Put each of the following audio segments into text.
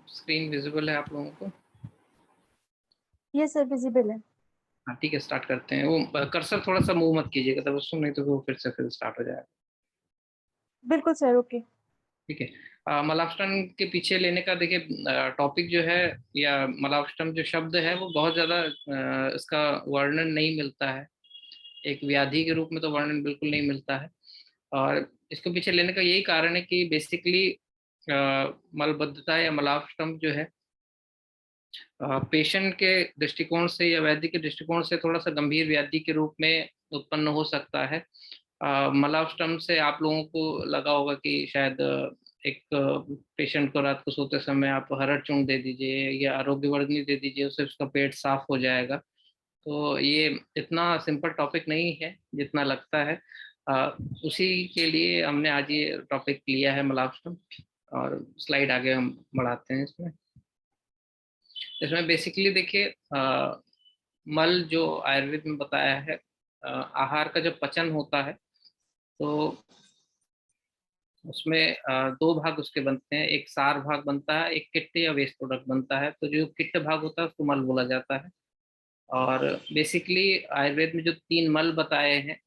Screen visible है आप लोगों को? यस सर, विजिबल है। हाँ ठीक है, स्टार्ट करते हैं। वो कर्सर थोड़ा सा मूव मत कीजिएगा तब उसको, नहीं तो वो फिर स्टार्ट हो जाएगा। बिल्कुल सर, ओके। ठीक है। मलाष्टम के पीछे लेने का देखिए टॉपिक जो है, या मलाष्टम जो शब्द है वो बहुत ज्यादा इसका वर्णन नहीं मिलता है। एक व्याधि के रूप में तो वर्णन बिल्कुल नहीं मिलता है। और इसको पीछे लेने का यही कारण है कि बेसिकली मलबद्धता या मलाष्टम जो है पेशेंट के दृष्टिकोण से या वैद्य के दृष्टिकोण से थोड़ा सा गंभीर व्याधि के रूप में उत्पन्न हो सकता है। मलाष्टम से आप लोगों को लगा होगा कि शायद एक पेशेंट को रात को सोते समय आप हरड़ चूर्ण दे दीजिए या आरोग्यवर्धनी दे दीजिए, उससे उसका पेट साफ हो जाएगा। तो ये इतना सिंपल टॉपिक नहीं है जितना लगता है। अ, उसी के लिए हमने आज ये टॉपिक लिया है, मलाष्टम। और स्लाइड आगे हम बढ़ाते हैं। इसमें इसमें बेसिकली देखिए मल जो आयुर्वेद में बताया है, आहार का जब पचन होता है तो उसमें दो भाग उसके बनते हैं। एक सार भाग बनता है, एक किट्ट या वेस्ट प्रोडक्ट बनता है। तो जो किट्ट भाग होता है उसको मल बोला जाता है। और बेसिकली आयुर्वेद में जो तीन मल बताए हैं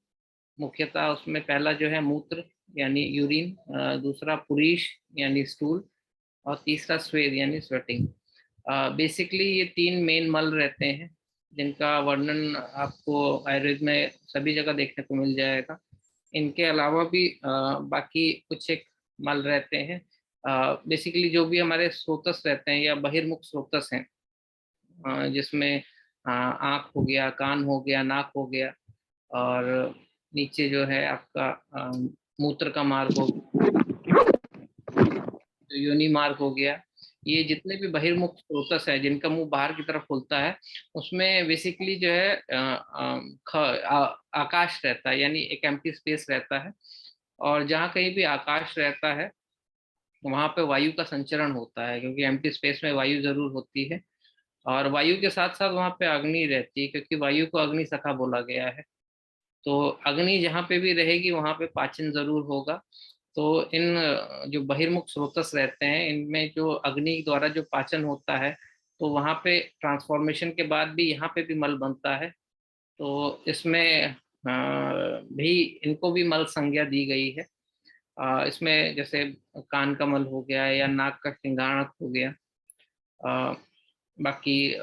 मुख्यतः, उसमें पहला जो है मूत्र यानी यूरिन, दूसरा पुरीश यानी स्टूल, और तीसरा स्वेद यानी स्वेटिंग। बेसिकली ये तीन मेन मल रहते हैं जिनका वर्णन आपको आयुर्वेद में सभी जगह देखने को मिल जाएगा। इनके अलावा भी बाकी कुछ एक मल रहते हैं। बेसिकली जो भी हमारे स्रोतस रहते हैं या बहिर्मुख स्रोतस हैं, जिसमें आँख हो गया, कान हो गया, नाक हो गया, और नीचे जो है आपका मूत्र का मार्ग हो, योनि मार्ग हो गया। ये जितने भी बहिर्मुख स्रोतस है जिनका मुंह बाहर की तरफ खुलता है, उसमें बेसिकली जो है आकाश रहता है, यानी एक एम्प्टी स्पेस रहता है। और जहाँ कहीं भी आकाश रहता है वहां पे वायु का संचरण होता है, क्योंकि एम्प्टी स्पेस में वायु जरूर होती है। और वायु के साथ साथ वहां पे अग्नि रहती है, क्योंकि वायु को अग्नि सखा बोला गया है। तो अग्नि जहाँ पे भी रहेगी वहां पे पाचन जरूर होगा। तो इन जो बहिर्मुख स्रोतस रहते हैं इनमें जो अग्नि द्वारा जो पाचन होता है, तो वहां पे ट्रांसफॉर्मेशन के बाद भी यहाँ पे भी मल बनता है। तो इसमें भी इनको भी मल संज्ञा दी गई है। इसमें जैसे कान का मल हो गया या नाक का सिंगाणक हो गया। अ, बाकी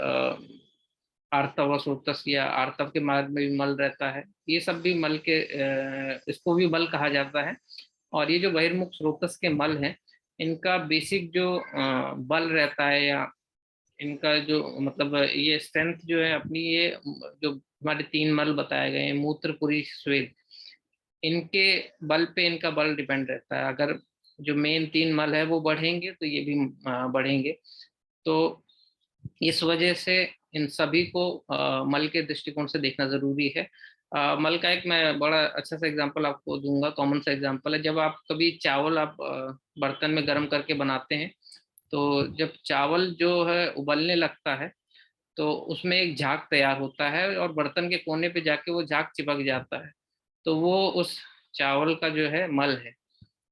आर्तव और सोतस या आर्तव के मार्ग में भी मल रहता है। ये सब भी मल के इसको भी मल कहा जाता है। और ये जो बहिर्मुख स्रोतस के मल हैं, इनका बेसिक जो बल रहता है, या इनका जो मतलब ये स्ट्रेंथ जो है अपनी, ये जो हमारे तीन मल बताए गए हैं मूत्र पुरी स्वेद, इनके बल पे इनका बल डिपेंड रहता है। अगर जो मेन तीन मल है वो बढ़ेंगे तो ये भी बढ़ेंगे। तो इस वजह से इन सभी को मल के दृष्टिकोण से देखना जरूरी है। मल का एक मैं बड़ा अच्छा सा एग्जांपल आपको दूंगा, कॉमन सा एग्जांपल है। जब आप कभी चावल आप बर्तन में गर्म करके बनाते हैं, तो जब चावल जो है उबलने लगता है तो उसमें एक झाग तैयार होता है, और बर्तन के कोने पे जाके वो झाग चिपक जाता है। तो वो उस चावल का जो है मल है।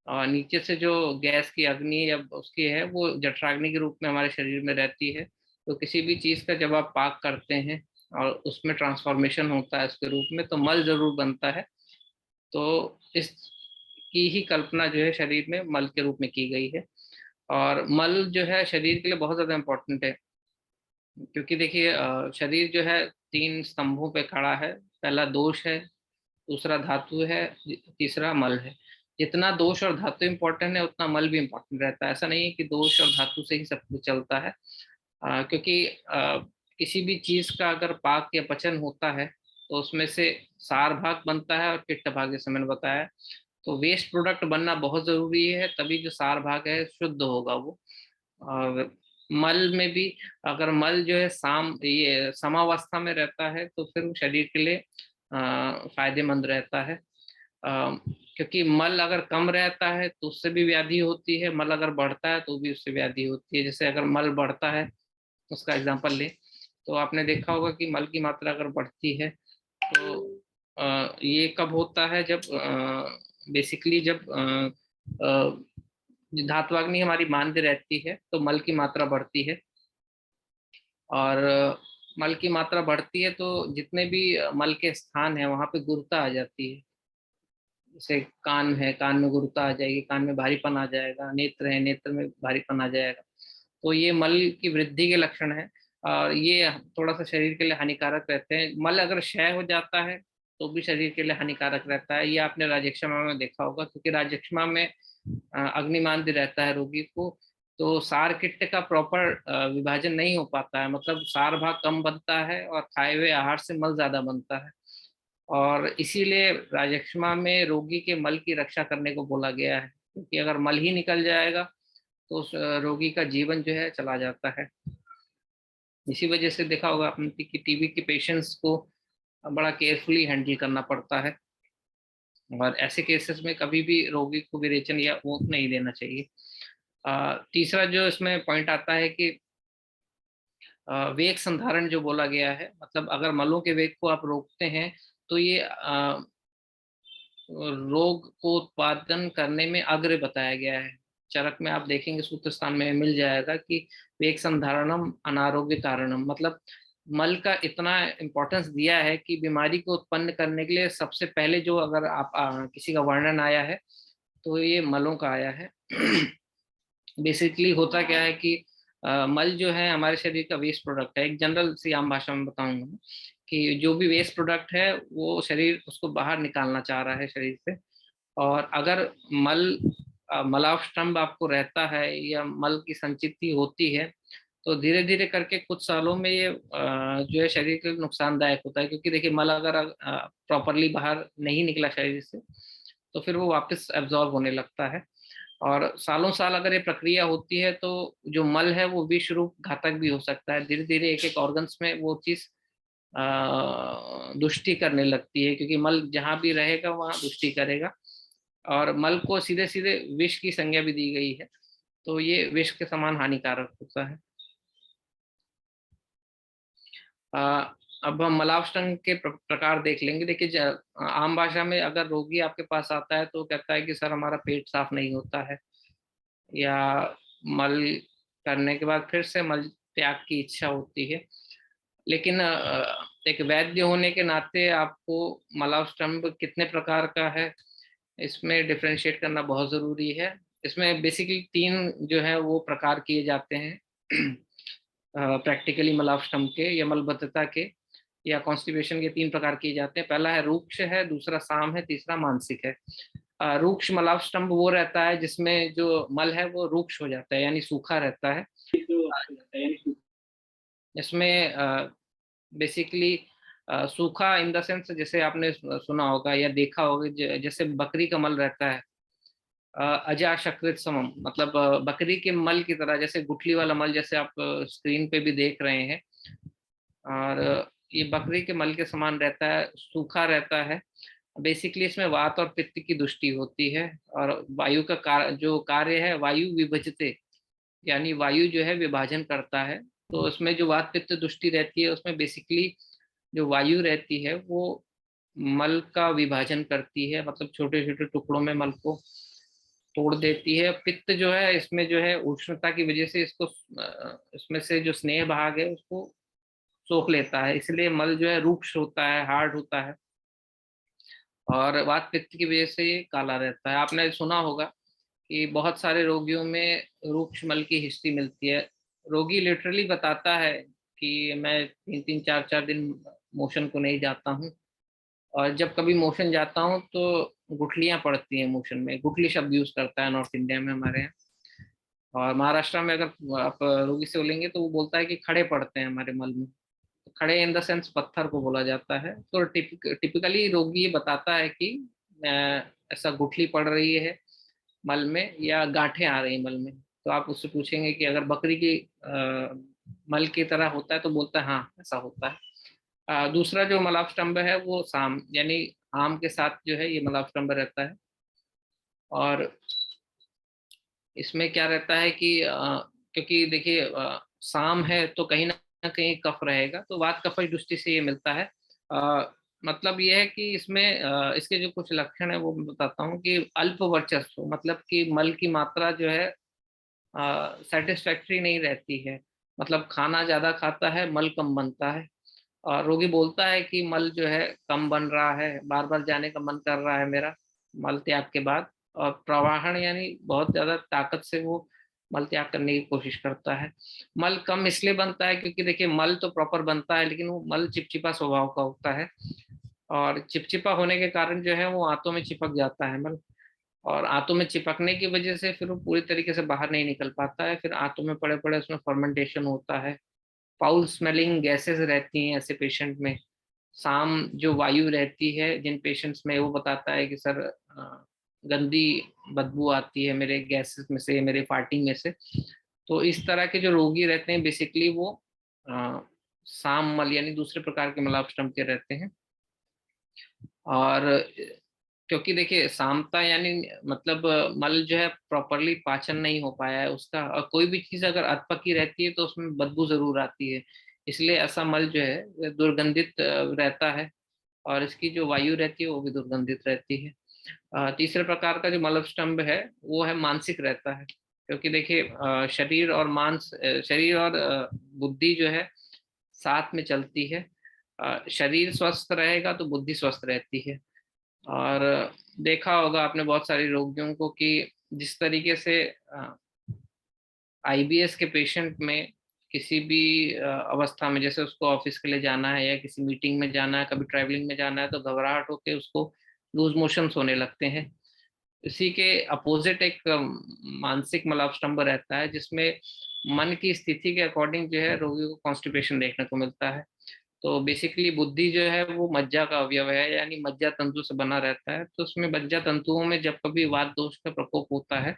और नीचे से जो गैस की अग्नि या उसकी है वो जठराग्नि के रूप में हमारे शरीर में रहती है। तो किसी भी चीज का जब आप पाक करते हैं और उसमें ट्रांसफॉर्मेशन होता है उसके रूप में, तो मल जरूर बनता है। तो इस की ही कल्पना जो है शरीर में मल के रूप में की गई है। और मल जो है शरीर के लिए बहुत ज्यादा इम्पोर्टेंट है, क्योंकि देखिए शरीर जो है तीन स्तंभों पे खड़ा है। पहला दोष है, दूसरा धातु है, तीसरा मल है। जितना दोष और धातु इम्पोर्टेंट है उतना मल भी इम्पोर्टेंट रहता है। ऐसा नहीं है कि दोष और धातु से ही सब कुछ चलता है। क्योंकि किसी भी चीज का अगर पाक या पचन होता है तो उसमें से सार भाग बनता है और पित्त भाग, जैसे मैंने बताया। तो वेस्ट प्रोडक्ट बनना बहुत जरूरी है, तभी जो सार भाग है शुद्ध होगा वो। और मल में भी अगर मल जो है ये समावस्था में रहता है तो फिर वो शरीर के लिए फायदेमंद रहता है। क्योंकि मल अगर कम रहता है तो उससे भी व्याधि होती है, मल अगर बढ़ता है तो भी उससे व्याधि होती है। जैसे अगर मल बढ़ता है, उसका एग्जांपल ले, तो आपने देखा होगा कि मल की मात्रा अगर बढ़ती है तो ये कब होता है, जब बेसिकली जब जो धात्वाग्नि हमारी मांद्य रहती है तो मल की मात्रा बढ़ती है, और मल की मात्रा बढ़ती है तो जितने भी मल के स्थान है वहां पे गुरुता आ जाती है। जैसे कान है, कान में गुरुता आ जाएगी, कान में भारीपन आ जाएगा, नेत्र है, नेत्र में भारीपन आ जाएगा। तो ये मल की वृद्धि के लक्षण है, और ये थोड़ा सा शरीर के लिए हानिकारक रहते हैं। मल अगर क्षय हो जाता है तो भी शरीर के लिए हानिकारक रहता है। ये आपने राजक्षमा में देखा होगा, क्योंकि राजक्षमा में अग्निमांद्य रहता है रोगी को, तो सार किट्ट का प्रॉपर विभाजन नहीं हो पाता है, मतलब सार भाग कम बनता है और खाए हुए आहार से मल ज्यादा बनता है। और इसीलिए राजक्षमा में रोगी के मल की रक्षा करने को बोला गया है, क्योंकि अगर मल ही निकल जाएगा तो उस रोगी का जीवन जो है चला जाता है। इसी वजह से देखा होगा आपने कि टीबी के पेशेंट्स को बड़ा केयरफुली हैंडल करना पड़ता है, और ऐसे केसेस में कभी भी रोगी को विरेचन या वो नहीं देना चाहिए। तीसरा जो इसमें पॉइंट आता है कि वेग संधारण जो बोला गया है, मतलब अगर मलों के वेग को आप रोकते हैं तो ये रोग को उत्पादन करने में अग्र बताया गया है। चरक में आप देखेंगे, सूत्र स्थान में मिल जाएगा कि वेग संधारणम अनारोग्य कारणम, मतलब मल का इतना इम्पोर्टेंस दिया है कि बीमारी को उत्पन्न करने के लिए सबसे पहले जो अगर आप किसी का वर्णन आया है तो ये मलों का आया है। बेसिकली होता क्या है कि मल जो है हमारे शरीर का वेस्ट प्रोडक्ट है। एक जनरल सी आम भाषा में बताऊंगा कि जो भी वेस्ट प्रोडक्ट है वो शरीर उसको बाहर निकालना चाह रहा है शरीर से, और अगर मलावस्तंभ आपको रहता है या मल की संचिति होती है तो धीरे धीरे करके कुछ सालों में ये जो है शरीर के लिए नुकसानदायक होता है। क्योंकि देखिए मल अगर प्रॉपरली बाहर नहीं निकला शरीर से तो फिर वो वापस एब्जॉर्ब होने लगता है, और सालों साल अगर ये प्रक्रिया होती है तो जो मल है वो विष रूप घातक भी हो सकता है। धीरे धीरे एक एक ऑर्गन्स में वो चीज दुष्टि करने लगती है, क्योंकि मल जहां भी रहेगा वहां दुष्टि करेगा, और मल को सीधे सीधे विष की संज्ञा भी दी गई है, तो ये विष के समान हानिकारक होता है। अब हम मलावष्टंग के प्रकार देख लेंगे। देखिए आम भाषा में अगर रोगी आपके पास आता है तो कहता है कि सर हमारा पेट साफ नहीं होता है, या मल करने के बाद फिर से मल त्याग की इच्छा होती है। लेकिन एक वैद्य होने के नाते आपको मलावस्तंभ कितने प्रकार का है इसमें डिफरेंशिएट करना बहुत जरूरी है। इसमें बेसिकली 3 जो है वो प्रकार किए जाते हैं प्रैक्टिकली मलावस्तंभ के या मलबद्धता के या कॉन्स्टिपेशन के 3 प्रकार किए जाते हैं। पहला है रूक्ष है, दूसरा साम है, तीसरा मानसिक है। रूक्ष मलावस्तंभ वो रहता है जिसमें जो मल है वो रूक्ष हो जाता है, यानी सूखा रहता है। इसमें बेसिकली सूखा इन द सेंस, जैसे आपने सुना होगा या देखा होगा जैसे बकरी का मल रहता है अजाशकृत समम, मतलब बकरी के मल की तरह, जैसे गुठली वाला मल जैसे आप स्क्रीन पे भी देख रहे हैं, और ये बकरी के मल के समान रहता है, सूखा रहता है। बेसिकली इसमें वात और पित्त की दुष्टि होती है, और वायु का जो कार्य है वायु विभजते, यानी वायु जो है विभाजन करता है। तो उसमें जो वात पित्त दुष्टि रहती है उसमें बेसिकली जो वायु रहती है वो मल का विभाजन करती है, मतलब छोटे छोटे टुकड़ों में मल को तोड़ देती है। पित्त जो है इसमें जो है उष्णता की वजह से इसको इसमें से जो स्नेह भाग है उसको सोख लेता है, इसलिए मल जो है रूक्ष होता है, हार्ड होता है, और वात पित्त की वजह से ये काला रहता है। आपने सुना होगा कि बहुत सारे रोगियों में रूक्ष मल की हिस्ट्री मिलती है। रोगी लिटरली बताता है कि मैं 3-3 4-4 दिन मोशन को नहीं जाता हूँ, और जब कभी मोशन जाता हूँ तो गुठलियां पड़ती हैं मोशन में। गुठली शब्द यूज करता है नॉर्थ इंडिया में हमारे यहाँ, और महाराष्ट्र में अगर आप रोगी से बोलेंगे तो वो बोलता है कि खड़े पड़ते हैं हमारे मल में। तो खड़े इन द सेंस पत्थर को बोला जाता है। तो टिपिकली रोगी ये बताता है कि ऐसा गुठली पड़ रही है मल में या गांठें आ रही मल में। तो आप उससे पूछेंगे कि अगर बकरी की मल की तरह होता है तो बोलता है हाँ ऐसा होता है। दूसरा जो मलावस्तंभ है वो साम, यानी आम के साथ जो है ये मलावस्तंभ रहता है, और इसमें क्या रहता है कि क्योंकि देखिए साम है तो कहीं ना कहीं कफ रहेगा, तो वात कफज दृष्टि से ये मिलता है। मतलब ये है कि इसमें इसके जो कुछ लक्षण है वो मैं बताता हूँ कि अल्प वर्चस्व, मतलब कि मल की मात्रा जो है सेटिस्फैक्ट्री नहीं रहती है। मतलब खाना ज्यादा खाता है, मल कम बनता है, और रोगी बोलता है कि मल जो है कम बन रहा है, बार बार जाने का मन कर रहा है मेरा मल त्याग के बाद। और प्रवाहन यानी बहुत ज्यादा ताकत से वो मल त्याग करने की कोशिश करता है। मल कम इसलिए बनता है क्योंकि देखिए मल तो प्रॉपर बनता है, लेकिन वो मल चिपचिपा स्वभाव का होता है, और चिपचिपा होने के कारण जो है वो आंतों में चिपक जाता है मल, और आंतों में चिपकने की वजह से फिर वो पूरी तरीके से बाहर नहीं निकल पाता है, फिर आंतों में पड़े पड़े उसमें फर्मेंटेशन होता है। फाउल स्मेलिंग गैसेस रहती हैं ऐसे पेशेंट में। साम जो वायु रहती है जिन पेशेंट्स में, वो बताता है कि सर गंदी बदबू आती है मेरे गैसेस में से, मेरे फार्टिंग में से। तो इस तरह के जो रोगी रहते हैं बेसिकली वो अ, साम मल यानी दूसरे प्रकार के मलापस्टम के रहते हैं। और क्योंकि देखिए सामता यानी मतलब मल जो है प्रॉपरली पाचन नहीं हो पाया है उसका, और कोई भी चीज अगर अधपकी रहती है तो उसमें बदबू जरूर आती है, इसलिए ऐसा मल जो है वह दुर्गंधित रहता है, और इसकी जो वायु रहती है वो भी दुर्गंधित रहती है। तीसरे प्रकार का जो मलस्टम्भ है वो है मानसिक रहता है, क्योंकि देखिए शरीर और शरीर और बुद्धि जो है साथ में चलती है। शरीर स्वस्थ रहेगा तो बुद्धि स्वस्थ रहती है। और देखा होगा आपने बहुत सारे रोगियों को कि जिस तरीके से आईबीएस के पेशेंट में किसी भी अवस्था में, जैसे उसको ऑफिस के लिए जाना है या किसी मीटिंग में जाना है, कभी ट्रैवलिंग में जाना है, तो घबराहट होकर उसको लूज मोशंस होने लगते हैं। इसी के अपोजिट एक मानसिक मलापस्टम्भ रहता है, जिसमें मन की स्थिति के अकॉर्डिंग जो है रोगी को कॉन्स्टिपेशन देखने को मिलता है। तो बेसिकली बुद्धि जो है वो मज्जा का अवयव है, यानी मज्जा तंतु से बना रहता है, तो उसमें मज्जा तंतुओं में जब कभी वात दोष का प्रकोप होता है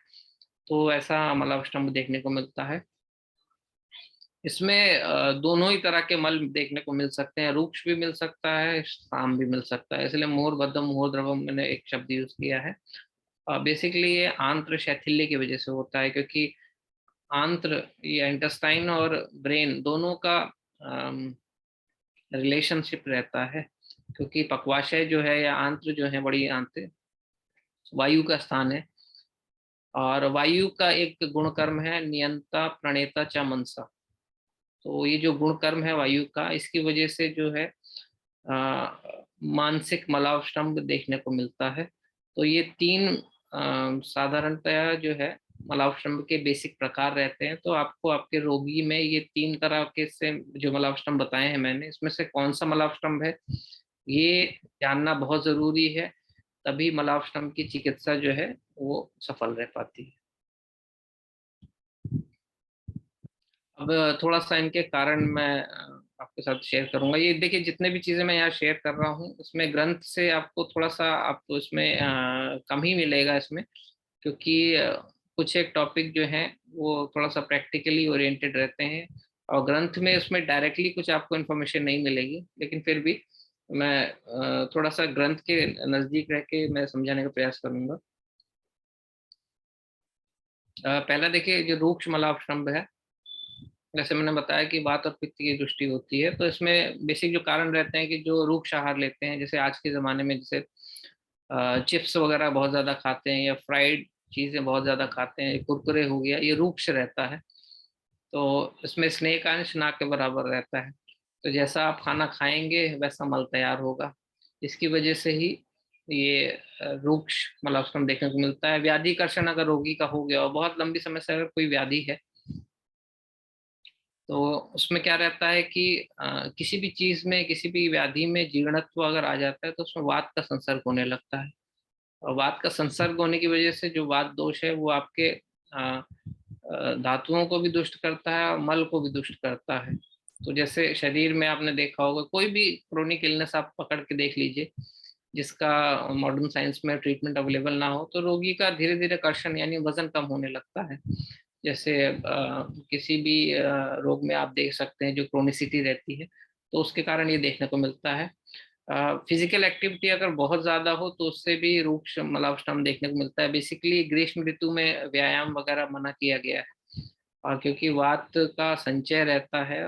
तो ऐसा मलापस्टम्भ देखने को मिलता है। इसमें दोनों ही तरह के मल देखने को मिल सकते हैं, रूक्ष भी मिल सकता है, शाम भी मिल सकता है, इसलिए मोर बद्धम मोर द्रवम मैंने एक शब्द यूज किया है। बेसिकली ये आंत्र शैथिल्य की वजह से होता है, क्योंकि आंत्र या इंटेस्टाइन और ब्रेन दोनों का रिलेशनशिप रहता है, क्योंकि पक्वाशय जो है या आंत्र जो है, बड़ी आंत्र वायु का स्थान है, और वायु का एक गुणकर्म है नियंता प्रणेता च मनसा। तो ये जो गुणकर्म है वायु का, इसकी वजह से जो है मानसिक मलावष्टम्भ देखने को मिलता है। तो ये तीन साधारणतया जो है मलावष्टम्भ के बेसिक प्रकार रहते हैं। तो आपको आपके रोगी में ये तीन तरह के से जो मलावष्टम्भ बताए हैं मैंने, इसमें से कौन सा मलावष्टम्भ है ये जानना बहुत जरूरी है, तभी मलावष्टम्भ की चिकित्सा जो है वो सफल रह पाती है। अब थोड़ा सा इनके कारण मैं आपके साथ शेयर करूंगा। ये देखिए जितने भी चीजें मैं यहाँ शेयर कर रहा हूँ उसमें ग्रंथ से आपको थोड़ा सा आपको इसमें कम ही मिलेगा इसमें, क्योंकि कुछ एक टॉपिक जो है वो थोड़ा सा प्रैक्टिकली ओरिएंटेड रहते हैं, और ग्रंथ में उसमें डायरेक्टली कुछ आपको इन्फॉर्मेशन नहीं मिलेगी, लेकिन फिर भी मैं थोड़ा सा ग्रंथ के नजदीक रह के मैं समझाने का प्रयास करूंगा। पहला देखिए जो रूक्ष मलापस्टम्भ है, जैसे मैंने बताया कि वात और पित्त की दृष्टि होती है, तो इसमें बेसिक जो कारण रहते हैं कि जो रूक्ष आहार लेते हैं, जैसे आज के ज़माने में जैसे चिप्स वगैरह बहुत ज़्यादा खाते हैं, या फ्राइड चीज़ें बहुत ज़्यादा खाते हैं, कुरकुरे हो गया, ये रूक्ष रहता है। तो इसमें स्नेह का अंश ना के बराबर रहता है, तो जैसा आप खाना खाएंगे वैसा मल तैयार होगा। इसकी वजह से ही ये रूक्ष मलापस्टम्भ देखने को मिलता है। व्याधिकर्षण अगर रोगी का हो गया और बहुत लंबी समय से अगर कोई व्याधि है, तो उसमें क्या रहता है कि किसी भी चीज में, किसी भी व्याधि में जीर्णत्व अगर आ जाता है तो उसमें वात का संसर्ग होने लगता है, और वात का संसर्ग होने की वजह से जो वात दोष है वो आपके धातुओं को भी दुष्ट करता है और मल को भी दुष्ट करता है। तो जैसे शरीर में आपने देखा होगा, कोई भी क्रोनिक इलनेस आप पकड़ के देख लीजिए जिसका मॉडर्न साइंस में ट्रीटमेंट अवेलेबल ना हो, तो रोगी का धीरे धीरे कर्षण यानी वजन कम होने लगता है। जैसे किसी भी रोग में आप देख सकते हैं जो क्रोनिसिटी रहती है, तो उसके कारण ये देखने को मिलता है। फिजिकल एक्टिविटी अगर बहुत ज्यादा हो तो उससे भी रूक्ष मलापस्टम्भ देखने को मिलता है। बेसिकली ग्रीष्म ऋतु में व्यायाम वगैरह मना किया गया है, और क्योंकि वात का संचय रहता है,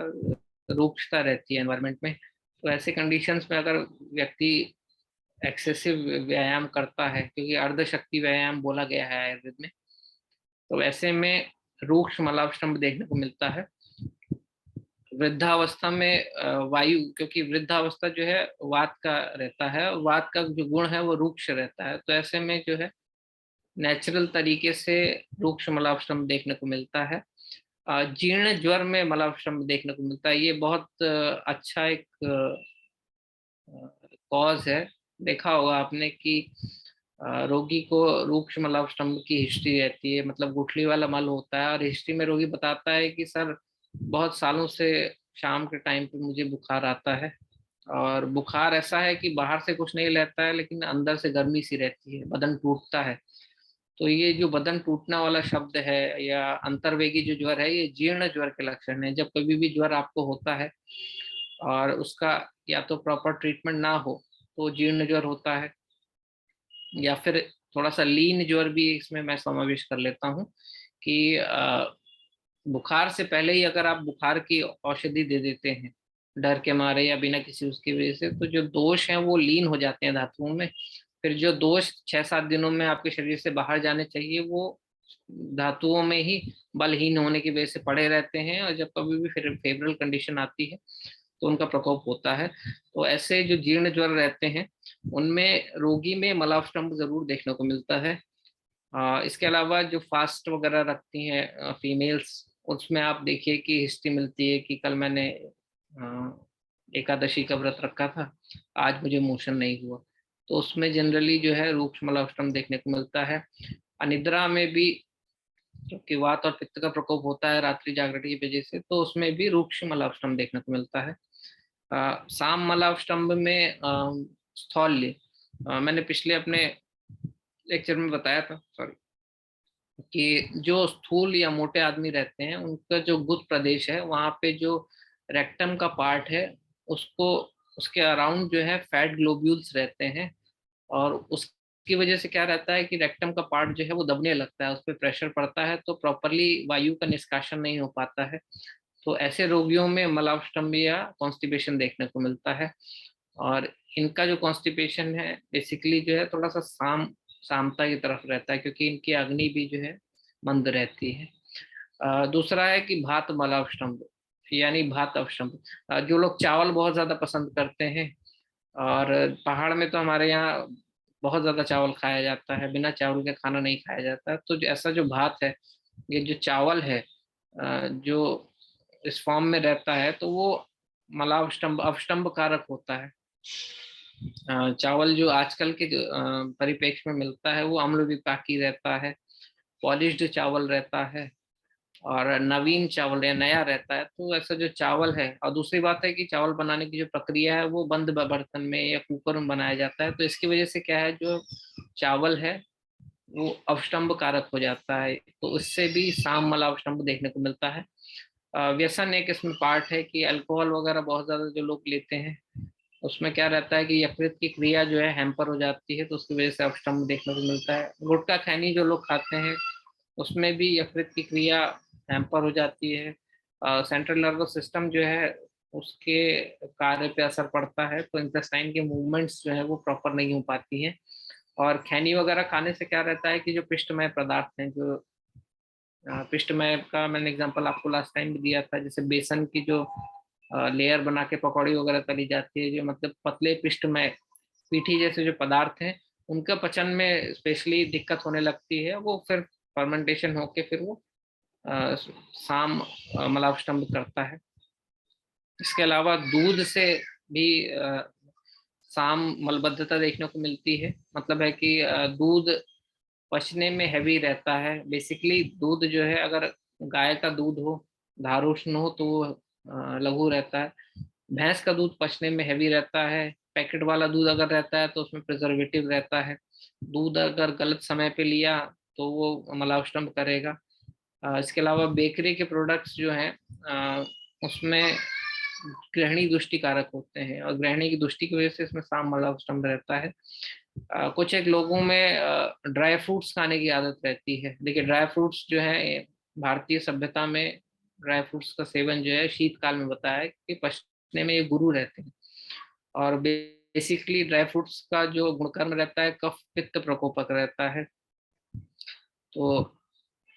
रूक्षता रहती है एनवायरमेंट में, तो ऐसे कंडीशंस में अगर व्यक्ति एक्सेसिव व्यायाम करता है, क्योंकि अर्धशक्ति व्यायाम बोला गया है आयुर्वेद में, तो ऐसे में रूक्ष मलावष्टंभ देखने को मिलता है। वृद्धावस्था में वायु, क्योंकि वृद्धावस्था जो है वात का रहता है, वात का जो गुण है वो रूक्ष रहता है, तो ऐसे में जो है नेचुरल तरीके से रूक्ष मलावष्टंभ देखने को मिलता है। जीर्ण ज्वर में मलावष्टंभ देखने को मिलता है। ये बहुत अच्छा एक कॉज है। देखा होगा आपने कि रोगी को रूक्ष मलावष्टंभ की हिस्ट्री रहती है, मतलब गुठली वाला मल होता है, और हिस्ट्री में रोगी बताता है कि सर बहुत सालों से शाम के टाइम पे मुझे बुखार आता है, और बुखार ऐसा है कि बाहर से कुछ नहीं रहता है लेकिन अंदर से गर्मी सी रहती है, बदन टूटता है। तो ये जो बदन टूटने वाला शब्द है या अंतर्वेगी जो ज्वर है, ये जीर्ण ज्वर के लक्षण है। जब कभी भी ज्वर आपको होता है और उसका या तो प्रॉपर ट्रीटमेंट ना हो तो जीर्ण ज्वर होता है, या फिर थोड़ा सा लीन ज्वर भी इसमें मैं समावेश कर लेता हूँ कि बुखार से पहले ही अगर आप बुखार की औषधि दे देते हैं डर के मारे या बिना किसी उसकी वजह से, तो जो दोष हैं वो लीन हो जाते हैं धातुओं में। फिर जो दोष 6-7 दिनों में आपके शरीर से बाहर जाने चाहिए वो धातुओं में ही बलहीन होने की वजह से पड़े रहते हैं, और जब कभी भी फिर फेवरल कंडीशन आती है तो उनका प्रकोप होता है। तो ऐसे जो जीर्ण ज्वर रहते हैं उनमें रोगी में मलावष्टंभ जरूर देखने को मिलता है। इसके अलावा जो फास्ट वगैरह रखती हैं फीमेल्स, उसमें आप देखिए कि हिस्ट्री मिलती है कि कल मैंने एकादशी का व्रत रखा था, आज मुझे मोशन नहीं हुआ, तो उसमें जनरली जो है रूक्ष मलावष्टंभ देखने को मिलता है। अनिद्रा में भी, क्योंकि वात और पित्त का प्रकोप होता है रात्रि जागरण की वजह से, तो उसमें भी रूक्ष मलावष्टंभ देखने को मिलता है। साम मलावष्टंभ में स्थौल्य, मैंने पिछले अपने लेक्चर में बताया था, सॉरी, कि जो स्थूल या मोटे आदमी रहते हैं उनका जो गुद प्रदेश है वहां पे जो रेक्टम का पार्ट है उसको, उसके अराउंड जो है फैट ग्लोब्यूल्स रहते हैं, और उसकी वजह से क्या रहता है कि रेक्टम का पार्ट जो है वो दबने लगता है, उस पर प्रेशर पड़ता है तो प्रॉपरली वायु का निष्कासन नहीं हो पाता है। तो ऐसे रोगियों में मलावष्टंभ या कॉन्स्टिपेशन देखने को मिलता है। और इनका जो कॉन्स्टिपेशन है बेसिकली जो है थोड़ा सा सामता की तरफ रहता है, क्योंकि इनकी अग्नि भी जो है मंद रहती है। दूसरा है कि भात मलावष्टंभ यानी भात अवष्टंभ। जो लोग चावल बहुत ज्यादा पसंद करते हैं, और पहाड़ में तो हमारे यहाँ बहुत ज्यादा चावल खाया जाता है, बिना चावल के खाना नहीं खाया जाता, तो ऐसा जो भात है, ये जो चावल है जो इस फॉर्म में रहता है तो वो मलावष्टंभ अवष्टंभ कारक होता है। चावल जो आजकल के जो परिप्रेक्ष्य में मिलता है वो अम्ल विपाकी रहता है, पॉलिश्ड चावल रहता है, और नवीन चावल या नया रहता है। तो ऐसा जो चावल है, और दूसरी बात है कि चावल बनाने की जो प्रक्रिया है वो बंद बर्तन में या कुकर में बनाया जाता है, तो इसकी वजह से क्या है जो चावल है वो अवष्टंभ कारक हो जाता है, तो उससे भी साम मलावष्टंभ देखने को मिलता है। व्यसन एक इसमें पार्ट है कि अल्कोहल वगैरह बहुत ज्यादा जो लोग लेते हैं उसमें क्या रहता है कि यकृत की क्रिया जो है हैम्पर हो जाती है, तो उसकी वजह से अवष्टंभ देखने को मिलता है। गुटखा खैनी जो लोग खाते हैं उसमें भी यकृत की क्रिया हैम्पर हो जाती है, सेंट्रल नर्वस सिस्टम जो है उसके कार्य पे असर पड़ता है, तो इंटेस्टाइन के मूवमेंट्स जो है वो प्रॉपर नहीं हो पाती हैं। और खैनी वगैरह खाने से क्या रहता है कि जो पिष्टमय पदार्थ हैं, जो पिष्टमय का मैंने एग्जांपल आपको लास्ट टाइम भी दिया था, जैसे बेसन की जो लेयर बना के पकौड़ी वगैरह तली जाती है, जो मतलब पतले पिष्टमय पीठी जैसे जो पदार्थ हैं उनका पचन में स्पेशली दिक्कत होने लगती है, वो फिर फर्मेंटेशन होके फिर वो साम मलावष्टंभ करता है। इसके अलावा दूध से भी साम मलबद्धता देखने को मिलती है, मतलब है कि दूध पचने में हैवी रहता है। बेसिकली दूध जो है अगर गाय का दूध हो, धारोष्ण हो, तो वो लघु रहता है। भैंस का दूध पचने में हैवी रहता है। पैकेट वाला दूध अगर रहता है तो उसमें प्रिजर्वेटिव रहता है। दूध अगर गलत समय पे लिया तो वो मलावष्टंभ करेगा। इसके अलावा बेकरी के प्रोडक्ट्स जो हैं उसमें ग्रहणी दुष्टि कारक होते हैं, और ग्रहणी की दुष्टि की वजह से इसमें साम मलावष्टंभ रहता है। कुछ एक लोगों में ड्राई फ्रूट्स खाने की आदत रहती है। देखिए ड्राई फ्रूट्स जो है भारतीय सभ्यता में ड्राई फ्रूट्स का सेवन जो है शीतकाल में बताया है कि पचने में ये गुरु रहते हैं। और बेसिकली ड्राई फ्रूट्स का जो गुणकर्म रहता है कफ पित्त प्रकोपक रहता है। तो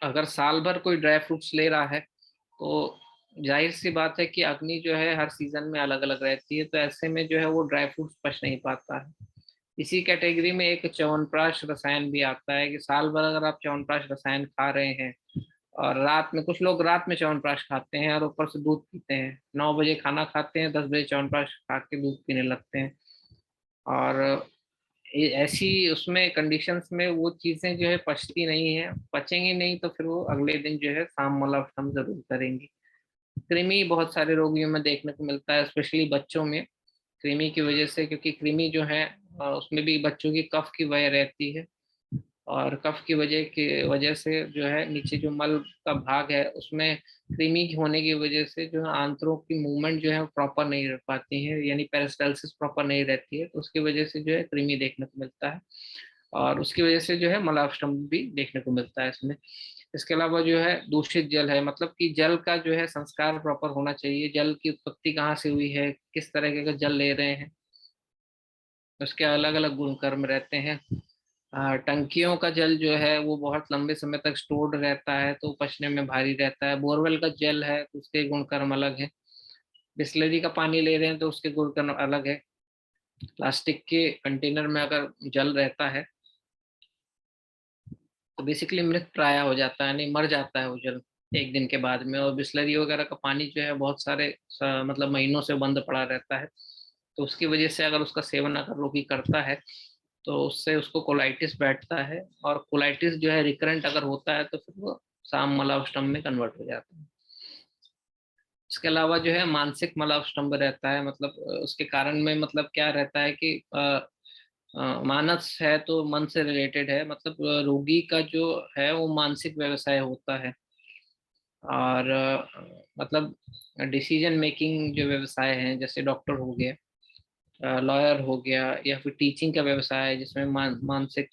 अगर साल भर कोई ड्राई फ्रूट्स ले रहा है तो जाहिर सी बात है कि अग्नि जो है हर सीजन में अलग अलग रहती है, तो ऐसे में जो है वो ड्राई फ्रूट्स पच नहीं पाता है। इसी कैटेगरी में एक च्यवनप्राश रसायन भी आता है कि साल भर अगर आप च्यवनप्राश रसायन खा रहे हैं और रात में, कुछ लोग रात में च्यवनप्राश खाते हैं और ऊपर से दूध पीते हैं, 9 बजे खाना खाते हैं, 10 बजे च्यवनप्राश खा के दूध पीने लगते हैं। और ऐसी उसमें कंडीशंस में वो चीजें जो है पचती नहीं है, पचेंगी नहीं तो फिर वो अगले दिन जो है शाम मलाष्टम जरूर करेंगी। कृमि बहुत सारे रोगियों में देखने को मिलता है, स्पेशली बच्चों में। कृमि की वजह से, क्योंकि कृमि जो है उसमें भी बच्चों की कफ की वजह रहती है, और कफ की वजह से जो है नीचे जो मल का भाग है उसमें कृमि होने की वजह से जो है आंतों की मूवमेंट जो है प्रॉपर नहीं रह पाती है, यानी पेरिस्टालसिस प्रॉपर नहीं रहती है, तो उसकी वजह से जो है कृमि देखने को मिलता है। और उसकी वजह से जो है मलाष्टम भी देखने को मिलता है इसमें। इसके अलावा जो है दूषित जल है, मतलब कि जल का जो है संस्कार प्रॉपर होना चाहिए, जल की उत्पत्ति कहाँ से हुई है, किस तरह का जल ले रहे हैं, उसके अलग अलग गुणकर्म रहते हैं। टंकियों का जल जो है वो बहुत लंबे समय तक स्टोर्ड रहता है तो पचने में भारी रहता है। बोरवेल का जल है तो उसके गुणकर्म अलग है। बिस्लरी का पानी ले रहे हैं तो उसके गुणकर्म अलग है। प्लास्टिक के कंटेनर में अगर जल रहता है तो बेसिकली मृत प्राय हो जाता है, नहीं मर जाता है वो जल एक दिन के बाद में। और बिस्लरी वगैरह का पानी जो है बहुत सारे मतलब महीनों से बंद पड़ा रहता है, तो उसकी वजह से अगर उसका सेवन अगर रोगी करता है तो उससे उसको कोलाइटिस बैठता है, और कोलाइटिस जो है रिकरेंट अगर होता है तो फिर वो साम मलाष्टम में कन्वर्ट हो जाता है। इसके अलावा जो है मानसिक मलाष्टम्भ रहता है, मतलब उसके कारण में मतलब क्या रहता है कि मानस है तो मन से रिलेटेड है, मतलब रोगी का जो है वो मानसिक व्यवसाय होता है। और मतलब डिसीजन मेकिंग जो व्यवसाय है, जैसे डॉक्टर हो गया, लॉयर हो गया, या फिर टीचिंग का व्यवसाय है जिसमें मानसिक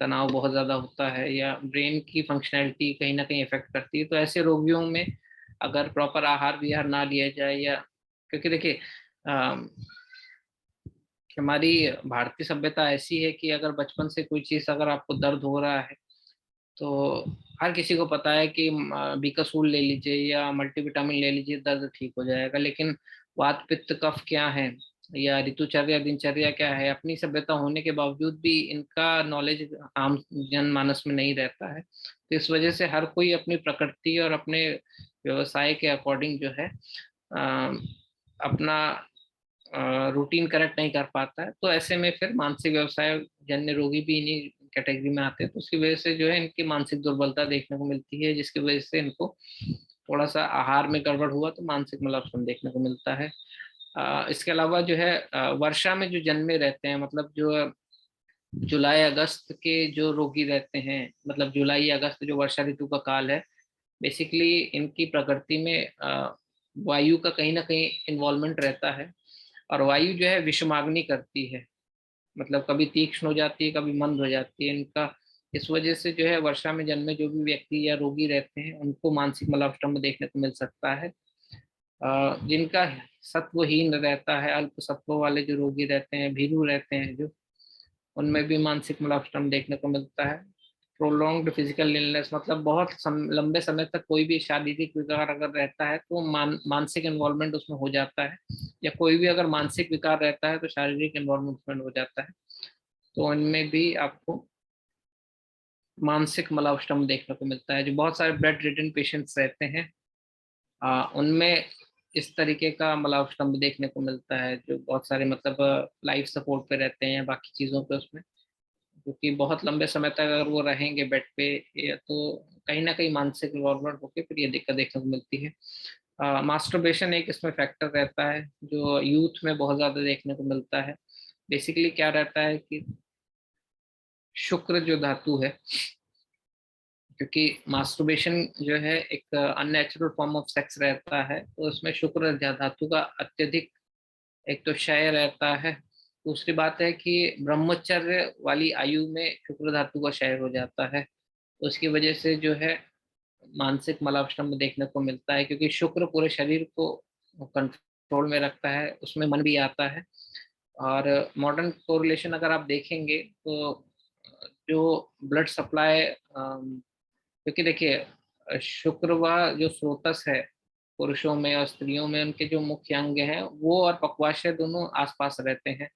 तनाव बहुत ज्यादा होता है, या ब्रेन की फंक्शनैलिटी कहीं ना कहीं इफेक्ट करती है, तो ऐसे रोगियों में अगर प्रॉपर आहार विहार ना लिया जाए, या क्योंकि देखिए हमारी भारतीय सभ्यता ऐसी है कि अगर बचपन से कोई चीज अगर आपको दर्द हो रहा है तो हर किसी को पता है कि बीकासूल ले लीजिए या मल्टीविटामिन ले लीजिए, दर्द ठीक हो जाएगा। लेकिन वात पित्त कफ क्या है, या ऋतुचर्या दिनचर्या क्या है, अपनी सभ्यता होने के बावजूद भी इनका नॉलेज आम जनमानस में नहीं रहता है। तो इस वजह से हर कोई अपनी प्रकृति और अपने व्यवसाय के अकॉर्डिंग जो है अपना रूटीन करेक्ट नहीं कर पाता है, तो ऐसे में फिर मानसिक व्यवसाय जन्य रोगी भी इन्हीं कैटेगरी में आते हैं। तो उसकी वजह से जो है इनकी मानसिक दुर्बलता देखने को मिलती है, जिसकी वजह से इनको थोड़ा सा आहार में गड़बड़ हुआ तो मानसिक मलाष्टम देखने को मिलता है। इसके अलावा जो है वर्षा में जो जन्मे रहते हैं, मतलब जो जुलाई अगस्त के जो रोगी रहते हैं, मतलब जुलाई अगस्त जो वर्षा ऋतु का काल है, बेसिकली इनकी प्रकृति में वायु का कहीं ना कहीं इन्वॉल्वमेंट रहता है। और वायु जो है विषमाग्नि करती है, मतलब कभी तीक्ष्ण हो जाती है, कभी मंद हो जाती है इनका। इस वजह से जो है वर्षा में जन्मे जो भी व्यक्ति या रोगी रहते हैं उनको मानसिक मलाष्टम्भ देखने को मिल सकता है। जिनका सत्वहीन रहता है, अल्प सत्व वाले जो रोगी रहते हैं, भीरू रहते हैं जो, उनमें भी मानसिक मलाष्टम्भ देखने को मिलता है। प्रोलॉन्ग्ड फिजिकल इलनेस, मतलब बहुत लंबे समय तक कोई भी शारीरिक विकार अगर रहता है तो मानसिक इन्वॉल्वमेंट उसमें हो जाता है, या कोई भी अगर मानसिक विकार रहता है तो शारीरिक इन्वॉल्वमेंट उसमें हो जाता है। तो उनमें भी आपको मानसिक मलाष्टम्भ देखने को मिलता है। जो बहुत सारे बेड रिडन पेशेंट्स रहते हैं उनमें इस तरीके का मलाष्टम्भ देखने को मिलता है, जो बहुत सारे मतलब लाइफ सपोर्ट पे रहते हैं या बाकी चीज़ों पे उसमें, क्योंकि बहुत लंबे समय तक अगर वो रहेंगे बेड पे, या तो कहीं ना कहीं मानसिक इन्वॉल्वमेंट होकर फिर ये दिक्कत देखने को मिलती है। मास्टरबेशन एक इसमें फैक्टर रहता है जो यूथ में बहुत ज्यादा देखने को मिलता है। बेसिकली क्या रहता है कि शुक्र जो धातु है, क्योंकि मास्टरबेशन जो है एक अननेचुरल फॉर्म ऑफ सेक्स रहता है, तो उसमें शुक्र धातु का अत्यधिक एक तो क्षय रहता है। दूसरी बात है कि ब्रह्मचर्य वाली आयु में शुक्र धातु का क्षय हो जाता है, तो उसकी वजह से जो है मानसिक मलाष्टम्भ देखने को मिलता है, क्योंकि शुक्र पूरे शरीर को कंट्रोल में रखता है, उसमें मन भी आता है। और मॉडर्न कोरिलेशन अगर आप देखेंगे तो जो ब्लड सप्लाई, क्योंकि देखिए शुक्र व जो स्रोतस है पुरुषों में और स्त्रियों में, उनके जो मुख्य अंग हैं वो और पक्वाशय दोनों आसपास रहते हैं।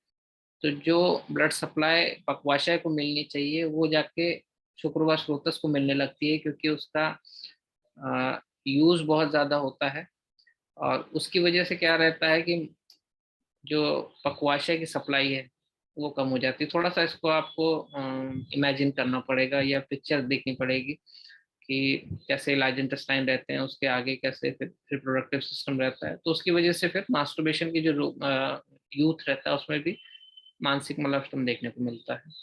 तो जो ब्लड सप्लाई पक्वाशय को मिलनी चाहिए वो जाके शुक्र व स्रोतस को मिलने लगती है, क्योंकि उसका यूज बहुत ज्यादा होता है। और उसकी वजह से क्या रहता है कि जो पक्वाशय की सप्लाई है वो कम हो जाती है। थोड़ा सा इसको आपको इमेजिन करना पड़ेगा या पिक्चर देखनी पड़ेगी कि कैसे लार्ज इंटेस्टाइन रहते हैं, उसके आगे कैसे फिर रिप्रोडक्टिव सिस्टम रहता है। तो उसकी वजह से फिर मास्टरबेशन की जो यूथ रहता है उसमें भी मानसिक मलाष्टम देखने को मिलता है।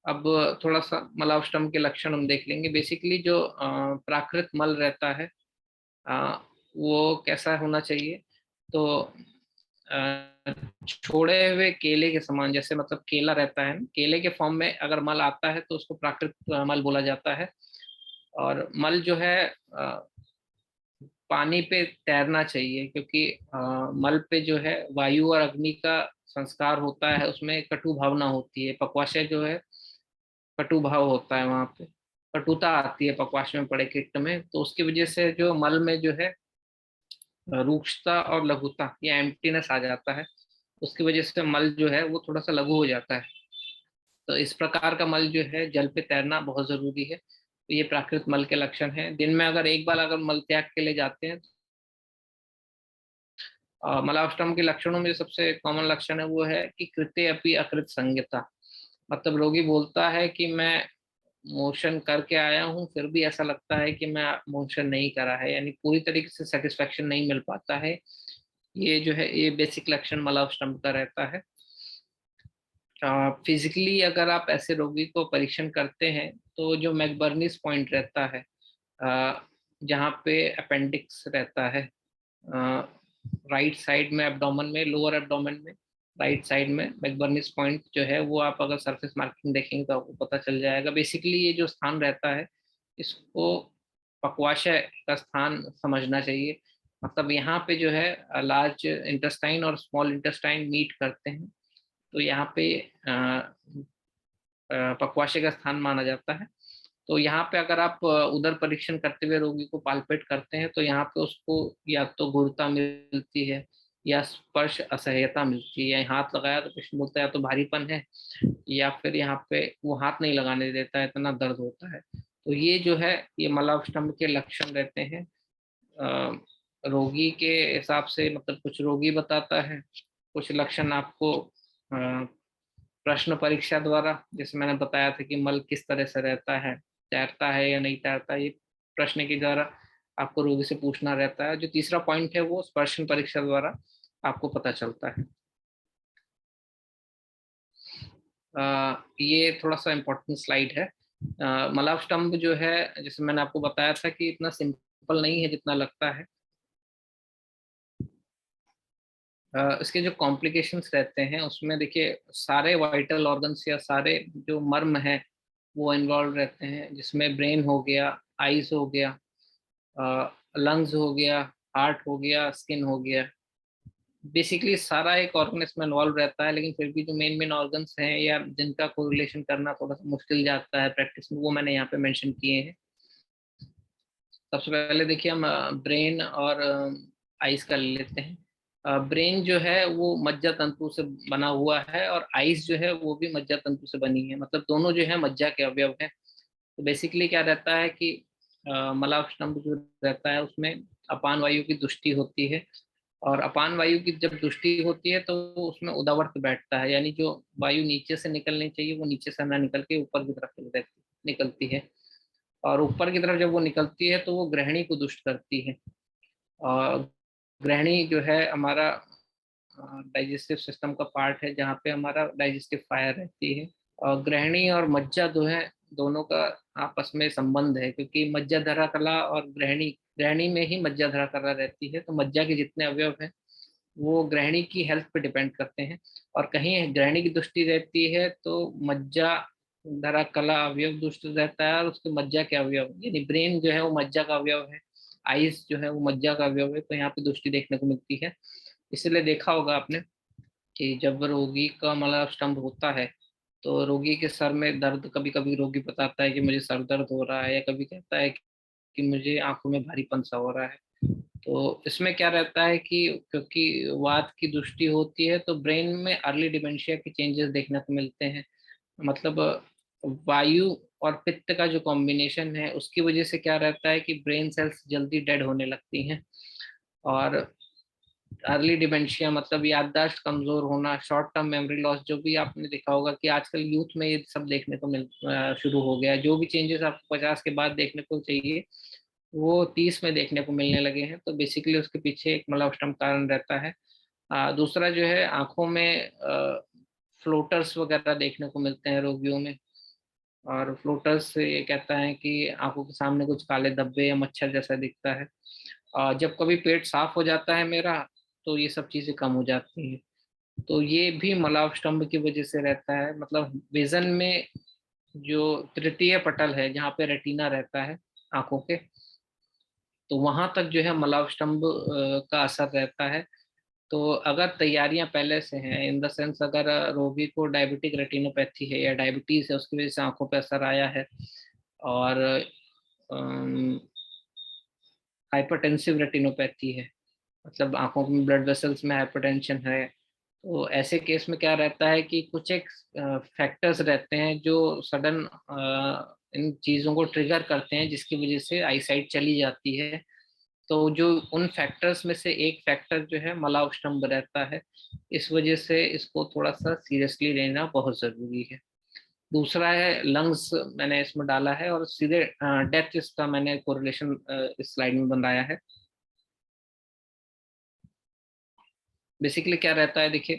अब थोड़ा सा मलाष्टम के लक्षण हम देख लेंगे। बेसिकली जो प्राकृत मल रहता है वो कैसा होना चाहिए, तो छोड़े हुए केले के समान, जैसे मतलब केला रहता है, केले के फॉर्म में अगर मल आता है तो उसको प्राकृत मल बोला जाता है। और मल जो है पानी पे तैरना चाहिए, क्योंकि मल पे जो है वायु और अग्नि का संस्कार होता है, उसमें कटु भावना होती है। पक्वाशय जो है कटु भाव होता है, वहां पे कटुता आती है पक्वाशय में पड़े कीट में। तो उसकी वजह से जो मल में जो है रूक्षता और लघुता या एम्प्टीनेस आ जाता है। उसकी वजह से मल जो है वो थोड़ा सा लघु हो जाता है। तो इस प्रकार का मल जो है जल पे तैरना बहुत जरूरी है। तो ये प्राकृत मल के लक्षण हैं। दिन में अगर एक बार अगर मल त्याग के लिए जाते हैं, मलाष्टम के लक्षणों में सबसे कॉमन लक्षण है वो है कि कृते अपि अकृत संज्ञता। मतलब रोगी बोलता है कि मैं मोशन करके आया हूँ, फिर भी ऐसा लगता है कि मैं मोशन नहीं करा है, यानी पूरी तरीके से सेटिस्फेक्शन नहीं मिल पाता है। ये जो है ये बेसिक लक्षण मलाष्टम का रहता है। फिजिकली अगर आप ऐसे रोगी को परीक्षण करते हैं तो जो मैकबर्नीस पॉइंट रहता है, जहाँ पे अपेंडिक्स रहता है, राइट साइड में एब्डोमेन में, लोअर एब्डोमेन में राइट साइड में मैकबर्नीस पॉइंट जो है वो आप अगर सरफेस मार्किंग देखेंगे तो आपको पता चल जाएगा। बेसिकली ये जो स्थान रहता है इसको पक्वाशय का स्थान समझना चाहिए। मतलब यहाँ पे जो है लार्ज इंटेस्टाइन और स्मॉल इंटेस्टाइन मीट करते हैं, तो यहाँ पे पक्वाशय का स्थान माना जाता है। तो यहाँ पे अगर आप उदर परीक्षण करते हुए रोगी को पाल्पेट करते हैं तो यहाँ पे उसको या तो गुरुता मिलती है या स्पर्श असह्यता मिलती है, या हाथ लगाया तो पेशेंट बोलता है या तो भारीपन है, या फिर यहाँ पे वो हाथ नहीं लगाने देता है, इतना दर्द होता है। तो ये जो है ये मलाष्टम के लक्षण रहते हैं। रोगी के हिसाब से, मतलब कुछ रोगी बताता है, कुछ लक्षण आपको प्रश्न परीक्षा द्वारा, जैसे मैंने बताया था कि मल किस तरह से रहता है, तैरता है या नहीं तैरता, ये प्रश्न के द्वारा आपको रोगी से पूछना रहता है। जो तीसरा पॉइंट है वो स्पर्शन परीक्षा द्वारा आपको पता चलता है। ये थोड़ा सा इम्पोर्टेंट स्लाइड है। मलाव स्तंभ जो है, जैसे मैंने आपको बताया था कि इतना सिंपल नहीं है जितना लगता है। इसके जो कॉम्प्लिकेशंस रहते हैं उसमें देखिए सारे वाइटल ऑर्गन्स या सारे जो मर्म है वो इन्वॉल्व रहते हैं, जिसमें ब्रेन हो गया, आईज हो गया, लंग्स हो गया, हार्ट हो गया, स्किन हो गया। बेसिकली सारा एक ऑर्गन इसमें इन्वॉल्व रहता है, लेकिन फिर भी जो मेन मेन ऑर्गन्स हैं या जिनका कोरिलेशन करना थोड़ा सा मुश्किल जाता है प्रैक्टिस में, वो मैंने यहाँ पे मेंशन किए हैं। सबसे पहले देखिए हम ब्रेन और आइस का ले लेते हैं। ब्रेन जो है वो मज्जा तंतु से बना हुआ है और आइस जो है वो भी मज्जा तंतु से बनी है, मतलब दोनों जो है मज्जा के अवयव हैं। तो बेसिकली क्या रहता है कि मलाव स्तंभ जो रहता है उसमें अपान वायु की दुष्टि होती है, और अपान वायु की जब दुष्टि होती है तो उसमें उदावर्त बैठता है, यानी जो वायु नीचे से निकलनी चाहिए वो नीचे से ना निकल के ऊपर की तरफ निकलती है। और ऊपर की तरफ जब वो निकलती है तो वो ग्रहणी को दुष्ट करती है। और ग्रहणी जो है हमारा डाइजेस्टिव सिस्टम का पार्ट है, जहाँ पे हमारा डाइजेस्टिव फायर रहती है। और ग्रहणी और मज्जा जो है दोनों का आपस में संबंध है, क्योंकि मज्जाधरा कला और ग्रहणी, ग्रहणी में ही मज्जाधरा कला रहती है। तो मज्जा के जितने अवयव हैं वो ग्रहणी की हेल्थ पे डिपेंड करते हैं। और कहीं ग्रहणी की दृष्टि रहती है तो मज्जा धरा कला अवयव दुष्ट रहता है और उसके मज्जा के अवयव, यानी ब्रेन जो है वो मज्जा का अवयव है, आइस जो है वो मज्जा का अवयव है, तो यहाँ पे दृष्टि देखने को मिलती है। इसलिए देखा होगा आपने कि जब रोगी का मलास्तंभ होता है तो रोगी के सर में दर्द, कभी कभी रोगी बताता है कि मुझे सर दर्द हो रहा है, या कभी कहता है कि मुझे आंखों में भारीपन सा हो रहा है। तो इसमें क्या रहता है कि क्योंकि वात की दृष्टि होती है तो ब्रेन में अर्ली डिमेंशिया के चेंजेस देखने को मिलते हैं। मतलब वायु और पित्त का जो कॉम्बिनेशन है उसकी वजह से क्या रहता है कि ब्रेन सेल्स जल्दी डेड होने लगती हैं। और अर्ली डिमेंशिया मतलब याददाश्त कमजोर होना, शॉर्ट टर्म मेमोरी लॉस, जो भी आपने देखा होगा कि आजकल यूथ में ये सब देखने को शुरू हो गया है। जो भी चेंजेस आपको 50 के बाद देखने को चाहिए वो 30 में देखने को मिलने लगे हैं। तो बेसिकली उसके पीछे एक मलावष्टम कारण रहता है। दूसरा जो है आंखों में फ्लोटर्स वगैरह देखने को मिलते हैं रोगियों में। और फ्लोटर्स से ये कहता है कि आंखों के सामने कुछ काले धब्बे या मच्छर जैसा दिखता है। जब कभी पेट साफ हो जाता है मेरा तो ये सब चीजें कम हो जाती हैं। तो ये भी मलावष्टम्भ की वजह से रहता है। मतलब विजन में जो तृतीय पटल है जहाँ पे रेटिना रहता है आंखों के, तो वहां तक जो है मलावष्टम्भ का असर रहता है। तो अगर तैयारियां पहले से हैं, इन द सेंस अगर रोगी को डायबिटिक रेटिनोपैथी है या डायबिटीज है उसकी वजह से आंखों पर असर आया है, और हाइपरटेंसिव रेटिनोपैथी है, मतलब आंखों में ब्लड वेसल्स में हाइपरटेंशन है, तो ऐसे केस में क्या रहता है कि कुछ एक फैक्टर्स रहते हैं जो सडन इन चीज़ों को ट्रिगर करते हैं जिसकी वजह से आईसाइट चली जाती है। तो जो उन फैक्टर्स में से एक फैक्टर जो है मलावष्टम्भ रहता है, इस वजह से इसको थोड़ा सा सीरियसली लेना बहुत ज़रूरी है। दूसरा है लंग्स, मैंने इसमें डाला है, और सीधे डेथ इसका मैंने कोरिलेशन इस स्लाइड में बनाया है। बेसिकली क्या रहता है देखिए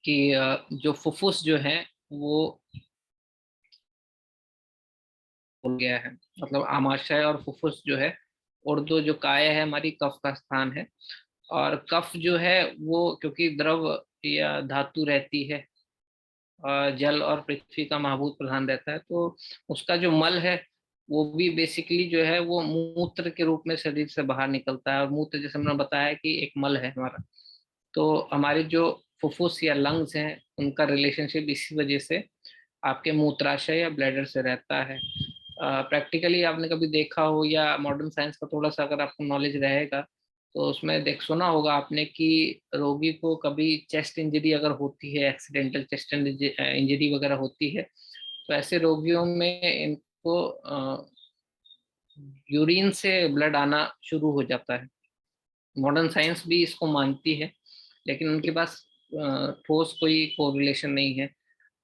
कि जो फुफ्फुस जो है वो हो गया है, मतलब आमाशय और फुफ्फुस जो है, उर्दू जो काय है हमारी कफ का स्थान है। और कफ जो है वो क्योंकि द्रव या धातु रहती है, जल और पृथ्वी का महाभूत प्रधान रहता है, तो उसका जो मल है वो भी बेसिकली जो है वो मूत्र के रूप में शरीर से बाहर निकलता है। और मूत्र जैसे हमने बताया कि एक मल है हमारा, तो हमारे जो फुफ्फुस या लंग्स हैं उनका रिलेशनशिप इसी वजह से आपके मूत्राशय या ब्लैडर से रहता है। प्रैक्टिकली आपने कभी देखा हो या मॉडर्न साइंस का थोड़ा सा अगर आपको नॉलेज रहेगा तो उसमें देख सुना होगा आपने कि रोगी को कभी चेस्ट इंजरी अगर होती है, एक्सीडेंटल चेस्ट इंजरी वगैरह होती है, तो ऐसे रोगियों में इनको यूरिन से ब्लड आना शुरू हो जाता है। मॉडर्न साइंस भी इसको मानती है, लेकिन उनके पास ठोस कोई कोरिलेशन नहीं है।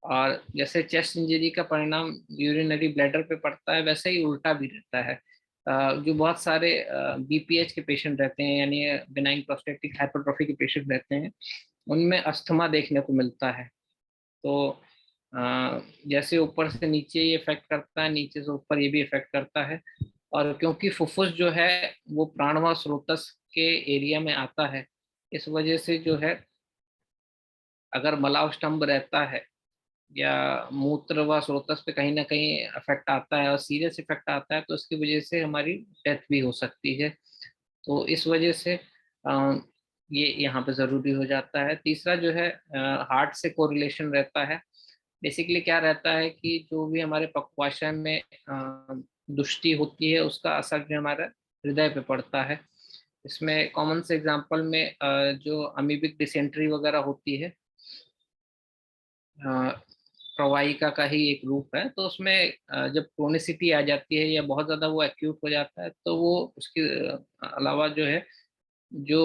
और जैसे चेस्ट इंजरी का परिणाम यूरिनरी ब्लैडर पे पड़ता है, वैसे ही उल्टा भी रहता है। जो बहुत सारे बीपीएच के पेशेंट रहते हैं, यानी बिनाइन प्रोस्टेटिक हाइपरट्रॉफी के पेशेंट रहते हैं, उनमें अस्थमा देखने को मिलता है। तो जैसे ऊपर से नीचे ये इफेक्ट करता है, नीचे से ऊपर ये भी इफेक्ट करता है। और क्योंकि फुफ्फुस जो है वो प्राणवायु स्रोतस के एरिया में आता है, इस वजह से जो है अगर मलावस्तंभ रहता है या मूत्र व स्रोतस पे कहीं ना कहीं इफेक्ट आता है और सीरियस इफेक्ट आता है, तो उसकी वजह से हमारी डेथ भी हो सकती है। तो इस वजह से ये यहाँ पे ज़रूरी हो जाता है। तीसरा जो है हार्ट से कोरिलेशन रहता है। बेसिकली क्या रहता है कि जो भी हमारे पक्वाशय में दुष्टि होती है उसका असर जो हमारा हृदय पे पड़ता है। इसमें कॉमन से एग्जांपल में जो अमीबिक डिसेंट्री वगैरह होती है, प्रवाहिका का ही एक रूप है, तो उसमें जब क्रोनिसिटी आ जाती है या बहुत ज़्यादा वो एक्यूट हो जाता है तो वो उसके अलावा जो है जो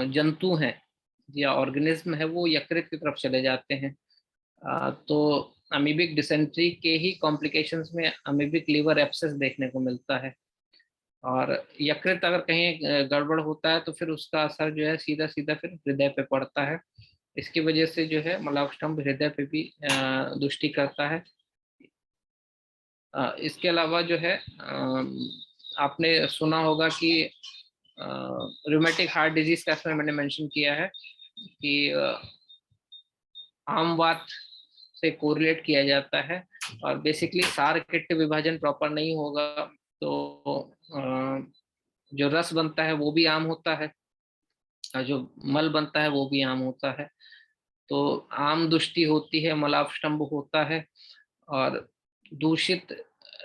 जंतु हैं या ऑर्गेनिज्म है वो यकृत की तरफ चले जाते हैं। तो अमीबिक डिसेंट्री के ही कॉम्प्लिकेशंस में अमीबिक लीवर एब्सेस देखने को मिलता है। और यकृत अगर कहीं गड़बड़ होता है तो फिर उसका असर जो है सीधा सीधा फिर हृदय पे पड़ता है। इसकी वजह से जो है मलावस्तंभ हृदय पे भी दृष्टि करता है। इसके अलावा जो है आपने सुना होगा कि रूमेटिक हार्ट डिजीज का मैंने मेंशन किया है कि आम बात से कोरिलेट किया जाता है। और बेसिकली सार किट विभाजन प्रॉपर नहीं होगा तो जो रस बनता है वो भी आम होता है और जो मल बनता है वो भी आम होता है। तो आम दुष्टि होती है, मलापस्टम्भ होता है। और दूषित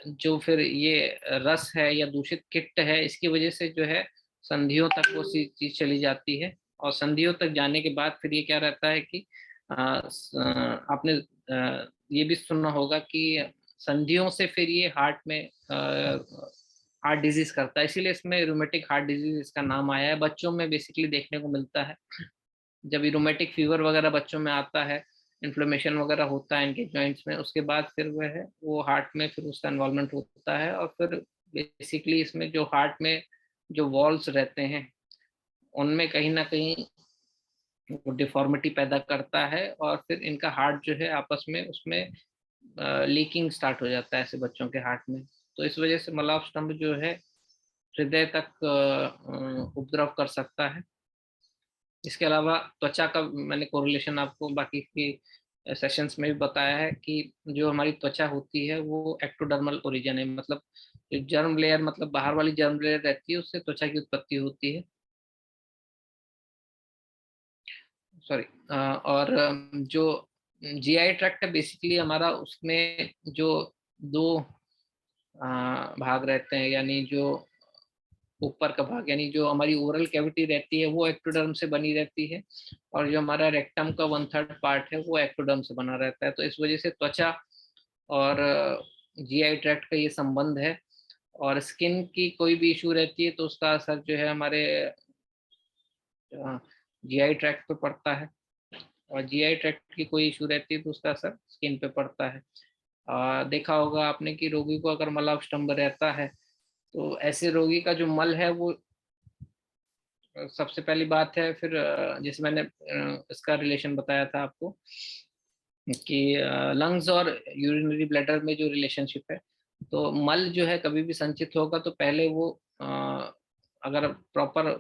जो फिर ये रस है या दूषित किट है, इसकी वजह से जो है संधियों तक वो चीज चली जाती है। और संधियों तक जाने के बाद फिर ये क्या रहता है कि आपने ये भी सुना होगा कि संधियों से फिर ये हार्ट में हार्ट डिजीज करता है, इसीलिए इसमें रूमेटिक हार्ट डिजीज इसका नाम आया है। बच्चों में बेसिकली देखने को मिलता है, जब रूमेटिक फीवर वगैरह बच्चों में आता है, इन्फ्लेमेशन वगैरह होता है इनके जॉइंट्स में, उसके बाद फिर वह है वो हार्ट में फिर उसका इन्वॉल्वमेंट होता है। और फिर बेसिकली इसमें जो हार्ट में जो वॉल्स रहते हैं उनमें कहीं ना कहीं वो डिफॉर्मिटी पैदा करता है और फिर इनका हार्ट जो है आपस में उसमें लीकिंग स्टार्ट हो जाता है ऐसे बच्चों के हार्ट में। तो इस वजह से मलापस्टम्भ जो है हृदय तक उपद्रव कर सकता है। इसके अलावा त्वचा का मैंने कोरिलेशन आपको बाकी की सेशंस में भी बताया है कि जो हमारी त्वचा होती है वो एक्टोडर्मल ओरिजिन है, मतलब जो जर्म लेयर, मतलब बाहर वाली जर्म लेयर रहती है उससे त्वचा की उत्पत्ति होती है। सॉरी। और जो जीआई ट्रैक्ट है बेसिकली हमारा, उसमें जो दो भाग रहते हैं, यानी जो ऊपर का भाग यानी जो हमारी ओरल कैविटी रहती है वो एक्टोडर्म से बनी रहती है, और जो हमारा रेक्टम का 1/3 पार्ट है वो एक्टोडर्म से बना रहता है। तो इस वजह से त्वचा और जीआई ट्रैक्ट का ये संबंध है। और स्किन की कोई भी इशू रहती है तो उसका असर जो है हमारे जीआई ट्रैक्ट पे पड़ता है, और जीआई ट्रैक्ट की कोई इशू रहती है तो उसका असर स्किन पे पड़ता है। देखा होगा आपने कि रोगी को अगर मलापस्टम्भ रहता है तो ऐसे रोगी का जो मल है वो सबसे पहली बात है, फिर जैसे मैंने इसका रिलेशन बताया था आपको कि लंग्स और यूरिनरी ब्लैडर में जो रिलेशनशिप है, तो मल जो है कभी भी संचित होगा तो पहले वो अगर प्रॉपर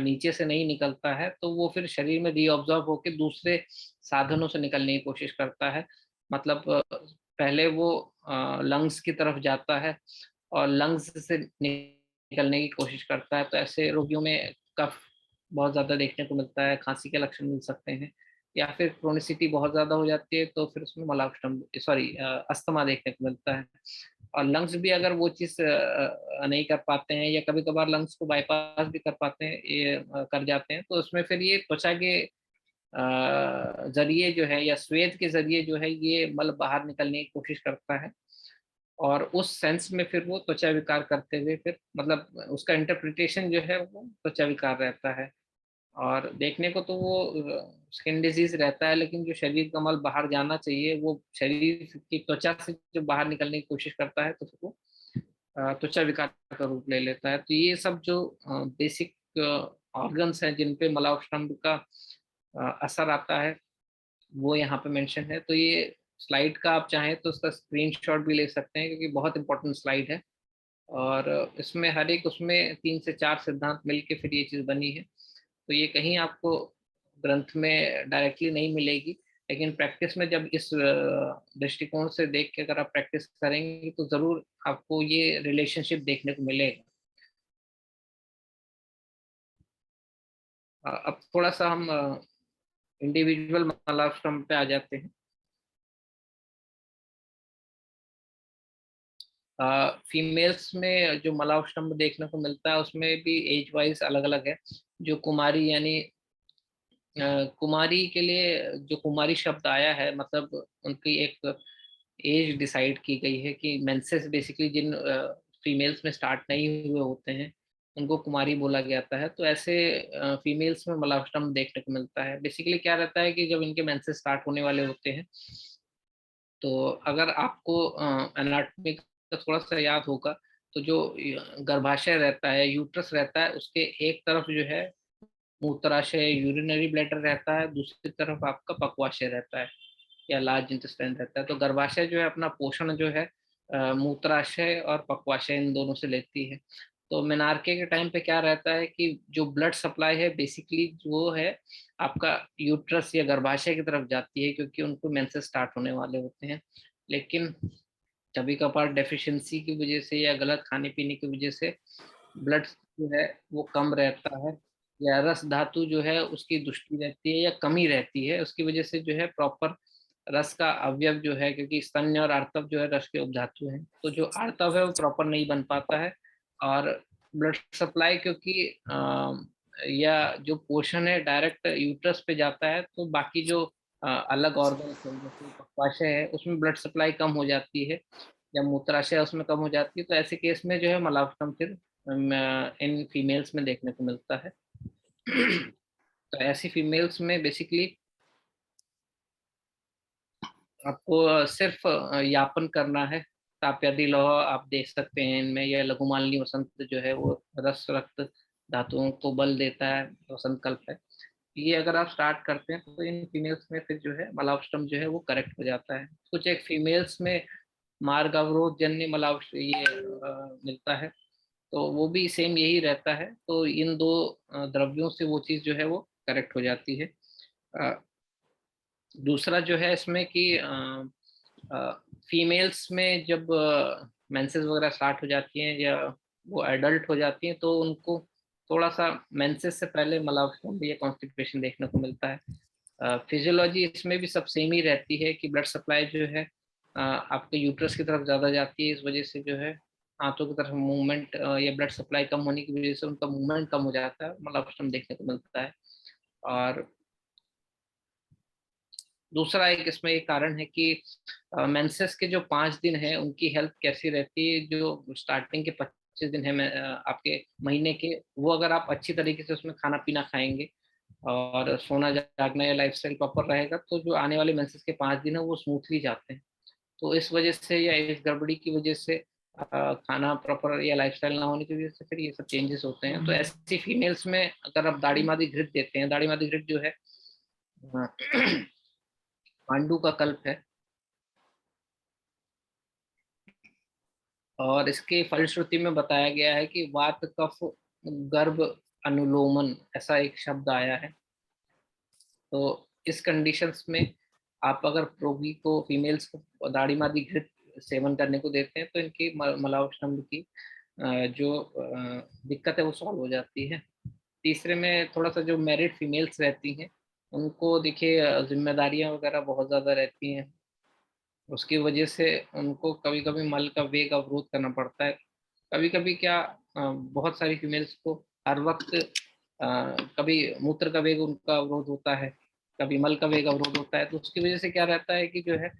नीचे से नहीं निकलता है तो वो फिर शरीर में रीऑब्जॉर्ब होकर दूसरे साधनों से निकलने की कोशिश करता है। मतलब पहले वो लंग्स की तरफ जाता है और लंग्स से निकलने की कोशिश करता है। तो ऐसे रोगियों में कफ बहुत ज़्यादा देखने को मिलता है, खांसी के लक्षण मिल सकते हैं, या फिर क्रोनिसिटी बहुत ज़्यादा हो जाती है तो फिर उसमें मलापस्टम्भ सॉरी अस्थमा देखने को मिलता है। और लंग्स भी अगर वो चीज़ नहीं कर पाते हैं या कभी कभार लंग्स को बाईपास भी कर पाते हैं, ये कर जाते हैं, तो उसमें फिर ये त्वचा के जरिए जो है या स्वेद के जरिए जो है ये मल बाहर निकलने की कोशिश करता है। और उस सेंस में फिर वो त्वचा विकार करते हुए फिर मतलब उसका इंटरप्रिटेशन जो है वो त्वचा विकार रहता है। और देखने को तो वो स्किन डिजीज रहता है, लेकिन जो शरीर का मल बाहर जाना चाहिए वो शरीर की त्वचा से जो बाहर निकलने की कोशिश करता है तो फिर वो त्वचा विकार का रूप ले लेता है। तो ये सब जो बेसिक ऑर्गन्स हैं जिन पे मलापस्टम्भ का असर आता है वो यहाँ पे मेंशन है। तो ये स्लाइड का आप चाहें तो उसका स्क्रीनशॉट भी ले सकते हैं क्योंकि बहुत इंपॉर्टेंट स्लाइड है। और इसमें हर एक उसमें 3 से 4 सिद्धांत मिलके फिर ये चीज़ बनी है। तो ये कहीं आपको ग्रंथ में डायरेक्टली नहीं मिलेगी, लेकिन प्रैक्टिस में जब इस दृष्टिकोण से देख के अगर आप प्रैक्टिस करेंगे तो ज़रूर आपको ये रिलेशनशिप देखने को मिलेगा। अब थोड़ा सा हम इंडिविजुअल मलापस्टम्भ पे आ जाते हैं। फीमेल्स में जो मलापस्टम्भ देखने को मिलता है उसमें भी एज वाइज अलग अलग है। जो कुमारी यानी कुमारी के लिए जो कुमारी शब्द आया है, मतलब उनकी एक एज डिसाइड की गई है कि मेंसेस बेसिकली जिन फीमेल्स में स्टार्ट नहीं हुए होते हैं उनको कुमारी बोला जाता है। तो ऐसे फीमेल्स में मलापस्टम्भ देखने को मिलता है। बेसिकली क्या रहता है कि जब इनके मेंसेस स्टार्ट होने वाले होते हैं तो अगर आपको एनाटॉमी का थोड़ा सा याद होगा तो जो गर्भाशय रहता है, यूट्रस रहता है, उसके एक तरफ जो है मूत्राशय यूरिनरी ब्लैडर रहता है, दूसरी तरफ आपका पक्वाशय रहता है या लार्ज इंटेस्टाइन रहता है। तो गर्भाशय जो है अपना पोषण जो है मूत्राशय और पक्वाशय इन दोनों से लेती है। तो मेनार्के के टाइम पे क्या रहता है कि जो ब्लड सप्लाई है बेसिकली वो है आपका यूट्रस या गर्भाशय की तरफ जाती है, क्योंकि उनको मेंसेस स्टार्ट होने वाले होते हैं। लेकिन कभी कभार डेफिशिएंसी की वजह से या गलत खाने पीने की वजह से ब्लड जो है वो कम रहता है, या रस धातु जो है उसकी दुष्टि रहती है या कमी रहती है, उसकी वजह से जो है प्रॉपर रस का अवयव जो है, क्योंकि स्तन्य और आर्तव जो है रस के उपधातु हैं, तो जो आर्तव है वो प्रॉपर नहीं बन पाता है। और ब्लड सप्लाई क्योंकि या जो पोषण है डायरेक्ट यूट्रस पे जाता है, तो बाकी जो अलग ऑर्गन है जैसे पक्वाशय है उसमें ब्लड सप्लाई कम हो जाती है, या मूत्राशय उसमें कम हो जाती है, तो ऐसे केस में जो है मलावटम फिर इन फीमेल्स में देखने को मिलता है। तो ऐसी फीमेल्स में बेसिकली आपको सिर्फ यापन करना है। ताप्यादि लौह आप देख सकते हैं इनमें, या लघुमालिनी वसंत जो है वो रस रक्त धातुओं को बल देता है, वसंत कल्प है। ये अगर आप स्टार्ट करते हैं तो इन फीमेल्स में फिर जो है मलावष्टम जो है वो करेक्ट हो जाता है। कुछ एक फीमेल्स में मार्ग अवरोध जन्य मलावष्ट ये मिलता है, तो वो भी सेम यही रहता है। तो इन दो द्रव्यों से वो चीज़ जो है वो करेक्ट हो जाती है। दूसरा जो है इसमें कि फीमेल्स में जब मेंसेस वगैरह स्टार्ट हो जाती हैं या वो एडल्ट हो जाती हैं, तो उनको थोड़ा सा मेंसेस से पहले मलावटम या कॉन्स्टिपेशन देखने को मिलता है। फिजियोलॉजी इसमें भी सब सेम ही रहती है कि ब्लड सप्लाई जो है आपके यूट्रस की तरफ ज़्यादा जाती है, इस वजह से जो है हाथों की तरफ मूवमेंट या ब्लड सप्लाई कम होने की वजह से उनका मूवमेंट कम हो जाता है, मलावटम देखने को मिलता है। और दूसरा एक इसमें एक कारण है कि मेंसेस के जो 5 दिन है उनकी हेल्थ कैसी रहती है। जो स्टार्टिंग के 25 दिन है आपके महीने के, वो अगर आप अच्छी तरीके से उसमें खाना पीना खाएंगे और सोना जागना या लाइफस्टाइल प्रॉपर रहेगा, तो जो आने वाले मेंसेस के 5 दिन है वो स्मूथली जाते हैं। तो इस वजह से या इस गड़बड़ी की वजह से खाना प्रॉपर या लाइफस्टाइल ना होने की वजह से फिर ये सब चेंजेस होते हैं। तो ऐसी फीमेल्स में अगर आप दाढ़ी मादी घृत देते हैं, दाढ़ी मादी घृत जो है पांडु का कल्प है, और इसके फलश्रुति में बताया गया है कि वात कफ गर्भ अनुलोमन ऐसा एक शब्द आया है। तो इस कंडीशंस में आप अगर रोगी को फीमेल्स को दाढ़ी मादी घृत सेवन करने को देते हैं तो इनकी मलावष्टम्भ की जो दिक्कत है वो सॉल्व हो जाती है। तीसरे में थोड़ा सा जो मैरिड फीमेल्स रहती हैं उनको देखिए जिम्मेदारियां वगैरह बहुत ज़्यादा रहती हैं, उसकी वजह से उनको कभी कभी मल का वेग अवरोध करना पड़ता है। कभी कभी क्या बहुत सारी फीमेल्स को हर वक्त कभी मूत्र का वेग उनका अवरोध होता है, कभी मल का वेग अवरोध होता है, तो उसकी वजह से क्या रहता है कि जो है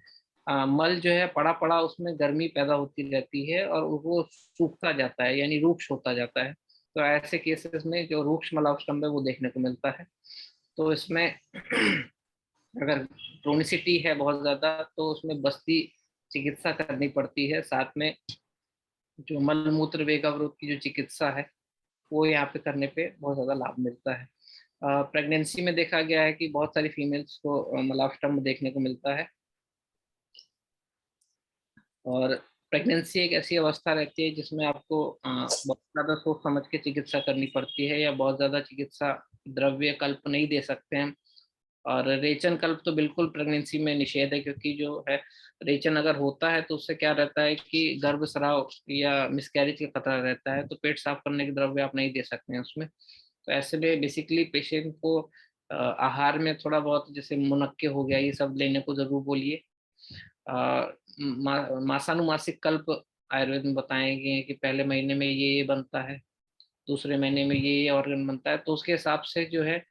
मल जो है पड़ा पड़ा उसमें गर्मी पैदा होती रहती है और वो सूखता जाता है यानी रूक्ष होता जाता है। तो ऐसे केसेस में जो रूक्ष मलावष्टम्भ है वो देखने को मिलता है। तो इसमें अगर क्रोनिसिटी है बहुत ज्यादा तो उसमें बस्ती चिकित्सा करनी पड़ती है। साथ में जो मल मूत्र वेग अवरोध की जो चिकित्सा है वो यहाँ पे करने पे बहुत ज्यादा लाभ मिलता है। प्रेगनेंसी में देखा गया है कि बहुत सारी फीमेल्स को मलावष्टम्भ देखने को मिलता है। और प्रेगनेंसी एक ऐसी अवस्था रहती है जिसमें आपको बहुत ज्यादा सोच समझ के चिकित्सा करनी पड़ती है, या बहुत ज्यादा चिकित्सा द्रव्य कल्प नहीं दे सकते हैं। और रेचन कल्प तो बिल्कुल प्रेगनेंसी में निषेध है, क्योंकि जो है रेचन अगर होता है तो उससे क्या रहता है कि गर्भस्राव या मिसकैरेज का खतरा रहता है, तो पेट साफ करने के द्रव्य आप नहीं दे सकते हैं उसमें। तो ऐसे में बेसिकली पेशेंट को आहार में थोड़ा बहुत जैसे मुनक्के हो गया ये सब लेने को जरूर बोलिए। मासानुमासिक कल्प आयुर्वेद में बताए गए हैं कि पहले महीने में ये बनता है, दूसरे महीने में ये ऑर्गन बनता है, तो उसके हिसाब से जो है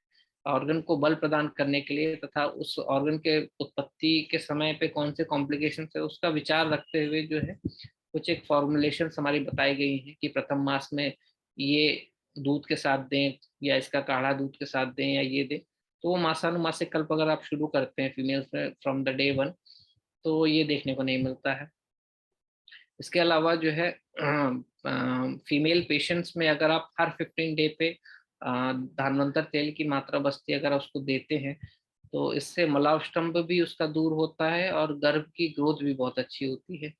ऑर्गन को बल प्रदान करने के लिए तथा उस ऑर्गन के उत्पत्ति के समय पे कौन से कॉम्प्लिकेशन है उसका विचार रखते हुए जो है कुछ एक फॉर्मुलेशन हमारी बताई गई है कि प्रथम मास में ये दूध के साथ दें या इसका काढ़ा दूध के साथ दें या ये दें। तो वो मासानुमासिक कल्प अगर आप शुरू करते हैं फीमेल्स में फ्रॉम द डे 1 तो ये देखने को नहीं मिलता है। इसके अलावा जो है फीमेल पेशेंट्स में अगर आप हर 15 डे पे धानवंतर तेल की मात्रा बस्ती अगर उसको देते हैं तो इससे मलावष्टम्भ भी उसका दूर होता है और गर्भ की ग्रोथ भी बहुत अच्छी होती है।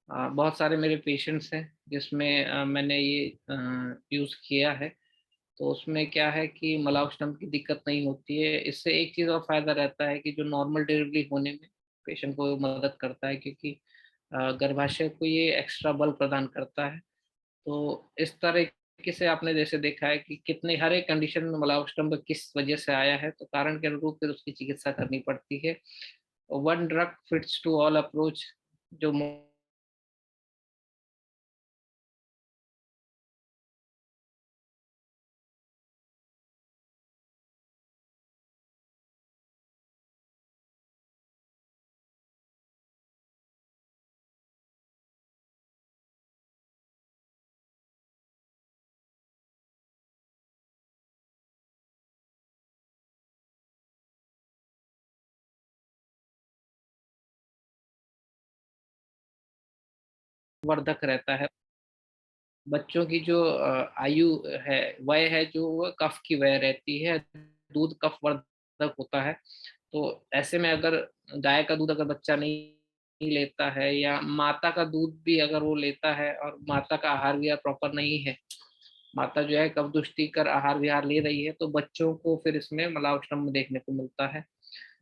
बहुत सारे मेरे पेशेंट्स हैं जिसमें मैंने ये यूज़ किया है। तो उसमें क्या है कि मलावष्टन की दिक्कत नहीं होती है। इससे एक चीज़ और फ़ायदा रहता है कि जो नॉर्मल डिलीवरी होने में पेशेंट को मदद करता है, क्योंकि गर्भाशय को ये एक्स्ट्रा बल प्रदान करता है। तो इस तरीके से आपने जैसे देखा है कि कितने हर एक कंडीशन में मलावष्टन किस वजह से आया है, तो कारण के अनुरूप फिर उसकी चिकित्सा करनी पड़ती है। One drug fits to all approach जो वर्धक रहता है। बच्चों की जो आयु है, वय है जो वो कफ की वय रहती है, दूध कफ वर्धक होता है। तो ऐसे में अगर गाय का दूध अगर बच्चा नहीं लेता है या माता का दूध भी अगर वो लेता है और माता का आहार विहार प्रॉपर नहीं है, माता जो है कफदुष्टि कर आहार विहार ले रही है, तो बच्चों को फिर इसमें मलावष्टम देखने को मिलता है।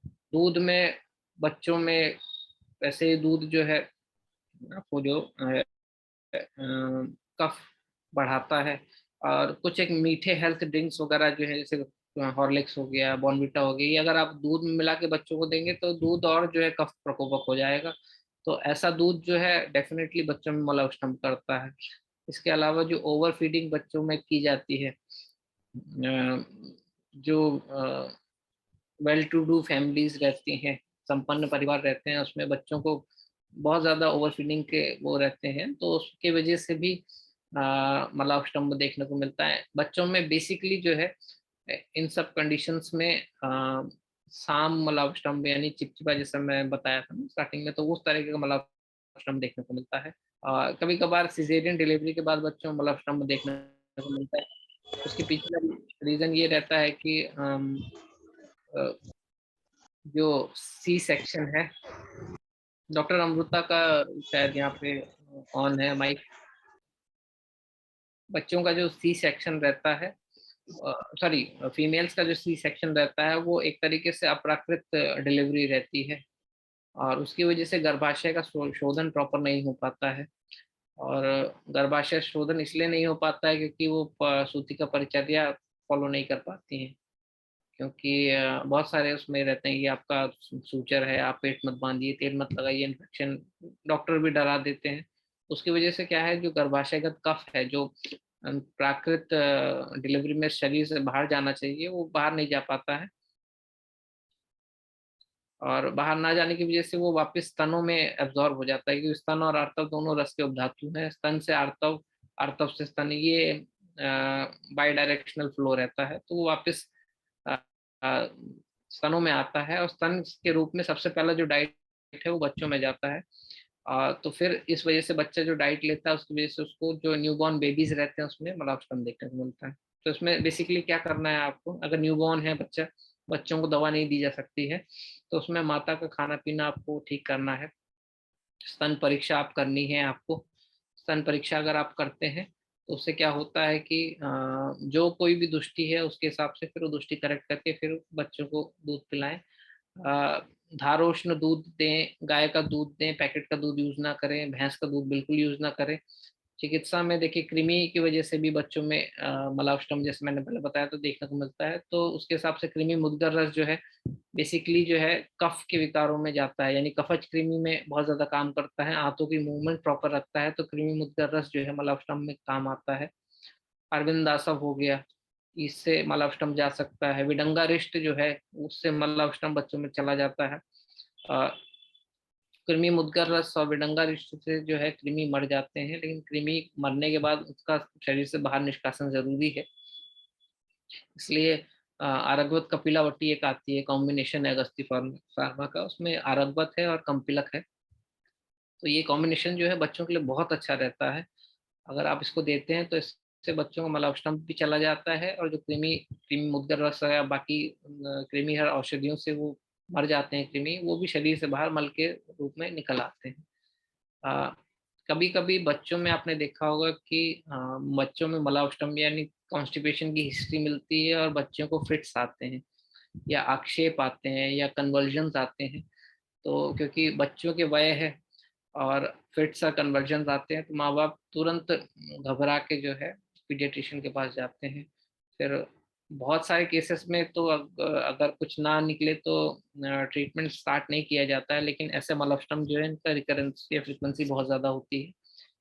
दूध में बच्चों में वैसे दूध जो है आपको जो कफ बढ़ाता है। और कुछ एक मीठे हेल्थ ड्रिंक्स वगैरह जो है जैसे हॉर्लिक्स हो गया, बॉर्नविटा हो गई, ये अगर आप दूध में मिला के बच्चों को देंगे तो दूध और जो है कफ प्रकोपक हो जाएगा। तो ऐसा दूध जो है डेफिनेटली बच्चों में मलावष्टम करता है। इसके अलावा जो ओवर फीडिंग बच्चों में की जाती है, जो वेल टू डू फैमिलीज रहती हैं, संपन्न परिवार रहते हैं, उसमें बच्चों को बहुत ज़्यादा ओवर फीडिंग के वो रहते हैं, तो उसके वजह से भी मलावष्टम्भ देखने को मिलता है बच्चों में। बेसिकली जो है इन सब कंडीशंस में साम मलावष्टम्भ यानी चिपचिपा, जैसा मैं बताया था ना स्टार्टिंग में, तो उस तरीके का मलावष्टम्भ देखने को मिलता है। कभी कभार सिजेरियन डिलीवरी के बाद बच्चों में मलावष्टम्भ देखने को मिलता है। उसके पीछे का रीज़न ये रहता है कि अ, जो सी सेक्शन है, डॉक्टर अमृता का शायद यहाँ पे ऑन है माइक। बच्चों का जो सी सेक्शन रहता है, सॉरी, फीमेल्स का जो सी सेक्शन रहता है वो एक तरीके से अप्राकृत डिलीवरी रहती है, और उसकी वजह से गर्भाशय का शोधन प्रॉपर नहीं हो पाता है। और गर्भाशय शोधन इसलिए नहीं हो पाता है क्योंकि वो सूती का परिचर्या फॉलो नहीं कर पाती हैं, क्योंकि बहुत सारे उसमें रहते हैं कि आपका सूचर है, आप पेट मत बांधिए, तेल मत लगाइए, इन्फेक्शन, डॉक्टर भी डरा देते हैं। उसकी वजह से क्या है, जो गर्भाशयगत कफ है जो प्राकृत डिलीवरी में शरीर से बाहर जाना चाहिए, वो बाहर नहीं जा पाता है। और बाहर ना जाने की वजह से वो वापस स्तनों में एब्जॉर्ब हो जाता है, क्योंकि स्तन और आर्तव दोनों रस के उपधातु हैं। स्तन से आर्तव, आर्तव से स्तन, ये बाई डायरेक्शनल फ्लो रहता है, तो वो वापस अ, अ, स्तनों में आता है, और स्तन के रूप में सबसे पहला जो डाइट है वो बच्चों में जाता है। तो फिर इस वजह से बच्चा जो डाइट लेता है उसकी वजह से उसको जो न्यूबॉर्न बेबीज रहते हैं उसमें मलावष्टन देखने को मिलता है। तो इसमें बेसिकली क्या करना है आपको, अगर न्यूबॉर्न है बच्चा, बच्चों को दवा नहीं दी जा सकती है, तो उसमें माता का खाना पीना आपको ठीक करना है। स्तन परीक्षा आप करनी है आपको। स्तन परीक्षा अगर आप करते हैं तो उससे क्या होता है कि जो कोई भी दुष्टि है उसके हिसाब से फिर वो दुष्टि करेक्ट करके फिर बच्चों को दूध पिलाएं। धारोष्ण दूध दें, गाय का दूध दें, पैकेट का दूध यूज ना करें, भैंस का दूध बिल्कुल यूज ना करें। चिकित्सा में देखिए कृमि की वजह से भी बच्चों में मलावष्टम, जैसे मैंने पहले बताया, तो देखने को मिलता है। तो उसके हिसाब से कृमि मुद्गर रस जो है बेसिकली जो है कफ के विकारों में जाता है, यानी कफज कृमि में बहुत ज्यादा काम करता है, आंतों की मूवमेंट प्रॉपर रखता है, तो कृमि मुद्गर रस जो है मलावष्टम में काम आता है। अरविंदासव हो गया, इससे मलावष्टम जा सकता है। विडंगा रिष्ट जो है उससे मलावष्टम बच्चों में चला जाता है। अ, कृमि मुद्गर रस और विडंगा रिष्ट से जो है कृमि मर जाते हैं, लेकिन कृमि मरने के बाद उसका शरीर से बाहर निष्कासन जरूरी है। इसलिए आरगवत कपिलावटी एक आती है, कॉम्बिनेशन है अगस्ती फार्मा का, उसमें आरगवत है और कम्पिलक है। तो ये कॉम्बिनेशन जो है बच्चों के लिए बहुत अच्छा रहता है। अगर आप इसको देते हैं तो इससे बच्चों का मलावष्टम भी चला जाता है, और जो कृमि कृमि मुद्गर रस या बाकी कृमि हर औषधियों से वो मर जाते हैं कृमि, वो भी शरीर से बाहर मल के रूप में निकल आते हैं। कभी कभी बच्चों में आपने देखा होगा कि बच्चों में मलावष्टम यानी कॉन्स्टिपेशन की हिस्ट्री मिलती है और बच्चों को फिट्स आते हैं या आक्षेप आते हैं या कन्वर्जन्स आते हैं। तो क्योंकि बच्चों के वय है और फिट्स और कन्वर्जन्स आते हैं, तो माँ बाप तुरंत घबरा के जो है पीडियाट्रिशियन के पास जाते हैं। फिर बहुत सारे केसेस में तो अगर कुछ ना निकले तो ट्रीटमेंट स्टार्ट नहीं किया जाता है, लेकिन ऐसे मलावष्टम जो है इनका रिकरेंस या फ्रिक्वेंसी बहुत ज़्यादा होती है।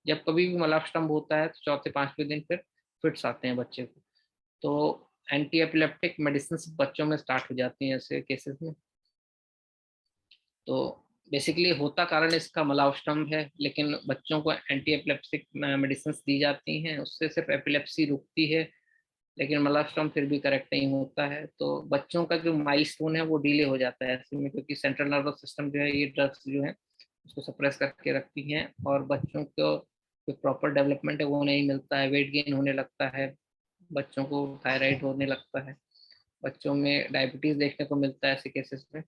जब कभी भी मलावष्टम होता है तो चौथे पांचवें दिन फिर फिट्स आते हैं बच्चे को। तो एंटी एपिलेप्टिक मेडिसिन बच्चों में स्टार्ट हो जाती हैं ऐसे केसेस में। तो बेसिकली होता कारण इसका मलावष्टम है, लेकिन बच्चों को एंटी एपिलेप्टिक मेडिसिन दी जाती हैं, उससे सिर्फ एपिलेप्सी रुकती है, लेकिन मलावष्टम फिर भी करेक्ट नहीं होता है। तो बच्चों का जो माइलस्टोन है वो डिले हो जाता है ऐसे में, क्योंकि सेंट्रल नर्वस सिस्टम जो है ये ड्रग्स जो है उसको सप्रेस करके रखती हैं और बच्चों को जो प्रॉपर डेवलपमेंट है वो नहीं मिलता है, वेट गेन होने लगता है, बच्चों को थायराइड होने लगता है, बच्चों में डायबिटीज देखने को मिलता है ऐसे केसेस में।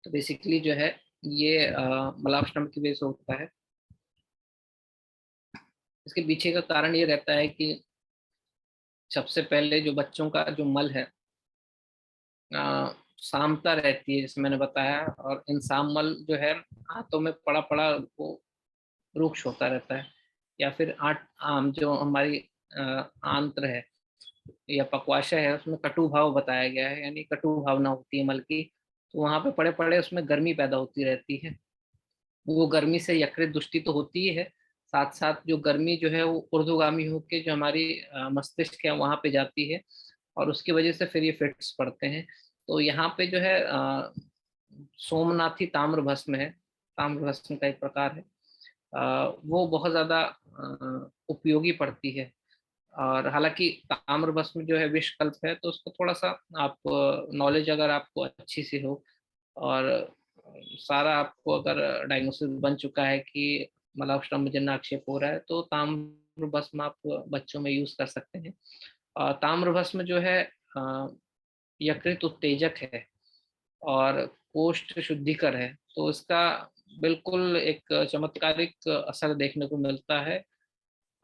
तो बेसिकली जो है ये मलावष्टम की वजह से होता है। इसके पीछे का कारण ये रहता है कि सबसे पहले जो बच्चों का जो मल है सामता रहती है, जैसे मैंने बताया, और इन सामल जो है हाथों में पड़ा पड़ा वो रुक्ष होता रहता है, या फिर जो हमारी आंत्र है या पक्वाशय है उसमें कटु भाव बताया गया है, यानी कटु भावना होती है मल की। तो वहां पे पड़े पड़े उसमें गर्मी पैदा होती रहती है। वो गर्मी से यकृत दुष्टि तो होती ही है, साथ साथ जो गर्मी जो है वो ऊर्ध्वगामी होकर जो हमारी मस्तिष्क है वहां पे जाती है, और उसकी वजह से फिर ये फिट्स पड़ते हैं। तो यहाँ पे जो है सोमनाथी ताम्र भस्म है, ताम्र भस्म का एक प्रकार है, वो बहुत ज्यादा उपयोगी पड़ती है। और हालांकि ताम्र भस्म जो है विषकल्प है, तो उसको थोड़ा सा आप नॉलेज अगर आपको अच्छी सी हो और सारा आपको अगर डायग्नोसिस बन चुका है कि मलावष्टम जन्य आक्षेप हो रहा है, तो ताम्र भस्म आप बच्चों में यूज कर सकते हैं। ताम्र भस्म जो है यकृत उत्तेजक है और कोष्ठ शुद्धिकर है, तो इसका बिल्कुल एक चमत्कारिक असर देखने को मिलता है।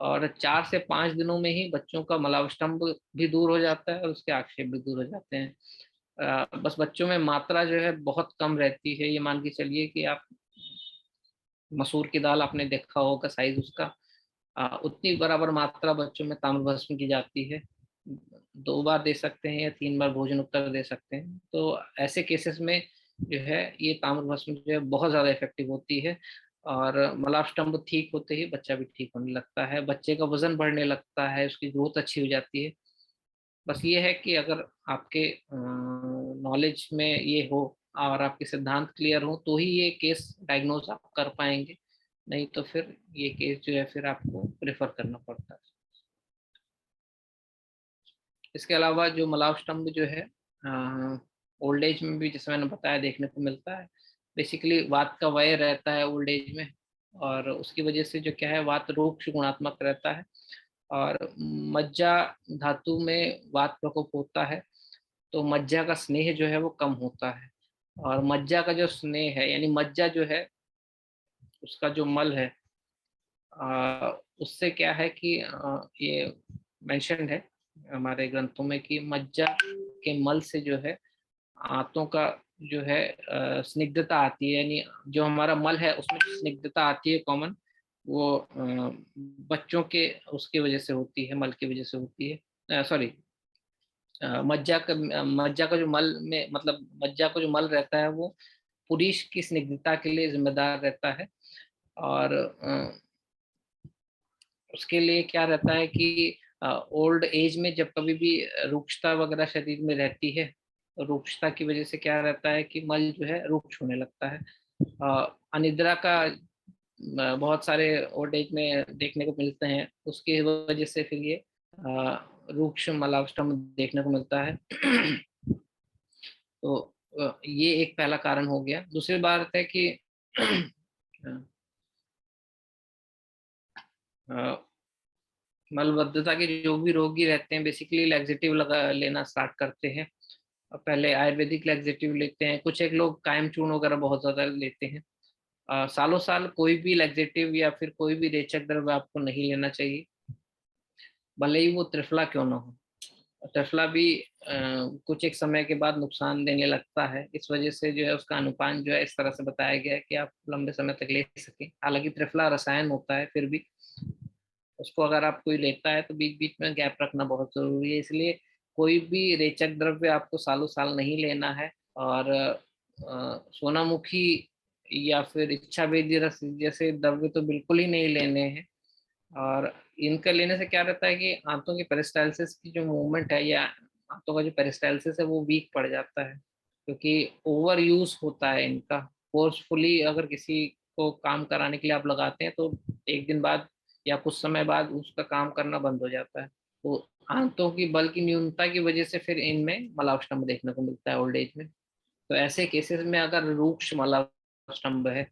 और 4 से 5 दिनों में ही बच्चों का मलावष्टम्भ भी दूर हो जाता है और उसके आक्षेप भी दूर हो जाते हैं। बस बच्चों में मात्रा जो है बहुत कम रहती है। ये मान के चलिए कि आप मसूर की दाल आपने देखा होगा साइज उसका, उतनी बराबर मात्रा बच्चों में ताम्रभस्म की जाती है। 2 बार दे सकते हैं या 3 बार भोजन उत्तर दे सकते हैं। तो ऐसे केसेस में जो है ये ताम्रभस्म जो है बहुत ज़्यादा इफेक्टिव होती है, और मलावष्टम्भ ठीक होते ही बच्चा भी ठीक होने लगता है, बच्चे का वजन बढ़ने लगता है, उसकी ग्रोथ अच्छी हो जाती है। बस ये है कि अगर आपके नॉलेज में ये हो और आपके सिद्धांत क्लियर हो तो ही ये केस डायग्नोज आप कर पाएंगे, नहीं तो फिर ये केस जो है फिर आपको प्रेफर करना पड़ता है। इसके अलावा जो मलावष्टम्भ जो है ओल्ड एज में भी जैसे मैंने बताया देखने को मिलता है। बेसिकली वात का वय रहता है ओल्ड एज में, और उसकी वजह से जो क्या है वात रूक्ष गुणात्मक रहता है, और मज्जा धातु में वात प्रकोप होता है, तो मज्जा का स्नेह जो है वो कम होता है। और मज्जा का जो स्नेह है यानी मज्जा जो है उसका जो मल है, उससे क्या है कि ये मेंशन है हमारे ग्रंथों में कि मज्जा के मल से जो है आंतों का जो है स्निग्धता आती है, यानी जो हमारा मल है उसमें जो स्निग्धता आती है कॉमन, वो बच्चों के उसकी वजह से होती है, मल की वजह से होती है। सॉरी, मज्जा का जो मल में मतलब मज्जा का जो मल रहता है वो पुरुष की स्निग्धता के लिए जिम्मेदार रहता है। और उसके लिए क्या रहता है कि ओल्ड एज में जब कभी भी रुक्षता वगैरह शरीर में रहती है, तो रुक्षता की वजह से क्या रहता है कि मल जो है रुक्ष होने लगता है। अनिद्रा का बहुत सारे ओल्ड एज में देखने को मिलते हैं, उसकी वजह से फिर ये रुक्ष मलावष्टम देखने को मिलता है। तो ये एक पहला कारण हो गया। दूसरी बात है कि मलबद्धता के जो भी रोगी रहते हैं बेसिकली लैक्सेटिव लगा लेना स्टार्ट करते हैं, और पहले आयुर्वेदिक लैक्सेटिव लेते हैं, कुछ एक लोग कायम चूर्ण वगैरह बहुत ज्यादा लेते हैं। सालों साल कोई भी लैक्सेटिव या फिर कोई भी रेचक द्रव्य आपको नहीं लेना चाहिए, भले ही वो त्रिफला क्यों ना हो। त्रिफला भी कुछ एक समय के बाद नुकसान देने लगता है, इस वजह से जो है उसका अनुपान जो है इस तरह से बताया गया है कि आप लंबे समय तक ले सकें। हालांकि त्रिफला रसायन होता है, फिर भी उसको अगर आप कोई लेता है तो बीच बीच में गैप रखना बहुत जरूरी है। इसलिए कोई भी रेचक द्रव्य आपको सालों साल नहीं लेना है। और सोनामुखी या फिर इच्छा वेदी रस जैसे द्रव्य तो बिल्कुल ही नहीं लेने हैं। और इनका लेने से क्या रहता है कि आंतों की पेरिस्टालसिस की जो मूवमेंट है या आंतों का जो पेरिस्टालसिस है वो वीक पड़ जाता है, क्योंकि ओवर यूज होता है इनका। फोर्सफुली अगर किसी को काम कराने के लिए आप लगाते हैं तो एक दिन बाद या कुछ समय बाद उसका काम करना बंद हो जाता है। तो आंतों की बल की न्यूनता की वजह से फिर इनमें मलावष्टम्भ देखने को मिलता है ओल्ड एज में। तो ऐसे केसेस में अगर रूक्ष मलावष्टम्भ है,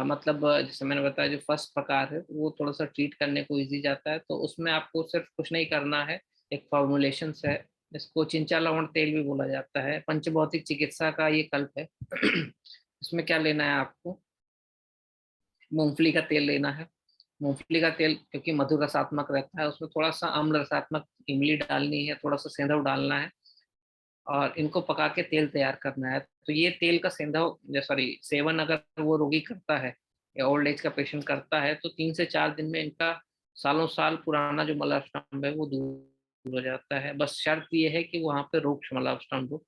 मतलब जैसे मैंने बताया जो फर्स्ट प्रकार है वो थोड़ा सा ट्रीट करने को इजी जाता है, तो उसमें आपको सिर्फ कुछ नहीं करना है। एक फॉर्मुलेशन है, इसको चिंचा लवण तेल भी बोला जाता है, पंचभौतिक चिकित्सा का ये कल्प है। इसमें क्या लेना है आपको, मूंगफली का तेल लेना है। मूंगफली का तेल क्योंकि मधुर रसात्मक रहता है, उसमें थोड़ा सा अम्ल रसात्मक इमली डालनी है, थोड़ा सा सेंधव डालना है और इनको पका के तेल तैयार करना है। तो ये तेल का सेंधव सॉरी सेवन अगर वो रोगी करता है या ओल्ड एज का पेशेंट करता है तो 3 से 4 दिन में इनका सालों साल पुराना जो मलावष्टम्भ है वो दूर हो जाता है। बस शर्त ये है कि वहाँ पे रूक्ष मलावष्टम्भ हो।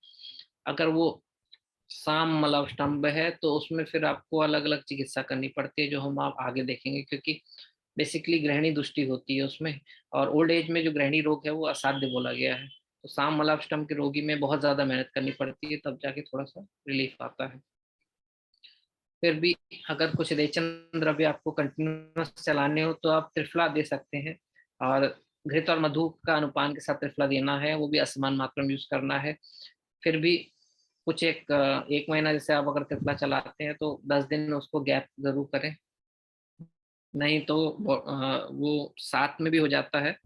अगर वो साम मलावष्टम्भ है तो उसमें फिर आपको अलग अलग चिकित्सा करनी पड़ती है, जो हम आप आगे देखेंगे, क्योंकि बेसिकली ग्रहणी दृष्टि होती है उसमें। और ओल्ड एज में जो ग्रहणी रोग है वो असाध्य बोला गया है, तो साम मलावष्टम्भ के रोगी में बहुत ज्यादा मेहनत करनी पड़ती है, तब जाके थोड़ा सा रिलीफ आता है। फिर भी अगर कुछ रेचन द्रव्य आपको कंटिन्यूस चलाने हो तो आप त्रिफला दे सकते हैं। और घृत और मधु का अनुपान के साथ त्रिफला देना है, वो भी असमान मात्रा में यूज करना है। फिर भी कुछ एक महीना जैसे आप अगर त्रिफला चलाते हैं तो 10 दिन उसको गैप जरूर करें, नहीं तो वो साथ में भी हो जाता है।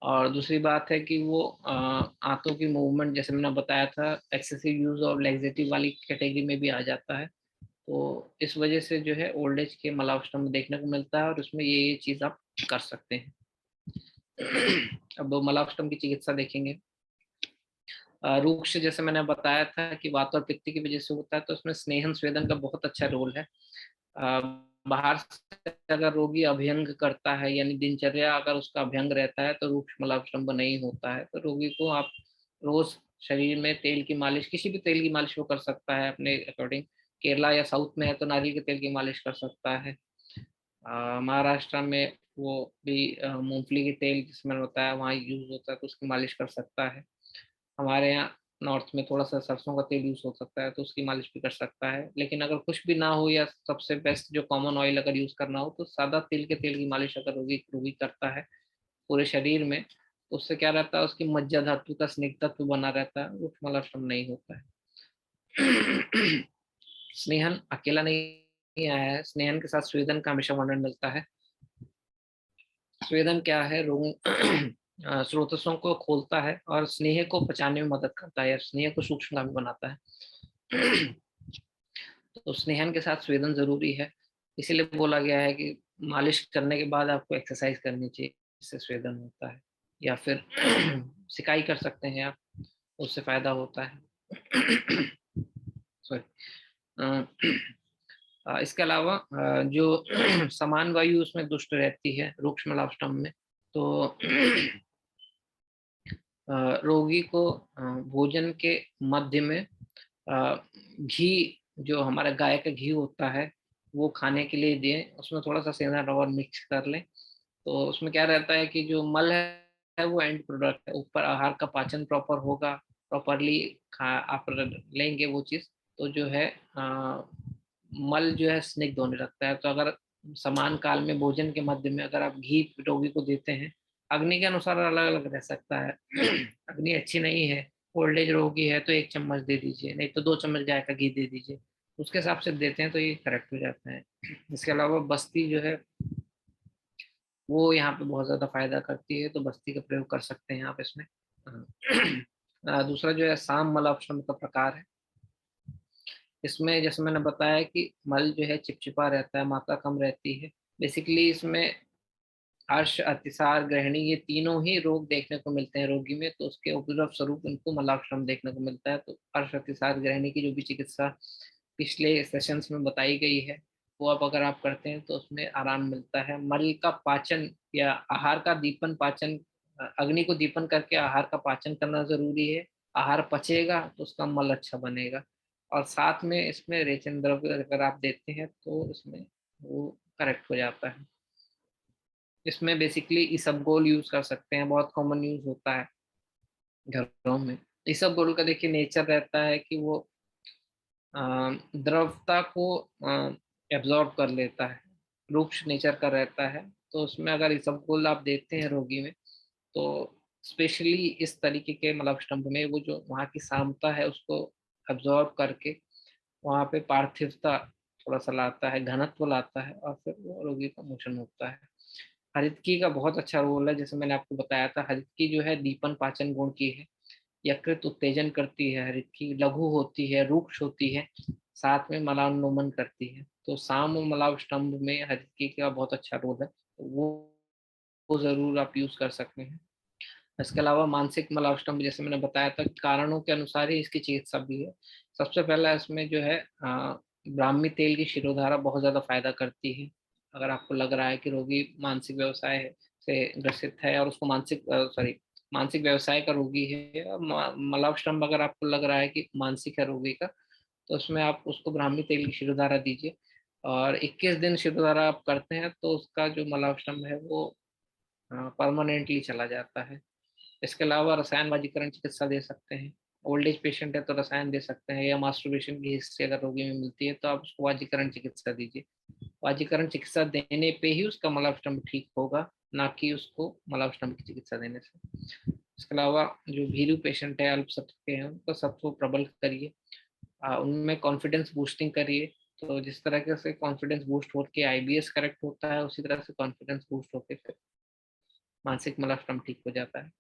और दूसरी बात है कि वो आंतों की मूवमेंट जैसे मैंने बताया था एक्सेसिव यूज और लैक्सेटिव वाली कैटेगरी में भी आ जाता है। तो इस वजह से जो है ओल्ड एज के मलावष्टम्भ देखने को मिलता है और उसमें ये चीज आप कर सकते हैं। अब मलावष्टम्भ की चिकित्सा देखेंगे। रूक्ष जैसे मैंने बताया था कि वात और पित्त की वजह से होता है, तो उसमें स्नेहन स्वेदन का बहुत अच्छा रोल है। बाहर से अगर रोगी अभ्यंग करता है यानी दिनचर्या अगर उसका अभ्यंग रहता है तो रूक्ष मलावष्टम्भ नहीं होता है। तो रोगी को आप रोज शरीर में तेल की मालिश, किसी भी तेल की मालिश वो कर सकता है अपने अकॉर्डिंग। केरला या साउथ में है तो नारियल के तेल की मालिश कर सकता है। महाराष्ट्र में वो भी मूंगफली के तेल जिसमें होता है वहाँ यूज होता है तो उसकी मालिश कर सकता है। हमारे यहाँ नॉर्थ में थोड़ा सा सरसों का तेल यूज हो सकता है तो उसकी मालिश भी कर सकता है। लेकिन अगर कुछ भी ना हो या सबसे बेस्ट जो कॉमन ऑयल अगर यूज करना हो तो सादा तिल के तेल की मालिश अगर रोगी रोगी करता है पूरे शरीर में, तो उससे क्या रहता है उसकी मज्जा धातु का स्निग्धत्व बना रहता है, वो मलाश्रम नहीं होता है। स्नेहन अकेला नहीं आया है, स्नेहन के साथ स्वेदन का हमेशा वर्णन मिलता है। स्वेदन क्या है, रोग स्रोतसों को खोलता है और स्नेह को पचाने में मदद करता है या स्नेह को सूक्ष्मगामी बनाता है। तो स्नेहन के साथ स्वेदन जरूरी है, इसीलिए बोला गया है कि मालिश करने के बाद आपको एक्सरसाइज करनी चाहिए, इससे स्वेदन होता है। या फिर सिकाई कर सकते हैं आप, उससे फायदा होता है। सॉरी। इसके अलावा जो समान वायु उसमें दुष्ट रहती है रूक्ष्म लाभष्टम में, तो रोगी को भोजन के मध्य में घी, जो हमारा गाय का घी होता है वो खाने के लिए दें, उसमें थोड़ा सा सेंधा रवा मिक्स कर लें। तो उसमें क्या रहता है कि जो मल है वो एंड प्रोडक्ट है, ऊपर आहार का पाचन प्रॉपर होगा, प्रॉपरली खा आप लेंगे वो चीज़, तो जो है मल जो है स्निग्ध होने लगता है। तो अगर समान काल में भोजन के मध्य में अगर आप घी रोगी को देते हैं, अग्नि के अनुसार अलग अलग रह सकता है। अग्नि अच्छी नहीं है, ओल्ड एज रोगी है तो 1 चम्मच दे दीजिए, नहीं तो 2 चम्मच गाय का घी दे दीजिए, उसके हिसाब से देते हैं तो ये करेक्ट हो जाता है। इसके अलावा बस्ती जो है वो यहाँ पे बहुत ज्यादा फायदा करती है, तो बस्ती का प्रयोग कर सकते हैं आप इसमें। दूसरा जो है साम मलावष्टम्भ का प्रकार है। इसमें जैसे मैंने बताया कि मल जो है चिपचिपा रहता है, मात्रा कम रहती है। बेसिकली इसमें अर्श, अतिसार, ग्रहणी ये तीनों ही रोग देखने को मिलते हैं रोगी में, तो उसके उपद्रव स्वरूप उनको मलाक्षम देखने को मिलता है। तो अर्श, अतिसार, ग्रहणी की जो भी चिकित्सा पिछले सेशंस में बताई गई है, वो अब अगर आप करते हैं तो उसमें आराम मिलता है। मल का पाचन या आहार का दीपन पाचन, अग्नि को दीपन करके आहार का पाचन करना जरूरी है। आहार पचेगा तो उसका मल अच्छा बनेगा। और साथ में इसमें रेचन द्रव्य अगर आप देते हैं तो इसमें वो करेक्ट हो जाता है। इसमें बेसिकली इसबगोल यूज कर सकते हैं, बहुत कॉमन यूज होता है घरों में। इसबगोल का देखिए नेचर रहता है कि वो द्रवता को एब्जॉर्ब कर लेता है, रूक्ष नेचर का रहता है। तो उसमें अगर इसबगोल आप देते हैं रोगी में, तो स्पेशली इस तरीके के मतलब स्टम्प में वो जो वहाँ की सामता है उसको एब्जॉर्ब करके वहाँ पे पार्थिवता थोड़ा सा लाता है, घनत्व लाता है, और फिर वो रोगी का मोचन होता है। हरितकी का बहुत अच्छा रोल है, जैसे मैंने आपको बताया था। हरितकी जो है दीपन पाचन गुण की है, यकृत उत्तेजन करती है। हरितकी लघु होती है, रूक्ष होती है, साथ में मलानुलोमन करती है। तो साम और मलाव स्तंभ में हरितकी का बहुत अच्छा रोल है, तो वो जरूर आप यूज कर सकते हैं। इसके अलावा मानसिक मलावष्टम्भ, जैसे मैंने बताया था, कारणों के अनुसार ही इसकी चिकित्सा भी है। सबसे पहला इसमें जो है ब्राह्मी तेल की शिरोधारा बहुत ज्यादा फायदा करती है। अगर आपको लग रहा है कि रोगी मानसिक व्यवसाय से ग्रसित है और उसको मानसिक व्यवसाय का रोगी है, और मलावष्टम्भ अगर आपको लग रहा है कि मानसिक है रोगी का, तो उसमें आप उसको ब्राह्मी तेल की शिरोधारा दीजिए। और 21 दिन शिरोधारा आप करते हैं तो उसका जो मलावष्टम्भ है वो परमानेंटली चला जाता है। इसके अलावा रसायन वाजीकरण चिकित्सा दे सकते हैं। ओल्ड एज पेशेंट है तो रसायन दे सकते हैं, या मास्टरबेशन की हिस्ट्री अगर रोगी में मिलती है तो आप उसको वाजीकरण चिकित्सा दीजिए। वाजीकरण चिकित्सा देने पे ही उसका मलावष्टम्भ ठीक होगा, ना कि उसको मलावष्टम्भ की चिकित्सा देने से। इसके अलावा जो भीरू पेशेंट है, अल्प सत्व के हैं, उनको सत्व प्रबल करिए, उनमें कॉन्फिडेंस बूस्टिंग करिए। तो जिस तरह से कॉन्फिडेंस बूस्ट होकर आईबीएस करेक्ट होता है, उसी तरह से कॉन्फिडेंस बूस्ट होकर फिर मानसिक मलावष्टम्भ ठीक हो जाता है।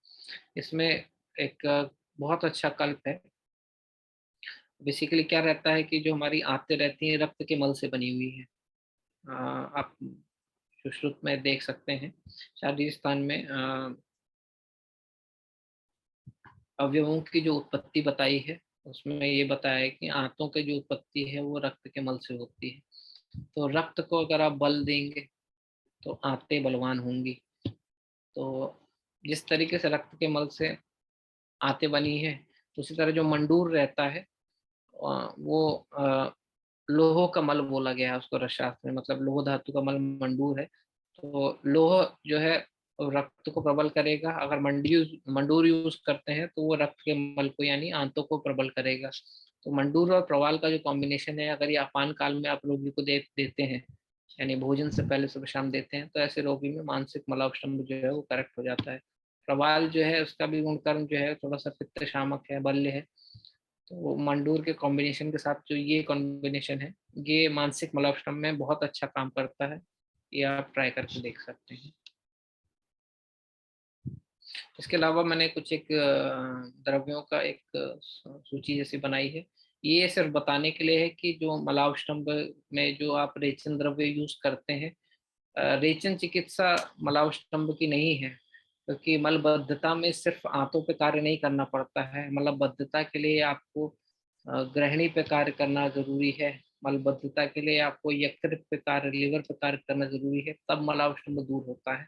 इसमें एक बहुत अच्छा कल्प है। बेसिकली क्या रहता है कि जो हमारी आंतें रहती हैं रक्त के मल से बनी हुई है। आप सुश्रुत में देख सकते हैं, शारीरिक स्थान में अवयवों की जो उत्पत्ति बताई है, उसमें ये बताया है कि आंतों की जो उत्पत्ति है वो रक्त के मल से होती है। तो रक्त को अगर आप बल देंगे तो आंतें बलवान होंगी। तो जिस तरीके से रक्त के मल से आंतें बनी है, तो उसी तरह जो मंडूर रहता है वो लोह का मल बोला गया है उसको रसशास्त्र में, मतलब लोह धातु का मल मंडूर है। तो लोह जो है वो रक्त को प्रबल करेगा। अगर मंडूर यूज करते हैं तो वो रक्त के मल को यानी आंतों को प्रबल करेगा। तो मंडूर और प्रवाल का जो कॉम्बिनेशन है, अगर ये अपान काल में आप रोगी को देते हैं, यानी भोजन से पहले सुबह शाम देते हैं, तो ऐसे रोगी में मानसिक मलावष्टम्भ जो है वो करेक्ट हो जाता है। प्रवाल जो है उसका भी गुणकर्म जो है थोड़ा सा पित्त शामक है, बल्य है। तो मंडूर के कॉम्बिनेशन के साथ जो ये कॉम्बिनेशन है, ये मानसिक मलावष्टम्भ में बहुत अच्छा काम करता है। ये आप ट्राई करके देख सकते हैं। इसके अलावा मैंने कुछ एक द्रव्यों का एक सूची जैसी बनाई है। ये सिर्फ बताने के लिए है कि जो मलावष्टम्भ में जो आप रेचन द्रव्य यूज करते हैं, रेचन चिकित्सा मलावष्टम्भ की नहीं है, क्योंकि मलबद्धता में सिर्फ आंतों पे कार्य नहीं करना पड़ता है। मलबद्धता के लिए आपको ग्रहणी पे कार्य करना जरूरी है। मलबद्धता के लिए आपको यकृत पे कार्य, लीवर पे कार्य करना जरूरी है, तब मलावष्टम्भ दूर होता है।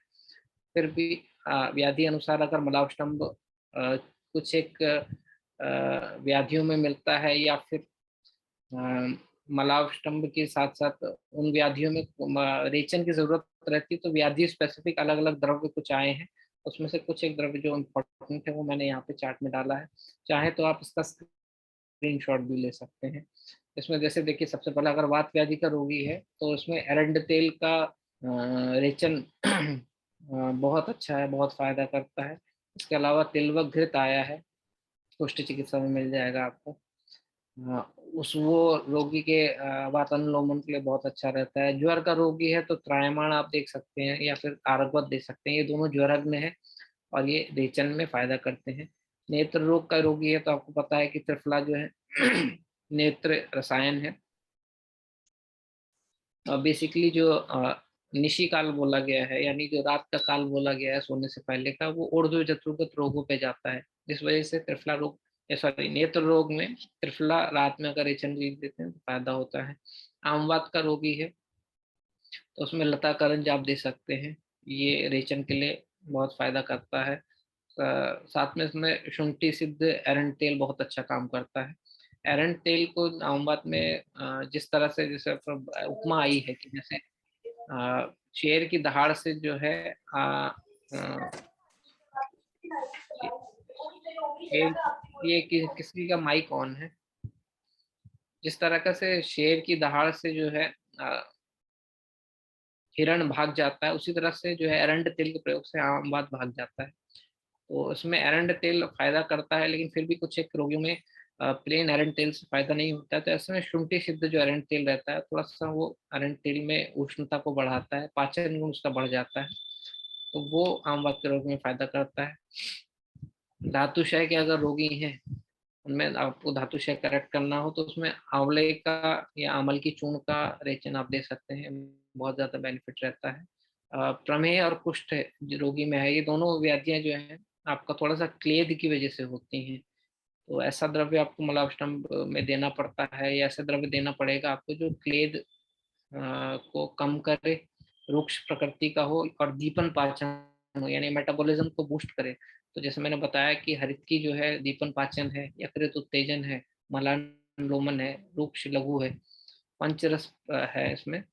फिर भी व्याधि अनुसार अगर मलावष्टम्भ कुछ एक व्याधियों में मिलता है, या फिर मलावष्टम्भ के साथ साथ उन व्याधियों में रेचन की जरूरत रहती है, तो व्याधि स्पेसिफिक अलग अलग द्रव्य कुछ आए हैं। उसमें से कुछ एक द्रव्य जो इम्पोर्टेंट है वो मैंने यहाँ पे चार्ट में डाला है। चाहे तो आप इसका स्क्रीनशॉट भी ले सकते हैं। इसमें जैसे देखिए, सबसे पहले अगर वात व्याधि का रोगी है तो उसमें एरंड तेल का रेचन बहुत अच्छा है, बहुत फायदा करता है। इसके अलावा तिलवक घृत आया है, कुष्ठ चिकित्सा में मिल जाएगा आपको। उस वो रोगी के वातानुलोमन के लिए बहुत अच्छा रहता है। ज्वर का रोगी है तो त्रायमाण आप देख सकते हैं, या फिर आरगवत दे सकते हैं। ये दोनों ज्वरग्न है और ये रेचन में फायदा करते हैं। नेत्र रोग का रोगी है तो आपको पता है कि त्रिफला जो है नेत्र रसायन है। बेसिकली जो निशी काल बोला गया है, यानी जो रात का काल बोला गया है सोने से पहले का, वो ऊर्ध्व जत्रुगत रोगों पे जाता है। इस वजह से त्रिफला रोग, सॉरी, नेत्र रोग में त्रिफला रात में अगर रेचन देते हैं तो फायदा होता है। आमवात का रोगी है तो उसमें लता करंज आप दे सकते हैं, ये रेचन के लिए बहुत फायदा करता है। साथ में इसमें शुंठी सिद्ध एरंड तेल बहुत अच्छा काम करता है। एरंड तेल को आमवात में जिस तरह से, जैसे उपमा आई है कि जैसे शेर की दहाड़ से जो है शेर, ये किसी का माइक ऑन है, जिस तरह का से शेर की दहाड़ से जो है हिरण भाग जाता है, उसी तरह से जो है एरंड तेल के प्रयोग से आमवात भाग जाता है। तो इसमें एरंड तेल फायदा करता है, लेकिन फिर भी कुछ एक रोगियों में प्लेन एरंड तेल से फायदा नहीं होता है। तो ऐसे में शुंठी सिद्ध जो एरंड तेल रहता है, थोड़ा सा वो एरंड तेल में उष्णता को बढ़ाता है, पाचन गुण उसका बढ़ जाता है, तो वो आमवात के रोग में फायदा करता है। धातुशय के अगर रोगी हैं, उनमें आपको धातुशय करेक्ट करना हो तो उसमें आंवले का या अमल की चूर्ण का रेचन आप दे सकते हैं, बहुत ज्यादा बेनिफिट रहता है। प्रमेह और कुष्ठ जो रोगी में है, ये दोनों व्याधियां जो हैं आपका थोड़ा सा क्लेद की वजह से होती हैं। तो ऐसा द्रव्य आपको मलावष्टम्भ में देना पड़ता है, या ऐसा द्रव्य देना पड़ेगा आपको जो क्लेद को कम करे, रुक्ष प्रकृति का हो और दीपन पाचन हो, यानी मेटाबॉलिज्म को बूस्ट करे। तो जैसे मैंने बताया कि हरितकी जो है दीपन पाचन है, यकृत उत्तेजन है, मलानुलोमन है, रुक्ष लघु है, पंचरस है इसमें।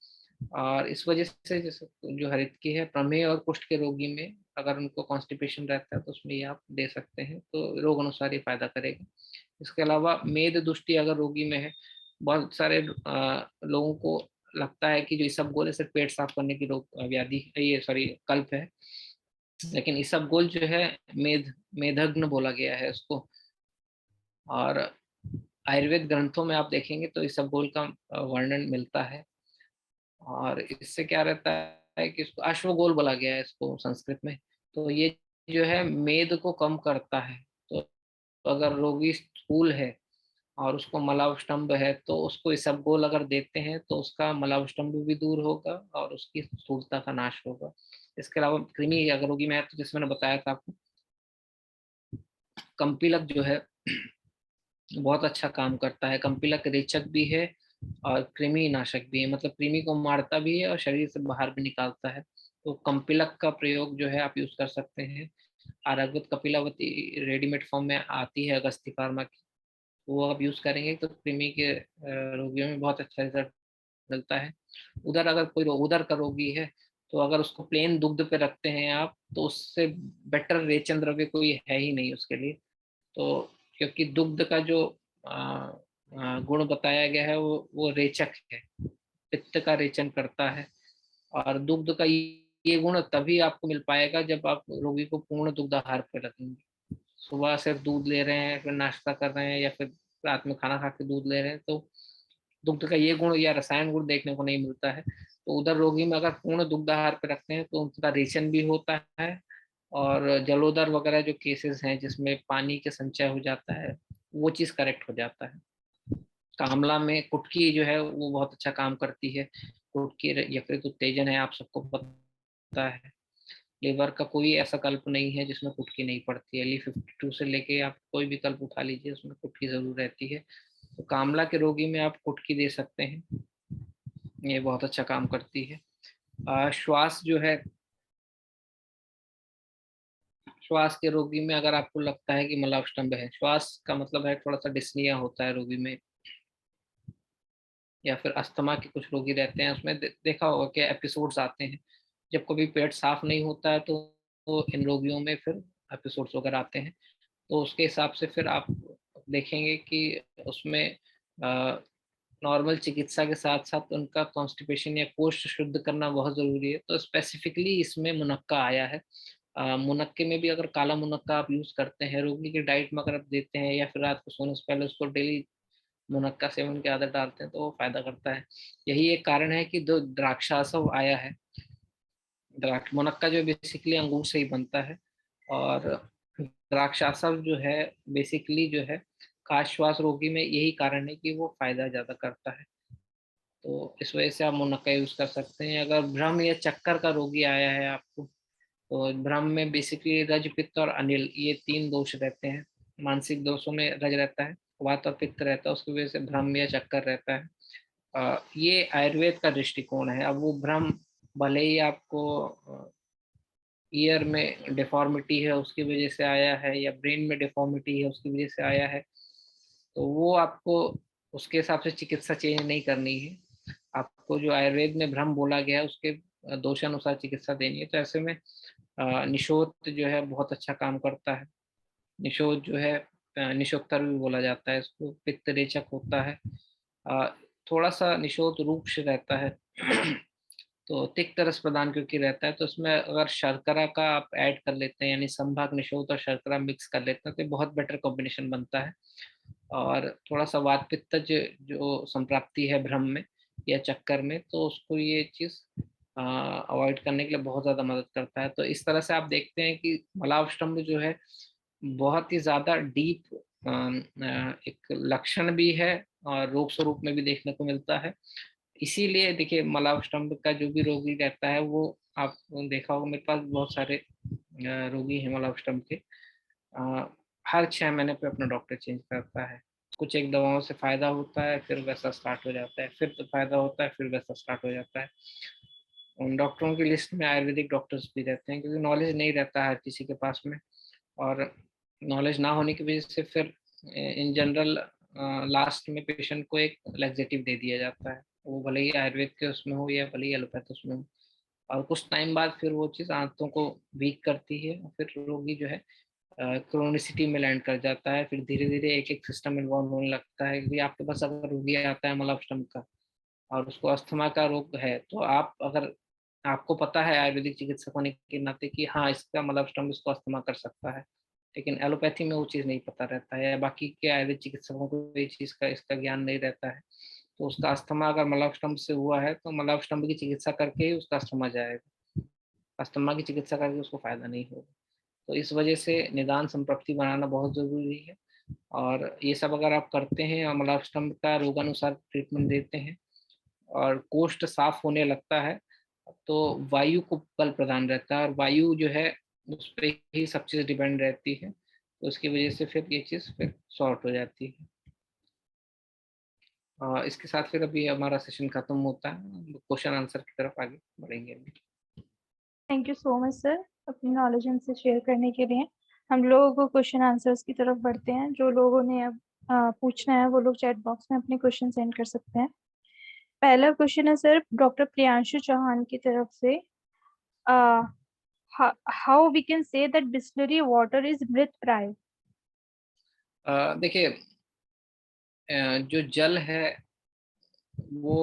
और इस वजह से जैसे जो हरितकी है, प्रमेह और कुष्ठ के रोगी में अगर उनको कॉन्स्टिपेशन रहता है तो उसमें ये आप दे सकते हैं, तो रोग अनुसार ये फायदा करेगा। इसके अलावा मेद दुष्टि अगर रोगी में है, बहुत सारे लोगों को लगता है कि जो इसबगोल है सिर्फ पेट साफ करने की रोग व्याधि ये सॉरी कल्प है, लेकिन इसबगोल जो है मेधग्न बोला गया है उसको। और आयुर्वेद ग्रंथों में आप देखेंगे तो इसबगोल का वर्णन मिलता है। और इससे क्या रहता है कि इसको अश्वगोल बोला गया है इसको संस्कृत में। तो ये जो है मेद को कम करता है। तो अगर रोगी स्थूल है और उसको मलावष्टम्भ है, तो उसको इसबगोल अगर देते हैं तो उसका मलावष्टम्भ भी दूर होगा और उसकी स्थूलता का नाश होगा। इसके अलावा कृमि अगर रोगी में है तो जैसे मैंने बताया था आपको, कंपिलक जो है बहुत अच्छा काम करता है। कंपिलक रेचक भी है और कृमि नाशक भी है, मतलब कृमि को मारता भी है और शरीर से बाहर भी निकालता है। तो कंपिलक का प्रयोग जो है आप यूज कर सकते हैं। आयुर्वेद कपिलावती रेडीमेड फॉर्म में आती है अगस्ती फार्मा की, वो आप यूज करेंगे तो कृमि के रोगियों में बहुत अच्छा रिजल्ट मिलता है। उधर अगर कोई उदर का रोगी है, तो अगर उसको प्लेन दुग्ध पे रखते हैं आप, तो उससे बेटर रेचन द्रव्य कोई है ही नहीं उसके लिए। तो क्योंकि दुग्ध का जो गुण बताया गया है वो रेचक है, पित्त का रेचन करता है। और दुग्ध का ये गुण तभी आपको मिल पाएगा जब आप रोगी को पूर्ण दुग्ध आहार पे रखेंगे। सुबह सिर्फ दूध ले रहे हैं, फिर नाश्ता कर रहे हैं, या फिर रात में खाना खा के दूध ले रहे हैं, तो दुग्ध का ये गुण या रसायन गुण देखने को नहीं मिलता है। तो उधर रोगी में अगर पूर्ण दुग्ध आहार पे रखते हैं तो उनका रेचन भी होता है। और जलोदर वगैरह जो केसेस हैं जिसमें पानी के संचय हो जाता है, वो चीज करेक्ट हो जाता है। कामला में कुटकी जो है वो बहुत अच्छा काम करती है। कुटकी यकृत उत्तेजन है, आप सबको पता है। लीवर का कोई ऐसा कल्प नहीं है जिसमें कुटकी नहीं पड़ती है। Li52 से लेके आप कोई भी कल्प उठा लीजिए, उसमें कुटकी जरूर रहती है। तो कामला के रोगी में आप कुटकी दे सकते हैं, ये बहुत अच्छा काम करती है। श्वास जो है, श्वास के रोगी में अगर आपको लगता है कि मलावष्टम्भ है, श्वास का मतलब है थोड़ा सा डिस्निया होता है रोगी में, या फिर अस्थमा के कुछ रोगी रहते हैं, उसमें देखा होगा कि एपिसोड्स आते हैं जब कभी पेट साफ नहीं होता है, तो इन रोगियों में फिर एपिसोड्स वगैरह आते हैं। तो उसके हिसाब से फिर आप देखेंगे कि उसमें नॉर्मल चिकित्सा के साथ साथ उनका कॉन्स्टिपेशन या कोष्ठ शुद्ध करना बहुत जरूरी है। तो स्पेसिफिकली इसमें मुनक्का आया है। मुनक्के में भी अगर काला मुनक्का आप यूज करते हैं, रोगी की डाइट में अगर आप देते हैं, या फिर रात को सोने से पहले उसको डेली मुनक्का सेवन की आदत डालते हैं, तो वो फायदा करता है। यही एक कारण है कि जो द्राक्षासव आया है, मुनक्का जो बेसिकली अंगूर से ही बनता है। और द्राक्षासव जो है बेसिकली जो है काश्वास रोगी में यही कारण है कि वो फायदा ज्यादा करता है, तो इस वजह से आप मुनक्का यूज कर सकते हैं। अगर भ्रम या चक्कर का रोगी आया है आपको, तो भ्रम में बेसिकली रज, पित्त और अनिल, ये 3 दोष रहते हैं। मानसिक दोषों में रज रहता है, वात और पित्त रहता है, उसकी वजह से भ्रम या चक्कर रहता है। ये आयुर्वेद का दृष्टिकोण है। अब वो भ्रम भले ही आपको ईयर में डिफॉर्मिटी है उसकी वजह से आया है, या ब्रेन में डिफॉर्मिटी है उसकी वजह से आया है, तो वो आपको उसके हिसाब से चिकित्सा चेंज नहीं करनी है। आपको जो आयुर्वेद में भ्रम बोला गया है उसके दोषानुसार चिकित्सा देनी है। तो ऐसे में निशोथ जो है बहुत अच्छा काम करता है। निशोथ जो है निशोत्तर भी बोला जाता है इसको, पित्त रेचक होता है। अ, थोड़ा सा निशोथ रूक्ष रहता है तो तिक्त रस प्रदान क्योंकि रहता है, तो इसमें अगर शर्करा का आप ऐड कर लेते हैं, यानी संभाग निशोथ और शर्करा मिक्स कर लेते हैं, तो बहुत बेटर कॉम्बिनेशन बनता है। और थोड़ा सा वात पित्तज जो संप्राप्ति है भ्रम में या चक्कर में, तो उसको ये चीज अवॉइड करने के लिए बहुत ज्यादा मदद करता है। तो इस तरह से आप देखते हैं कि मलावष्टम्भ जो है बहुत ही ज्यादा डीप एक लक्षण भी है और रोग स्वरूप में भी देखने को मिलता है। इसीलिए देखिए मलावष्टम्भ का जो भी रोगी रहता है, वो आप देखा होगा मेरे पास बहुत सारे रोगी हैं मलावष्टम्भ के। हर 6 महीने पे अपना डॉक्टर चेंज करता है। कुछ एक दवाओं से फायदा होता है, फिर वैसा स्टार्ट हो जाता है, फिर तो फायदा होता है, फिर वैसा स्टार्ट हो जाता है। उन डॉक्टरों की लिस्ट में आयुर्वेदिक डॉक्टर्स भी रहते हैं, क्योंकि नॉलेज नहीं रहता है किसी के पास में, और नॉलेज ना होने की वजह से फिर इन जनरल लास्ट में पेशेंट को एक लैक्सेटिव दे दिया जाता है, वो भले ही आयुर्वेद के उसमें हो या भले ही एलोपैथ उसमें हो। और कुछ टाइम बाद फिर वो चीज़ आंतों को वीक करती है, और फिर रोगी जो है क्रोनिसिटी में लैंड कर जाता है। फिर धीरे धीरे एक एक सिस्टम इन्वॉल्व होने लगता है, क्योंकि आपके पास अगर रोगी आता है मलावष्टम्भ का और उसको अस्थमा का रोग है, तो आप अगर आपको पता है आयुर्वेदिक चिकित्सक होने के नाते कि हाँ इसका मलावष्टम्भ इसको अस्थमा कर सकता है, लेकिन एलोपैथी में वो चीज़ नहीं पता रहता है, या बाकी के आयुर्वेद चिकित्सकों को ये चीज़ का इसका ज्ञान नहीं रहता है। तो उसका अस्थमा अगर मलावष्टम्भ से हुआ है, तो मलावष्टम्भ की चिकित्सा करके ही उसका अस्थमा जाएगा, अस्थमा की चिकित्सा करके उसको फायदा नहीं होगा। तो इस वजह से निदान संप्रप्ति बनाना बहुत जरूरी है। और ये सब अगर आप करते हैं और मलावष्टम्भ का रोगानुसार ट्रीटमेंट देते हैं और कोष्ठ साफ होने लगता है, तो वायु को बल प्रदान रहता है, और वायु जो है उस पर ही सब चीज़ डिपेंड रहती है, तो उसकी वजह से फिर ये चीज़ फिर सॉर्ट हो जाती है। इसके साथ फिर अभी हमारा सेशन खत्म होता है, क्वेश्चन आंसर की तरफ आगे बढ़ेंगे अभी। Thank you so much sir अपनी नॉलेज हमसे शेयर करने के लिए। हम लोग क्वेश्चन आंसर्स की तरफ बढ़ते हैं। जो लोगों ने अब पूछना है वो लोग चैट बॉक्स में अपने क्वेश्चन सेंड कर सकते हैं। पहला क्वेश्चन है सर डॉक्टर प्रियांशु चौहान की तरफ से, how we can say that Bisleri water is मृत प्राय। देखिए जो जल है वो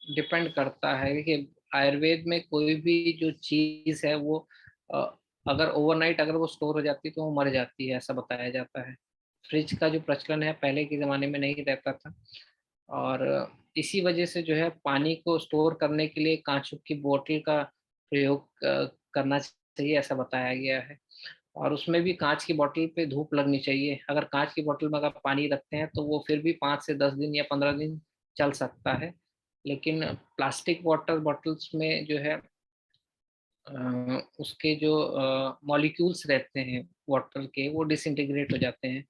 डिपेंड करता है। देखिए आयुर्वेद में कोई भी जो चीज है वो अ, अगर ओवरनाइट अगर वो स्टोर हो जाती है तो वो मर जाती है, ऐसा बताया जाता है। फ्रिज का जो प्रचलन है पहले के जमाने में नहीं रहता था, और इसी वजह से जो है पानी को स्टोर करने के लिए कांच की बोतल का प्रयोग करना चाहिए, ऐसा बताया गया है। और उसमें भी कांच की बोतल पे धूप लगनी चाहिए। अगर कांच की बोतल में अगर पानी रखते हैं तो वो फिर भी 5 से 10 दिन या 15 दिन चल सकता है, लेकिन प्लास्टिक वाटर बॉटल्स में जो है उसके जो मॉलिक्यूल्स रहते हैं वाटर के, वो डिसइंटीग्रेट हो जाते हैं,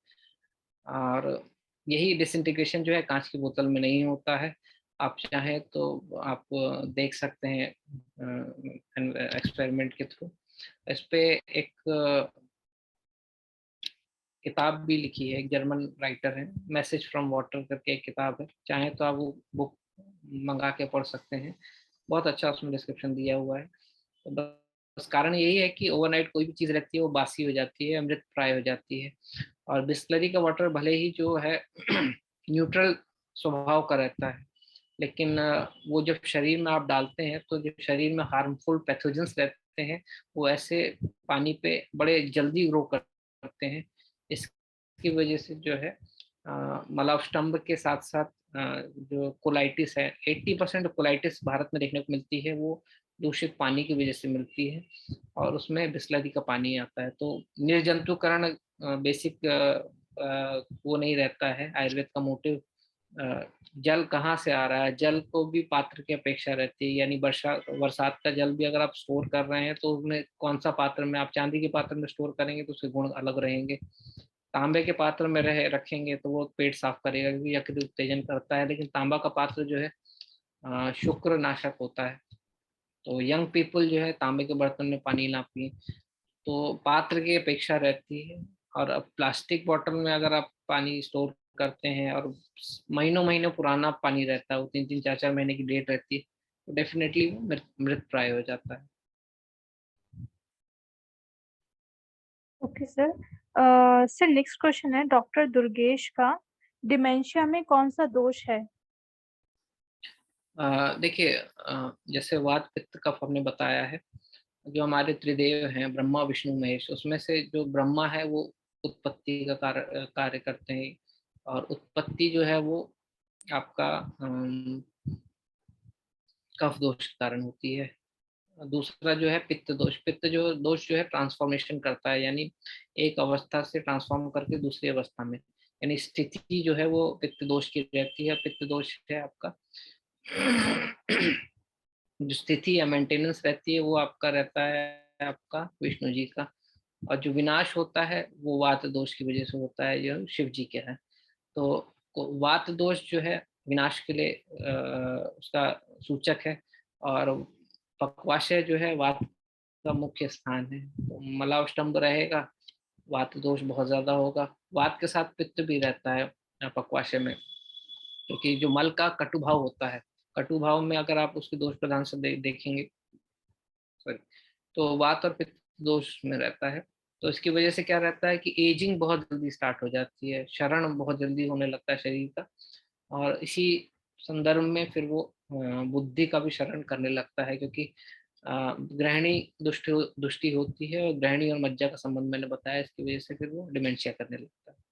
और यही डिसइंटीग्रेशन जो है कांच की बोतल में नहीं होता है। आप चाहें तो आप देख सकते हैं एक्सपेरिमेंट के थ्रू। इस पे एक किताब भी लिखी है, एक जर्मन राइटर है, मैसेज फ्रॉम वाटर करके एक किताब है, चाहे तो आप वो बुक मंगा के पढ़ सकते हैं। बहुत अच्छा उसमें डिस्क्रिप्शन दिया हुआ है। तो बस कारण यही है कि ओवरनाइट कोई भी चीज़ रहती है वो बासी हो जाती है, अमृत प्राय हो जाती है। और बिस्लरी का वाटर भले ही जो है न्यूट्रल स्वभाव का रहता है, लेकिन वो जब शरीर में आप डालते हैं तो जो शरीर में हार्मफुल पैथोजेंस रहते हैं वो ऐसे पानी पे बड़े जल्दी ग्रो करते हैं। इसकी वजह से जो है मलावष्टम्भ के साथ साथ जो कोलाइटिस है, 80% कोलाइटिस भारत में देखने को मिलती है, वो दूषित पानी की वजह से मिलती है, और उसमें बिस्लरी का पानी आता है। तो निर्जंतुकरण बेसिक वो नहीं रहता है। आयुर्वेद का मोटिव जल कहाँ से आ रहा है, जल को भी पात्र की अपेक्षा रहती है, यानी बरसात का जल भी अगर आप स्टोर कर रहे हैं तो उसमें कौन सा पात्र में, आप चांदी के पात्र में स्टोर करेंगे तो उसके गुण अलग रहेंगे, तांबे के पात्र में रखेंगे तो वो पेट साफ करेगा क्योंकि यकृत उत्तेजन करता है, लेकिन तांबा का पात्र जो है शुक्र नाशक होता है। तो यंग पीपल जो है तांबे के बर्तन में पानी ना पिए, तो पात्र की अपेक्षा रहती है। और अब प्लास्टिक बॉटल में अगर आप पानी स्टोर करते हैं और महीनों महीनों पुराना पानी रहता है, वो 3-3 4-4 महीने की डेट रहती है, तो डेफिनेटली वो मृत प्राय हो जाता है। Okay sir. Sir next question है डॉक्टर दुर्गेश का, डिमेंशिया में कौन सा दोष है? देखिए, जैसे वात पित्त कफ हमने बताया है, जो हमारे त्रिदेव हैं ब्रह्मा विष्णु महेश, उसमें से जो ब्रह्मा है वो उत्पत्ति का कार्य करते हैं, और उत्पत्ति जो है वो आपका कफ दोष के कारण होती है। दूसरा जो है पित्त दोष, पित्त जो दोष जो है ट्रांसफॉर्मेशन करता है, यानी एक अवस्था से ट्रांसफॉर्म करके दूसरी अवस्था में, यानी स्थिति जो है वो पित्त दोष की रहती है। पित्त दोष है आपका जो स्थिति या मेंटेनेंस रहती है वो आपका रहता है आपका विष्णु जी का, और जो विनाश होता है वो वात दोष की वजह से होता है, जो शिव जी के है। तो वात दोष जो है विनाश के लिए उसका सूचक है, और पक्वाशय जो है वात का मुख्य स्थान है। तो मलावष्टम्भ रहेगा, वात दोष बहुत ज्यादा होगा। वात के साथ पित्त भी रहता है पक्वाशय में, क्योंकि जो मल का कटुभाव होता है, कटुभाव में अगर आप उसके दोष प्रधान से देखेंगे, सॉरी, तो वात और पित्त दोष में रहता है। तो इसकी वजह से क्या रहता है कि एजिंग बहुत जल्दी स्टार्ट हो जाती है, क्षरण बहुत जल्दी होने लगता है शरीर का, और इसी संदर्भ में फिर वो बुद्धि का भी शरण करने लगता है, क्योंकि ग्रहणी दुष्टि होती है, और ग्रहणी और मज्जा का संबंध मैंने बताया, इसकी वजह से फिर वो डिमेंशिया करने लगता है।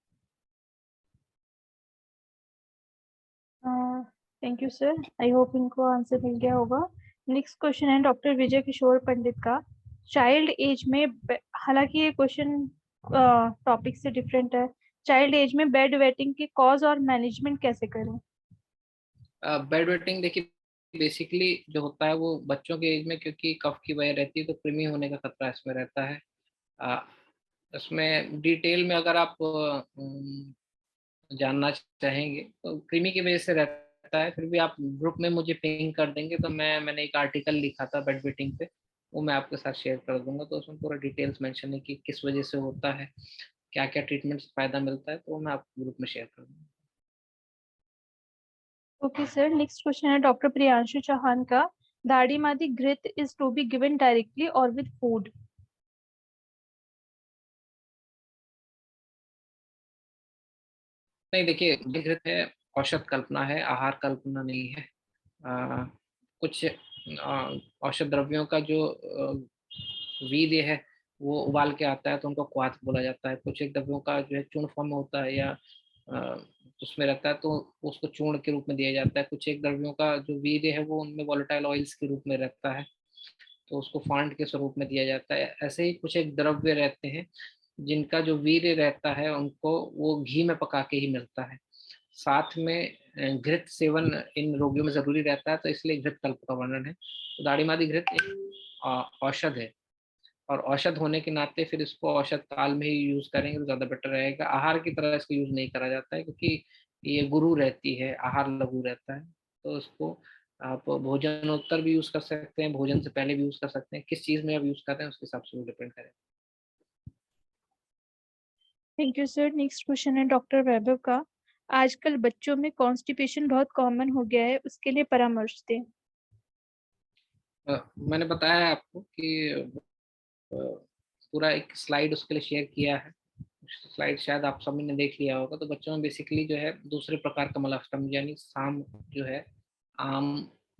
Thank you sir, I hope इनको आंसर मिल गया होगा। नेक्स्ट क्वेश्चन है डॉक्टर विजय किशोर पंडित का, चाइल्ड एज में हालांकि ये क्वेश्चन टॉपिक से डिफरेंट है, चाइल्ड एज में बेड वेटिंग के कॉज और मैनेजमेंट कैसे करें? बेड वेटिंग देखिए, बेसिकली जो होता है वो बच्चों के एज में, क्योंकि कफ की वजह रहती है तो कृमि होने का खतरा इसमें रहता है। अ, इसमें डिटेल में अगर आप जानना चाहेंगे तो कृमि की वजह से रहता है, फिर भी आप ग्रुप में मुझे पिंग कर देंगे तो मैंने एक आर्टिकल लिखा था बेड वेटिंग पे, वो मैं आपके साथ शेयर कर दूंगा, तो उसमें पूरा डिटेल्स मेंशन है कि किस वजह से होता है, क्या क्या ट्रीटमेंट से फायदा मिलता है, तो वो मैं आपको ग्रुप में शेयर कर दूंगा। ओके सर, नेक्स्ट क्वेश्चन है डॉक्टर प्रियांशु चौहान का, दाढ़ी मादी घृत is to be given directly और विद फूड? नहीं देखिए, घृत है, औषध कल्पना है, आहार कल्पना नहीं है। आ, कुछ औषध द्रव्यों का जो वीर्य है वो उबाल के आता है तो उनको क्वाथ बोला जाता है। कुछ एक द्रव्यों का जो है चूर्ण फॉर्म में होता है या अ, उसमें रहता है तो उसको चूर्ण के रूप में दिया जाता है। कुछ एक द्रव्यों का जो वीर्य है वो उनमें वोलेटाइल ऑयल्स के रूप में रहता है तो उसको फांड के स्वरूप में दिया जाता है। ऐसे ही कुछ एक द्रव्य रहते हैं जिनका जो वीर्य रहता है उनको वो घी में पका के ही मिलता है। साथ में घृत सेवन इन रोगियों में जरूरी रहता है, तो इसलिए घृत कल्प का वर्णन है। तो दाढ़ी मादी घृत एक औषध है, और औषध होने के नाते फिर इसको औषध काल में ही यूज करेंगे तो ज्यादा बेटर रहेगा। आहार की तरह इसको यूज नहीं करा जाता है क्योंकि ये गुरु रहती है, आहार लघु रहता है। तो इसको आप भोजनोत्तर भी यूज कर सकते हैं, भोजन से पहले भी यूज कर सकते हैं, किस चीज में आप यूज कर रहे हैं उसके हिसाब से वो डिपेंड करेगा। Thank you sir, next question है डॉक्टर वैभव का, आजकल बच्चों में कॉन्स्टिपेशन बहुत कॉमन हो गया है, उसके लिए परामर्श दें। मैंने बताया आपको कि पूरा एक स्लाइड उसके लिए शेयर किया है, स्लाइड शायद आप सभी ने देख लिया होगा। तो बच्चों में बेसिकली जो है दूसरे प्रकार का मलाष्टम यानी साम जो है आम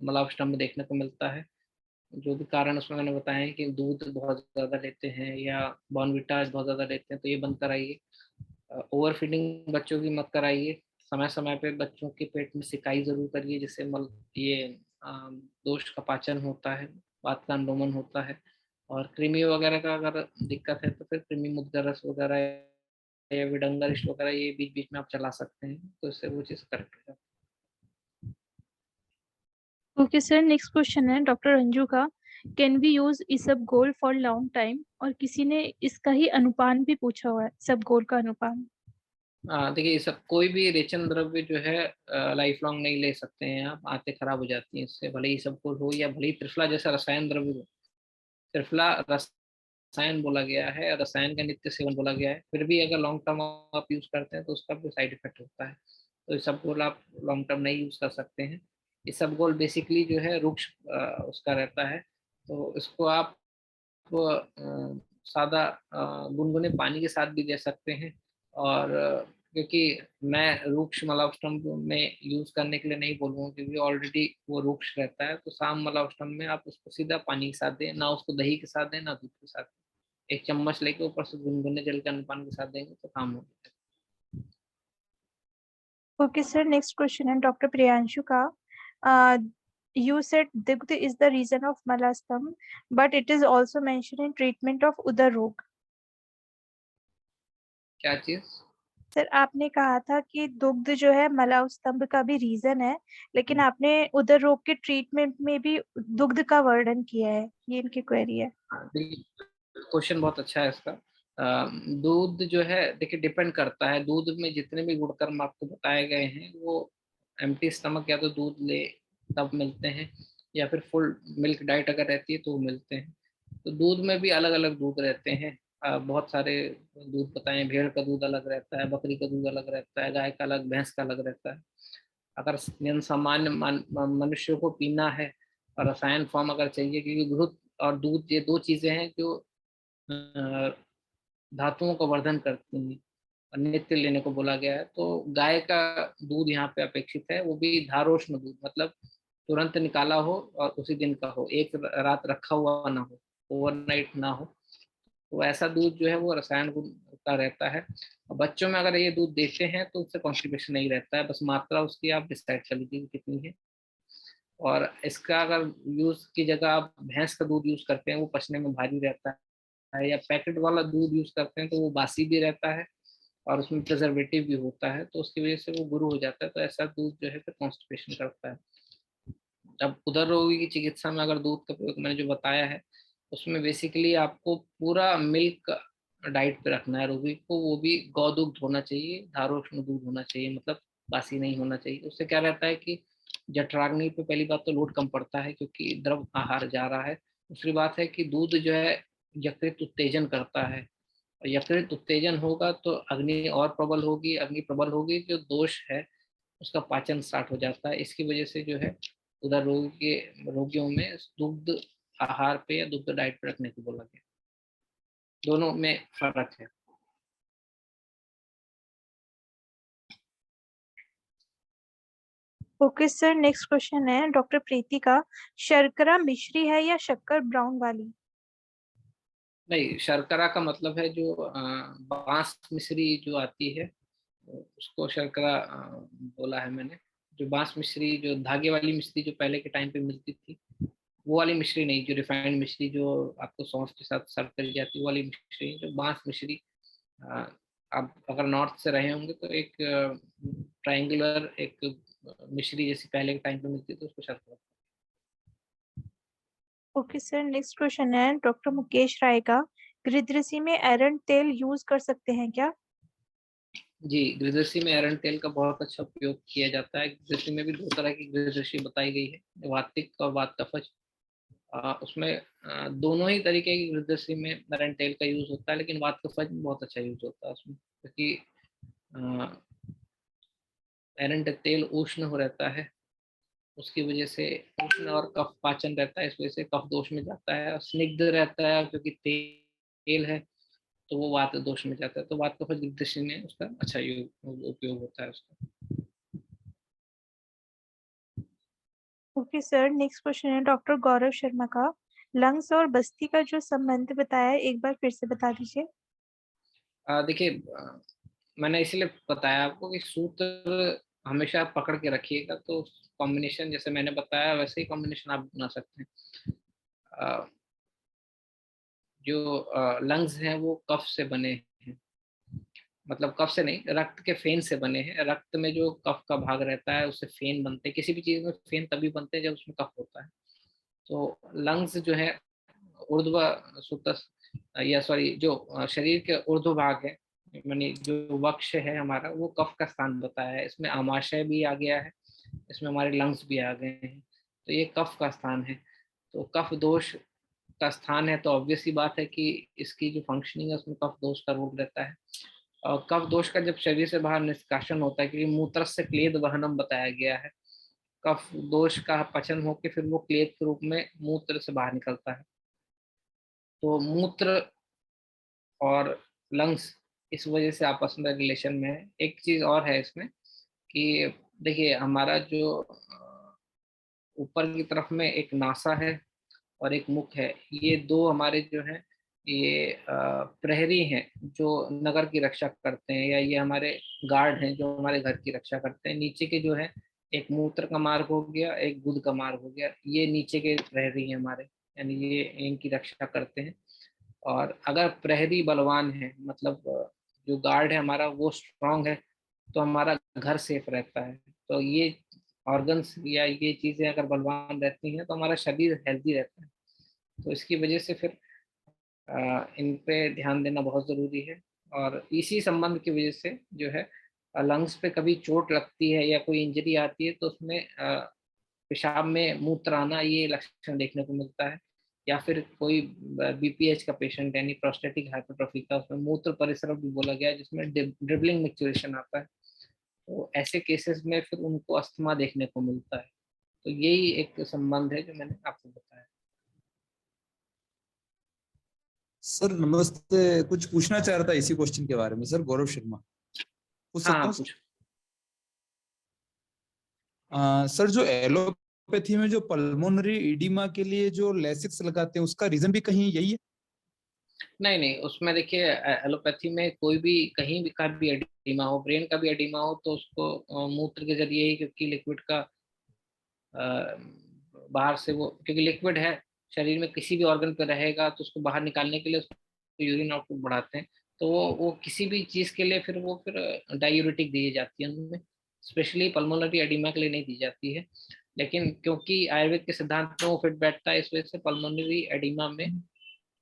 मलाष्टम देखने को मिलता है। जो भी कारण उसमें मैंने बताया है कि दूध बहुत ज्यादा लेते हैं या बॉर्नविटा बहुत ज्यादा लेते हैं तो ये बंद कराइए। ओवर फीडिंग बच्चों की मत कराइए। समय समय पे बच्चों के पेट में सिकाई जरूर करिए, जिससे मल ये दोष का पाचन होता है, वात का अनुलोमन होता है। और कृमि वगैरह का अगर दिक्कत है तो फिर कृमि मुक्त रस वगैरह या विडंगरिष्ट वगैरह ये बीच बीच में आप चला सकते हैं, तो इससे वो चीज़ करेक्ट हो जाती ओके सर, नेक्स्ट क्वेश्चन है डॉक्टर अंजू का। Can we use isabgol for long time? और किसी ने इसका ही अनुपान भी पूछा हुआ है, इसबगोल का अनुपान। है। देखिए, ये सब कोई भी रेचन द्रव्य जो है लाइफ लॉन्ग नहीं ले सकते हैं आप, आंतें खराब हो जाती हैं इससे, भले ही सब कुछ हो या भले ही त्रिफला जैसा रसायन द्रव्य हो। त्रिफला रसायन बोला गया है, रसायन का नित्य सेवन बोला गया है, फिर भी अगर लॉन्ग टर्म आप यूज करते हैं तो उसका भी साइड इफेक्ट होता है। तो इसबगोल आप लॉन्ग टर्म नहीं यूज कर सकते हैं। इसबगोल बेसिकली जो है रुक्ष उसका रहता है, तो इसको आप सादा गुनगुने पानी के साथ भी दे सकते हैं। और क्योंकि मैं रूक्ष मलाउष्टम में यूज करने के लिए नहीं बोलूँगा, क्योंकि ऑलरेडी वो रूक्ष रहता है, तो साम मलाउष्टम में आप उसको सीधा पानी के साथ दें, ना उसको दही के साथ दें ना दूध के साथ। एक चम्मच लेके ऊपर से गुनगुने जल के अन्नपान के साथ देंगे तो काम हो जाएगा। ओके सर, नेक्स्ट क्वेश्चन है डॉक्टर प्रियांशु का। You said Digd is the reason of Malastham, but it is also mentioned in treatment of Udar Rog. क्या चीज? सर, आपने कहा था कि दुग्ध जो है मलाव स्तंभ का भी रीजन है, लेकिन आपने उदर रोग के ट्रीटमेंट में भी दुग्ध का वर्णन किया है। ये इनकी क्वेरी है। क्वेश्चन बहुत अच्छा है इसका। दूध जो है देखिए डिपेंड करता है, दूध में जितने भी गुणकर्म आपको बताए गए हैं वो एम्प्टी स्टमक या तो दूध ले तब मिलते हैं, या फिर फुल मिल्क डाइट अगर रहती है तो वो मिलते हैं। तो दूध में भी अलग अलग दूध रहते हैं। बहुत सारे दूध बताएं, भेड़ का दूध अलग रहता है, बकरी का दूध अलग रहता है, गाय का अलग, भैंस का अलग रहता है। अगर सामान्य मनुष्य को पीना है और रसायन फॉर्म अगर चाहिए, क्योंकि दूध और दूध ये दो चीजें हैं जो धातुओं का वर्धन करती हैं और नित्य लेने को बोला गया है। तो गाय का दूध यहाँ पे अपेक्षित है, वो भी धारोष्ण दूध, मतलब तुरंत निकाला हो और उसी दिन का हो, एक रात रखा हुआ ना हो, ओवरनाइट ना हो। तो ऐसा दूध जो है वो रसायन गुण का रहता है। और बच्चों में अगर ये दूध देते हैं तो उससे कॉन्स्टिपेशन नहीं रहता है, बस मात्रा उसकी आप डिसाइड कर लीजिए कितनी है। और इसका अगर यूज की जगह आप भैंस का दूध यूज करते हैं वो पचने में भारी रहता है, या पैकेट वाला दूध यूज करते हैं तो वो बासी भी रहता है और उसमें प्रिजर्वेटिव भी होता है, तो उसकी वजह से वो गुरु हो जाता है। तो ऐसा दूध जो है फिर कॉन्स्टिपेशन करता है। अब उदर रोगी की चिकित्सा में अगर दूध का प्रयोग मैंने जो बताया है, उसमें बेसिकली आपको पूरा मिल्क डाइट पे रखना है रोगी को, वो भी गौदुग्ध होना चाहिए, धारोष्ण दूध होना चाहिए, मतलब बासी नहीं होना चाहिए। उससे क्या रहता है कि जठराग्नि पे पहली बात तो लोड कम पड़ता है क्योंकि द्रव आहार जा रहा है। दूसरी बात है कि दूध जो है यकृत उत्तेजन करता है, और यकृत उत्तेजन होगा तो अग्नि और प्रबल होगी, अग्नि प्रबल होगी, जो दोष है उसका पाचन स्टार्ट हो जाता है। इसकी वजह से जो है उधर रोगियों में दुग्ध आहार पे या दुग्ध डाइट पे रखने को बोला गया। दोनों में फर्क है। ओके सर, नेक्स्ट क्वेश्चन है डॉक्टर प्रीति का। शर्करा मिश्री है या शक्कर ब्राउन वाली? नहीं, शर्करा का मतलब है जो बांस मिश्री जो आती है, उसको शर्करा बोला है मैंने। जो बांस मिश्री, जो धागे वाली मिश्री जो पहले के टाइम पे मिलती थी, वो वाली मिश्री नहीं, जो रिफाइंड मिश्री जो आपको सॉस के साथ सर्व करी जाती है वो वाली मिश्री, जो बांस मिश्री। अ, आप अगर नॉर्थ से रहे होंगे तो एक ट्रायंगुलर एक मिश्री जैसी पहले के टाइम पे मिलती थी, उसको शर्करा। ओके सर, नेक्स्ट क्वेश्चन है डॉक्टर मुकेश राय का। घृतऋषि में एरंड तेल यूज कर सकते हैं क्या? जी, घृतऋषि में एरंड तेल का बहुत अच्छा उपयोग किया जाता है। घृतऋषि में भी दो तरह की घृतऋषि बताई गई है, वातिक और वात कफज। उसमें दोनों ही तरीके की घृतऋषि में एरंड तेल का यूज होता है, लेकिन वात कफज में बहुत अच्छा यूज होता है उसमें, क्योंकि एरंड तेल उष्ण हो रहता है, उसकी वजह से उष्ण और कफ पाचन रहता है, इस वजह से कफ दोष में जाता है। और स्निग्ध रहता है क्योंकि तेल है, तो वो वात दोष में जाता है। तो वात कफज घृतऋषि में उसका अच्छा उपयोग होता है उसका। ओके सर, नेक्स्ट क्वेश्चन है डॉक्टर गौरव शर्मा का। लंग्स और बस्ती का जो संबंध बताया है, एक बार फिर से बता दीजिए। देखिए, मैंने इसलिए बताया आपको कि सूत्र हमेशा आप पकड़ के रखिएगा, तो कॉम्बिनेशन जैसे मैंने बताया वैसे ही कॉम्बिनेशन आप बना सकते हैं। अ, जो लंग्स हैं वो कफ से बने हैं, मतलब कफ से नहीं, रक्त के फेन से बने हैं। रक्त में जो कफ का भाग रहता है उससे फेन बनते हैं। किसी भी चीज में फेन तभी बनते हैं जब उसमें कफ होता है। तो लंग्स जो है ऊर्ध्व सुतस या सॉरी जो शरीर के ऊर्ध्व भाग है, मानी जो वक्ष है हमारा, वो कफ का स्थान बताया है। इसमें आमाशय भी आ गया है, इसमें हमारे लंग्स भी आ गए हैं। तो ये कफ का स्थान है। तो कफ दोष का स्थान है तो ऑब्वियस ही बात है कि इसकी जो फंक्शनिंग है उसमें कफ दोष का रोल रहता है। और कफ दोष का जब शरीर से बाहर निष्कासन होता है, क्योंकि मूत्र से क्लेद वहनम बताया गया है, कफ दोष का पचन होकर फिर वो क्लेद के रूप में मूत्र से बाहर निकलता है। तो मूत्र और लंग्स इस वजह से आपस में रिलेशन में है। एक चीज और है इसमें कि देखिए हमारा जो ऊपर की तरफ में एक नासा है और एक मुख है। ये दो हमारे जो है ये प्रहरी हैं जो नगर की रक्षा करते हैं, या ये हमारे गार्ड हैं जो हमारे घर की रक्षा करते हैं। नीचे के जो है एक मूत्र का मार्ग हो गया, एक गुद का मार्ग हो गया, ये नीचे के प्रहरी हैं हमारे, यानी ये इनकी रक्षा करते हैं। और अगर प्रहरी बलवान है, मतलब जो गार्ड है हमारा वो स्ट्रांग है, तो हमारा घर सेफ रहता है। तो ये ऑर्गन्स या ये चीजें अगर बलवान रहती हैं तो हमारा शरीर हेल्दी रहता है। तो इसकी वजह से फिर इन पे ध्यान देना बहुत ज़रूरी है। और इसी संबंध की वजह से जो है लंग्स पे कभी चोट लगती है या कोई इंजरी आती है तो उसमें पेशाब में मूत्र आना, ये लक्षण देखने को मिलता है। या फिर कोई बीपीएच का पेशेंट यानी प्रोस्टेटिक हाइपरट्रोफी का, उसमें मूत्र परिसर भी बोला गया है जिसमें ड्रिबलिंग मिक्चुरेशन आता है। तो ऐसे केसेस में फिर उनको अस्थमा देखने को मिलता है। तो यही एक संबंध है जो मैंने आपको बताया। सर नमस्ते, कुछ पूछना चाह रहा था इसी क्वेश्चन के बारे में। सर गौरव शर्मा, पूछ सकता हाँ हूँ? कुछ। सर जो एलोपैथी में जो पल्मोनरी इडिमा के लिए जो लेसिक्स लगाते हैं उसका रीजन भी कहीं यही है? नहीं नहीं, उसमें देखिए एलोपैथी में कोई भी कहीं भी का भी एडिमा हो, ब्रेन का भी एडिमा हो, तो उसको मूत्र के जरिए ही, क्योंकि लिक्विड का बाहर से वो, क्योंकि लिक्विड है शरीर में किसी भी ऑर्गन पे रहेगा तो उसको बाहर निकालने के लिए उसको यूरिन आउटपुट बढ़ाते हैं। तो वो किसी भी चीज के लिए फिर वो फिर डायूरेटिक दी जाती है उनमें, स्पेशली पल्मोनरी एडिमा के लिए नहीं दी जाती है। लेकिन क्योंकि आयुर्वेद के सिद्धांत में वो फिट बैठता है, इस वजह से पल्मोनरी एडिमा में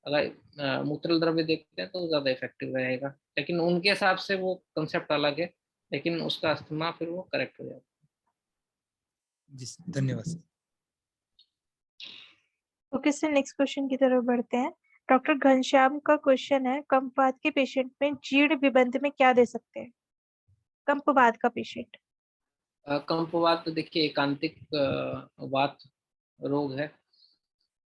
अगर मूत्र द्रव्य देखते हैं तो ज्यादा इफेक्टिव रहेगा। लेकिन उनके हिसाब से वो कंसेप्ट अलग है, लेकिन उसका अस्थमा फिर वो करेक्ट हो जाता है। जी धन्यवाद sir. Okay sir, next question की तरफ बढ़ते हैं। डॉक्टर घनश्याम का क्वेश्चन है, कंपवात के पेशेंट में जीर्ण विबंध में क्या दे सकते हैं? कंपवात का पेशेंट। कंपवात तो देखिए एकांतिक वात रोग है,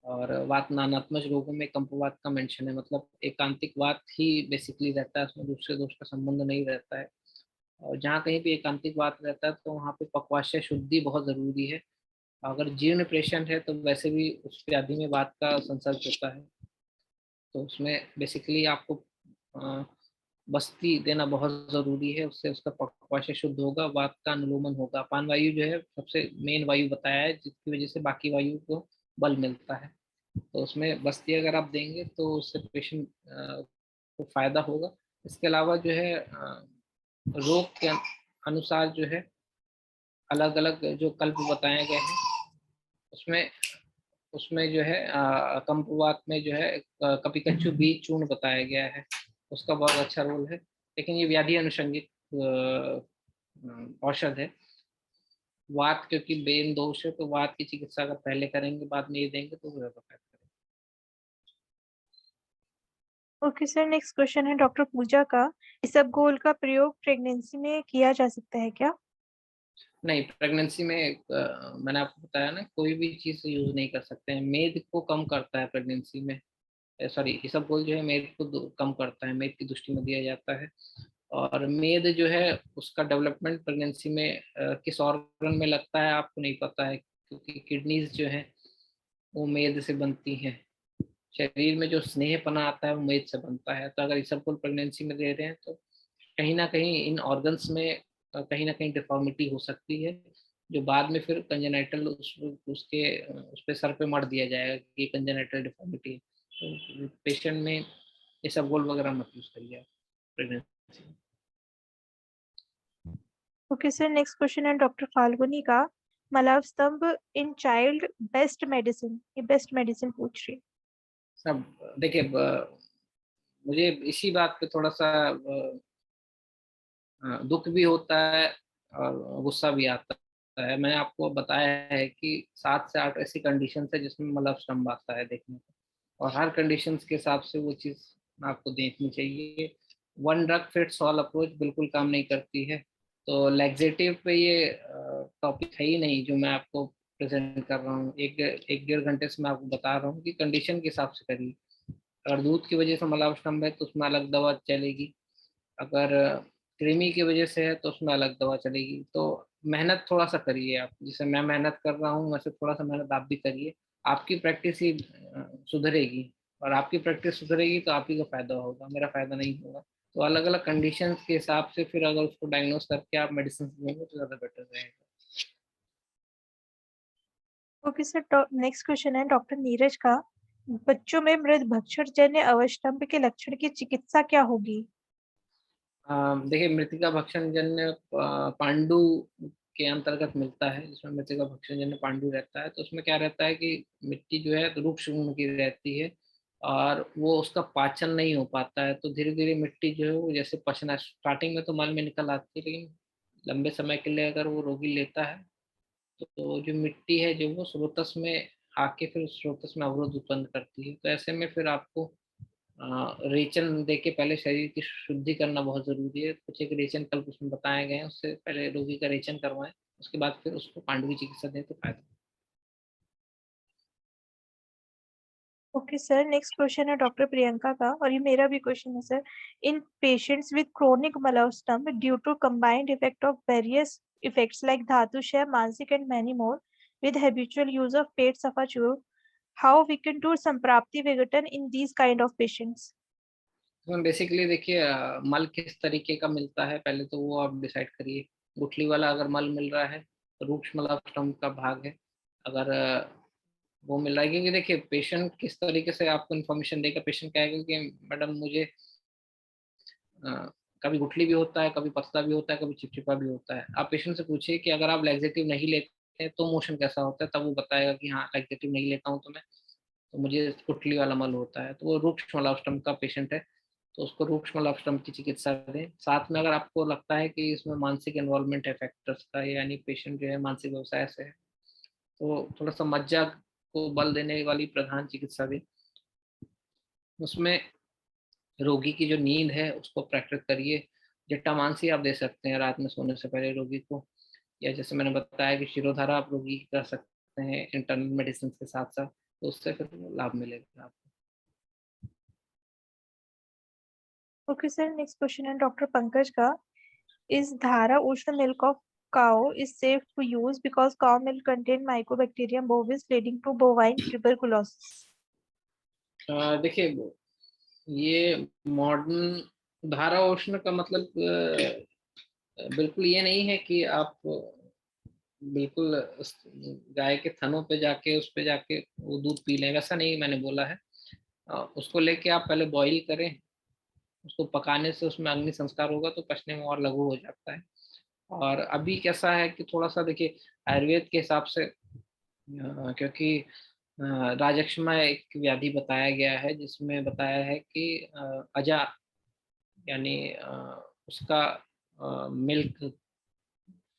और वात नानात्मक रोगों में कंपवात का मेंशन है। मतलब एकांतिक वात ही बेसिकली रहता है, उसमें दूसरे दोष का संबंध नहीं रहता है। और जहाँ कहीं भी एकांतिक वात रहता है तो वहाँ पे पक्वाशय शुद्धि बहुत जरूरी है। अगर जीर्ण पेशेंट है तो वैसे भी उस व्याधि में वात का संसर्ग होता है, तो उसमें बेसिकली आपको अ, बस्ती देना बहुत जरूरी है। उससे उसका पक्वाशय शुद्ध होगा, वात का अनुलोमन होगा। अपान वायु जो है सबसे मेन वायु बताया है, जिसकी वजह से बाकी वायु को बल मिलता है। तो उसमें बस्ती अगर आप देंगे तो उससे पेशेंट को फायदा होगा। इसके अलावा जो है रोग के अनुसार जो है अलग अलग जो कल्प बताए गए हैं, उसमें उसमें जो है कंपवात में जो है कपिकच्चू बीज चूर्ण बताया गया है, उसका बहुत अच्छा रोल है। लेकिन ये व्याधि अनुषंगिक औषध है। वात क्योंकि बेन दोष है तो वात की चिकित्सा अगर पहले करेंगे बाद में ये देंगे तो वो ज्यादा फायदा करेगा। ओके सर, नेक्स्ट क्वेश्चन है डॉक्टर पूजा का, इसबगोल का प्रयोग प्रेगनेंसी में किया जा सकता है क्या? नहीं, प्रेगनेंसी में मैंने आपको बताया ना, कोई भी चीज यूज नहीं कर सकते हैं। मेद को कम करता है प्रेगनेंसी में, सॉरी इसबगोल जो है मेद को कम करता है, मेद की दृष्टि में दिया जाता है। और मेद जो है उसका डेवलपमेंट प्रेगनेंसी में किस ऑर्गन में लगता है आपको नहीं पता है, क्योंकि किडनीज जो है वो मेद से बनती हैं। शरीर में जो स्नेहपना आता है वो मेद से बनता है। तो अगर इसबगोल प्रेगनेंसी में दे रहे हैं तो कहीं ना कहीं इन ऑर्गन्स में कहीं ना कहीं डिफॉर्मिटी हो सकती है, जो बाद में फिर कंजेनाइटल उसके उस पे सर पे मर दिया जाएगा कि ये कंजेनाइटल डिफॉर्मिटी है। तो पेशेंट में इसबगोल वगैरह मत यूज करिए प्रेगनेंसी में। ओके सर, नेक्स्ट क्वेश्चन है डॉक्टर फाल्गुनी का। मलाव स्तंभ इन चाइल्ड बेस्ट मेडिसिन, ये बेस्ट मेडिसिन पूछ रही है। सब देखिए, मुझे इसी बात पे थोड़ा सा दुख भी होता है और गुस्सा भी आता है। मैंने आपको बताया है कि 7 से 8 ऐसी कंडीशन है जिसमें मतलब स्तंभ आता है देखने को, और हर कंडीशन के हिसाब से वो चीज़ आपको देखनी चाहिए। One drug fits all approach बिल्कुल काम नहीं करती है। तो लैक्सेटिव पे ये टॉपिक है ही नहीं जो मैं आपको प्रेजेंट कर रहा हूँ। एक डेढ़ घंटे से मैं आपको बता रहा हूँ कि कंडीशन के हिसाब से करिए। अगर दूध की वजह से मलाव स्तंभ है तो उसमें अलग दवा चलेगी, अगर कृमि की वजह से है तो उसमें अलग दवा चलेगी। तो मेहनत थोड़ा सा करिए आप, जैसे मैं मेहनत कर रहा हूँ वैसे थोड़ा सा मेहनत आप भी करिए। आपकी प्रैक्टिस ही सुधरेगी, और आपकी प्रैक्टिस सुधरेगी तो आप ही को फायदा होगा, मेरा फायदा नहीं होगा। तो अलग अलग कंडीशंस के हिसाब से फिर अगर उसको डायग्नोस करके आप मेडिसिन देंगे तो ज़्यादा बेटर रहेगा। ओके सर, नेक्स्ट क्वेश्चन है डॉक्टर नीरज का। बच्चों में मृद भक्षण जन्य अवस्तंभ के लक्षण की चिकित्सा क्या होगी? देखिए, मृतिका भक्षण जन्य पांडु के अंतर्गत मिलता है, जिसमें मृतिका भक्षण जन्य पांडु रहता है। तो उसमें क्या रहता है कि मिट्टी जो है रूक्ष गुण की रहती है, और वो उसका पाचन नहीं हो पाता है। तो धीरे धीरे मिट्टी जो है वो जैसे पचना, स्टार्टिंग में तो मल में निकल आती है, लेकिन लंबे समय के लिए अगर वो रोगी लेता है तो जो मिट्टी है जो वो स्रोतस में आके फिर स्रोतस में अवरोध उत्पन्न करती है। तो ऐसे में फिर आपको रेचन दे के पहले शरीर की शुद्धि करना बहुत जरूरी है। कुछ एक रेचन कल्प उसमें बताए गए हैं, उससे पहले रोगी का रेचन करवाएं, उसके बाद फिर उसको पांडु की चिकित्सा दें तो फायदा। ओके सर, नेक्स्ट क्वेश्चन है डॉक्टर प्रियंका का, और ये मेरा भी क्वेश्चन है sir. In patients with chronic मलाव स्तंभ due to combined effect of various effects like धातु क्षय, मानसिक and many more, with habitual use of पेट सफा चूर्ण, how we can do संप्राप्ति विघटन in these kind of patients? तो बेसिकली देखिए, मल किस तरीके का मिलता है पहले तो वो आप डिसाइड करिए। गुठली वाला अगर मल मिल रहा है तो रूक्ष मलाव स्तंभ का भाग है। अगर वो मिल रहा है, क्योंकि देखिए पेशेंट किस तरीके से आपको इन्फॉर्मेशन देगा, पेशेंट कहेगा कि मैडम मुझे कभी गुठली भी होता है, कभी पतला भी होता है, कभी चिपचिपा भी होता है। आप पेशेंट से पूछिए कि अगर आप लैक्सेटिव नहीं लेते हैं तो मोशन कैसा होता है, तब वो बताएगा कि हाँ लैक्सेटिव नहीं लेता हूँ तो मुझे गुठली वाला मल होता है। तो वो रूक्ष मलाष्टम का पेशेंट है, तो उसको रूक्ष मलाष्टम की चिकित्सा दें। साथ में अगर आपको लगता है कि इसमें मानसिक इन्वॉल्वमेंट है फैक्टर्स का, यानी पेशेंट जो है मानसिक व्यवसाय से है, तो थोड़ा सा मज्जा को बल देने वाली प्रधान चिकित्सा दें। उसमें रोगी की जो नींद है उसको प्रैक्टिस करिए। जट्टामांसी आप दे सकते हैं रात में सोने से पहले रोगी को, या जैसे मैंने बताया कि शिरोधारा आप रोगी की कर सकते हैं इंटरनल मेडिसिन के साथ साथ, तो उससे फिर लाभ मिलेगा आपको। ओके सर, नेक्स्ट क्वेश्चन है डॉक्टर पंकज का। इस धारा उष्ण milk of cow is safe to use because cow milk contain mycobacterium bovis leading to bovine tuberculosis? देखिए, ये मॉडर्न धारा उष्ण का मतलब बिल्कुल ये नहीं है कि आप बिल्कुल गाय के थनों पे जाके उस पे जाके वो दूध पी लें, वैसा नहीं मैंने बोला है। उसको लेके आप पहले बॉईल करें, उसको पकाने से उसमें अग्नि संस्कार होगा तो पचने में और लघु हो जाता है। और अभी कैसा है कि थोड़ा सा देखिए आयुर्वेद के हिसाब से, क्योंकि राजक्षमा एक व्याधि बताया गया है जिसमें बताया है कि अजा यानी उसका मिल्क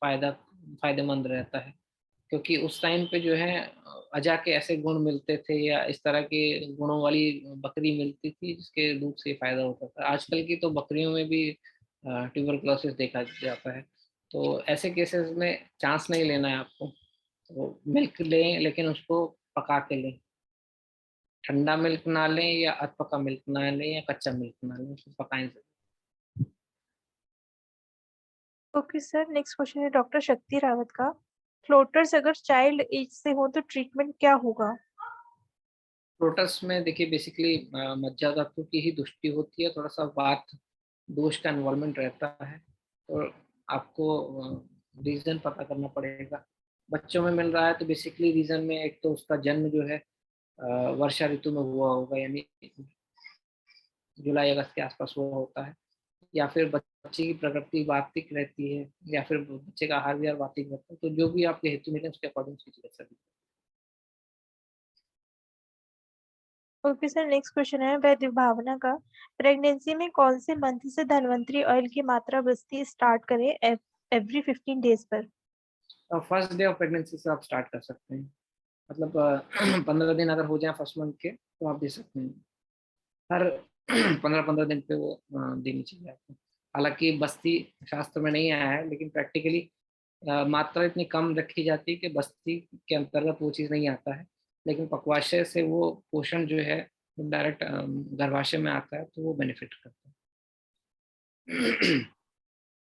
फायदा फायदेमंद रहता है, क्योंकि उस टाइम पे जो है अजा के ऐसे गुण मिलते थे या इस तरह के गुणों वाली बकरी मिलती थी जिसके दूध से फायदा होता था। आजकल की तो बकरियों में भी ट्यूबरकुलोसिस देखा जाता है। तो ऐसे केसेस में चांस नहीं लेना है आपको, तो मिल्क लें लेकिन उसको पका के लें। ठंडा मिल्क ना लें या अधपका मिल्क ना लें या कच्चा मिल्क ना लें, उसको पकाएं। ओके सर, नेक्स्ट क्वेश्चन है डॉक्टर शक्ति रावत का। फ्लोटर्स अगर चाइल्ड एज से हो तो ट्रीटमेंट क्या होगा? लोटस में देखिए बेसिकली मज्जा तत्व की ही दुष्टि होती है, थोड़ा सा वात दोष का इन्वॉल्वमेंट रहता है। तो आपको रीजन पता करना पड़ेगा। बच्चों में मिल रहा है तो बेसिकली रीजन में एक तो उसका जन्म जो है वर्षा ऋतु में हुआ होगा, यानी जुलाई अगस्त के आसपास हुआ होता है, या फिर बच्चे की प्रकृति वार्तिक रहती है, या फिर बच्चे का आहार विहार वार्तिक रहता है, तो जो भी आपके हेतु मिले उसके अकॉर्डिंग चिकित्सा दी। ओके सर, नेक्स्ट क्वेश्चन है वैद्य भावना का। प्रेगनेंसी में कौन से मंथ से धन्वंतरी ऑयल की मात्रा बस्ती स्टार्ट करें एवरी 15 डेज पर? फर्स्ट डे ऑफ प्रेगनेंसी से आप स्टार्ट कर सकते हैं, मतलब 15 दिन अगर हो जाए फर्स्ट मंथ के तो आप दे सकते हैं। हर 15-15 दिन पे वो देनी चाहिए आपको। हालांकि बस्ती शास्त्र में नहीं आया है, लेकिन प्रैक्टिकली मात्रा इतनी कम रखी जाती है कि बस्ती के अंतर्गत वो चीज़ नहीं आता है, लेकिन पक्वाशय से वो पोषण जो है डायरेक्ट गर्भाशय में आता है, तो वो बेनिफिट करता है।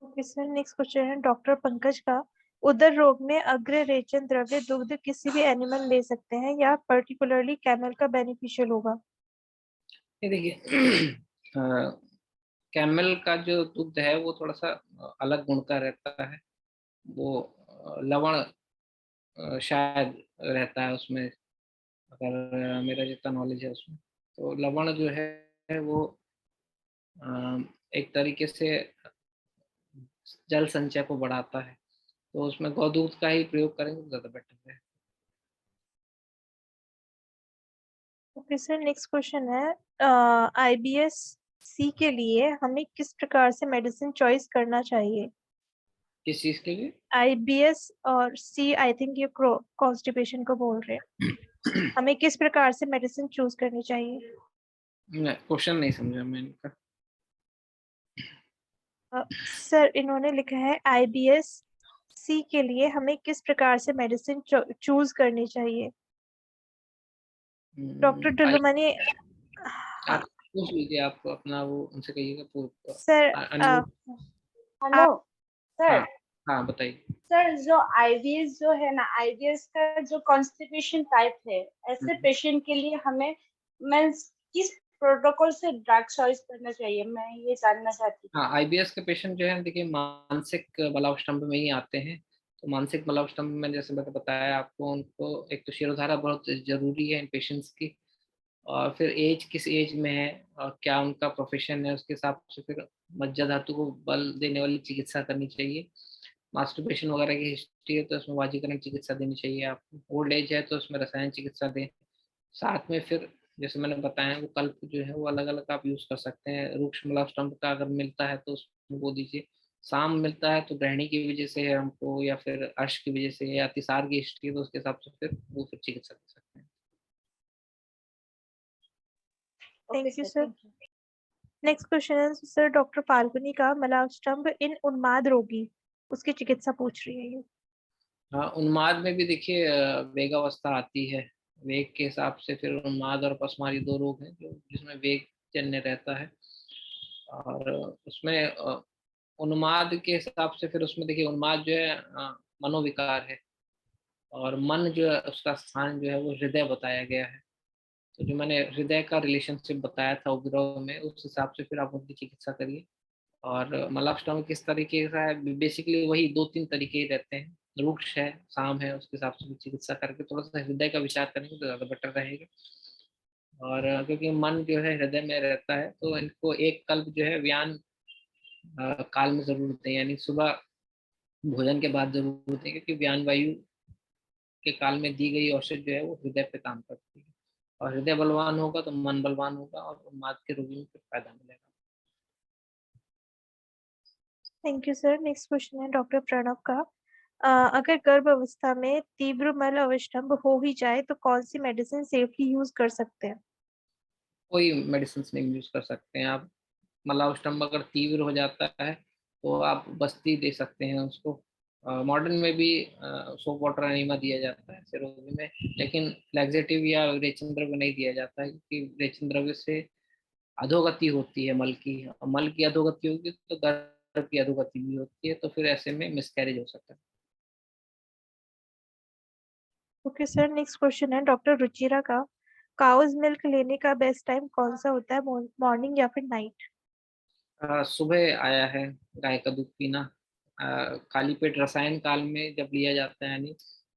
ओके सर, नेक्स्ट क्वेश्चन है डॉक्टर पंकज का। उदर रोग में अग्ररेचन द्रव्य दुग्ध किसी भी एनिमल ले सकते हैं या पर्टिकुलरली कैमल का बेनिफिशियल होगा? ये देखिए, कैमल का जो दुग्ध है वो थोड़ा सा अलग गुण का रहता है। वो लवण शायद रहता है उसमें, अगर मेरा जितना नॉलेज है उसमें, तो लवण जो है वो एक तरीके से जल संचय को बढ़ाता है, तो उसमें गौदूध का ही प्रयोग करेंगे तो ज़्यादा बेटर है। ओके सर, नेक्स्ट क्वेश्चन है आईबीएस सी के लिए हमें किस प्रकार से मेडिसिन चॉइस करना चाहिए? किस चीज़ के लिए? आईबीएस और सी, आई थिंक ये कॉन्स्टिपेशन को बोल रहे हैं। हमें किस प्रकार से मेडिसिन चूज करनी चाहिए? क्वेश्चन नहीं समझा मैं इनका। सर इन्होंने लिखा है आईबीएस सी के लिए हमें किस प्रकार से मेडिसिन चूज करनी चाहिए? डॉक्टर डुल्लुमनी। आप पूछ लीजिए, आप अपना वो उनसे कहिएगा। सर अनिल। Hello sir. हाँ, हाँ बताइए। सर जो आईबीएस जो है ना, आईबीएस का जो कॉन्स्टिपेशन टाइप है, ऐसे पेशेंट के लिए हमें मींस किस प्रोटोकॉल से ड्रग चॉइस करना चाहिए, मैं ये जानना चाहती हूँ। हाँ, आईबीएस के पेशेंट जो है देखिए मानसिक बलावष्टम्भ में ही आते हैं। तो मानसिक बलावष्टम्भ में जैसे मैंने बताया आपको, उनको एक तो शिरोधारा बहुत जरूरी है इन पेशेंट्स की, और फिर एज किस एज में है और क्या उनका प्रोफेशन है, उसके हिसाब से फिर मज्जा धातु को बल देने वाली चिकित्सा करनी चाहिए। मास्टरबेशन वगैरह की हिस्ट्री है तो उसमें वाजीकरण चिकित्सा देनी चाहिए आपको। ओल्ड एज है तो उसमें रसायन चिकित्सा दें। साथ में फिर जैसे मैंने बताया वो कल्प जो है वो अलग अलग आप यूज कर सकते हैं। रूक्ष स्टम्प का अगर मिलता है तो उसमें वो दीजिए। साम मिलता है तो ग्रहणी की वजह से है हमको, या फिर अर्श की वजह से, या अतिसार की हिस्ट्री है तो उसके हिसाब से फिर वो फिर चिकित्सा कर सकते हैं। Thank you sir. Next question है सर डॉक्टर फाल्गुनी का। मलावस्तंभ इन उन्माद रोगी, उसकी चिकित्सा पूछ रही है ये। हाँ, उन्माद में भी देखिए वेगावस्था आती है। वेग के हिसाब से फिर उन्माद और पसमारी दो रोग हैं जो जिसमें वेग जन्य रहता है। और उसमें उन्माद के हिसाब से फिर उसमें देखिए उन्माद जो है मनोविकार है, और मन जो है उसका स्थान जो है वो हृदय बताया गया है। तो जो मैंने हृदय का रिलेशनशिप बताया था उपद्रव में, उस हिसाब से फिर आप उनकी चिकित्सा करिए। और मलापस्टॉम किस तरीके का है, बेसिकली वही 2-3 तरीके ही रहते हैं। रूक्ष है, साम है, उसके हिसाब से भी चिकित्सा करके थोड़ा सा हृदय का विचार करेंगे तो ज़्यादा बेटर रहेगा। और क्योंकि मन जो है हृदय में रहता है तो इनको एक कल्प जो है व्यान काल में जरूर दें, यानी सुबह भोजन के बाद जरूर दें, क्योंकि व्यान वायु के काल में दी गई औषध जो है वो हृदय पे काम करती है। और हृदय बलवान होगा तो मन बलवान होगा और उन्माद के रोगी में फिर फायदा मिलेगा। Thank you sir. Next question है डॉक्टर प्रणव का। अगर गर्भ अवस्था में तीव्र मल अवस्टंभ हो ही जाए तो कौन सी मेडिसिन सेफली यूज कर सकते हैं? कोई मेडिसिन नहीं यूज कर सकते हैं आप। मलावस्टम्भ अगर तीव्र हो जाता है तो आप बस्ती दे सकते हैं उसको। मॉडर्न में भी सोप वाटर एनिमा दिया जाता है ऐसे रोगी में, लेकिन लैक्सेटिव या रेचन द्रव्य नहीं दिया जाता है, क्योंकि रेचन द्रव्य से अधोगति होती है मल की, और मल की अधोगति होगी तो गर्भ की अधोगति भी होती है, तो फिर ऐसे में मिसकैरेज हो सकता है। ओके सर, नेक्स्ट क्वेश्चन है डॉक्टर रुचिरा का। काउज मिल्क लेने का बेस्ट टाइम कौन सा होता है, मॉर्निंग या फिर नाइट? सुबह आया है गाय का दूध पीना। खाली पेट रसायन काल में जब लिया जाता है, यानी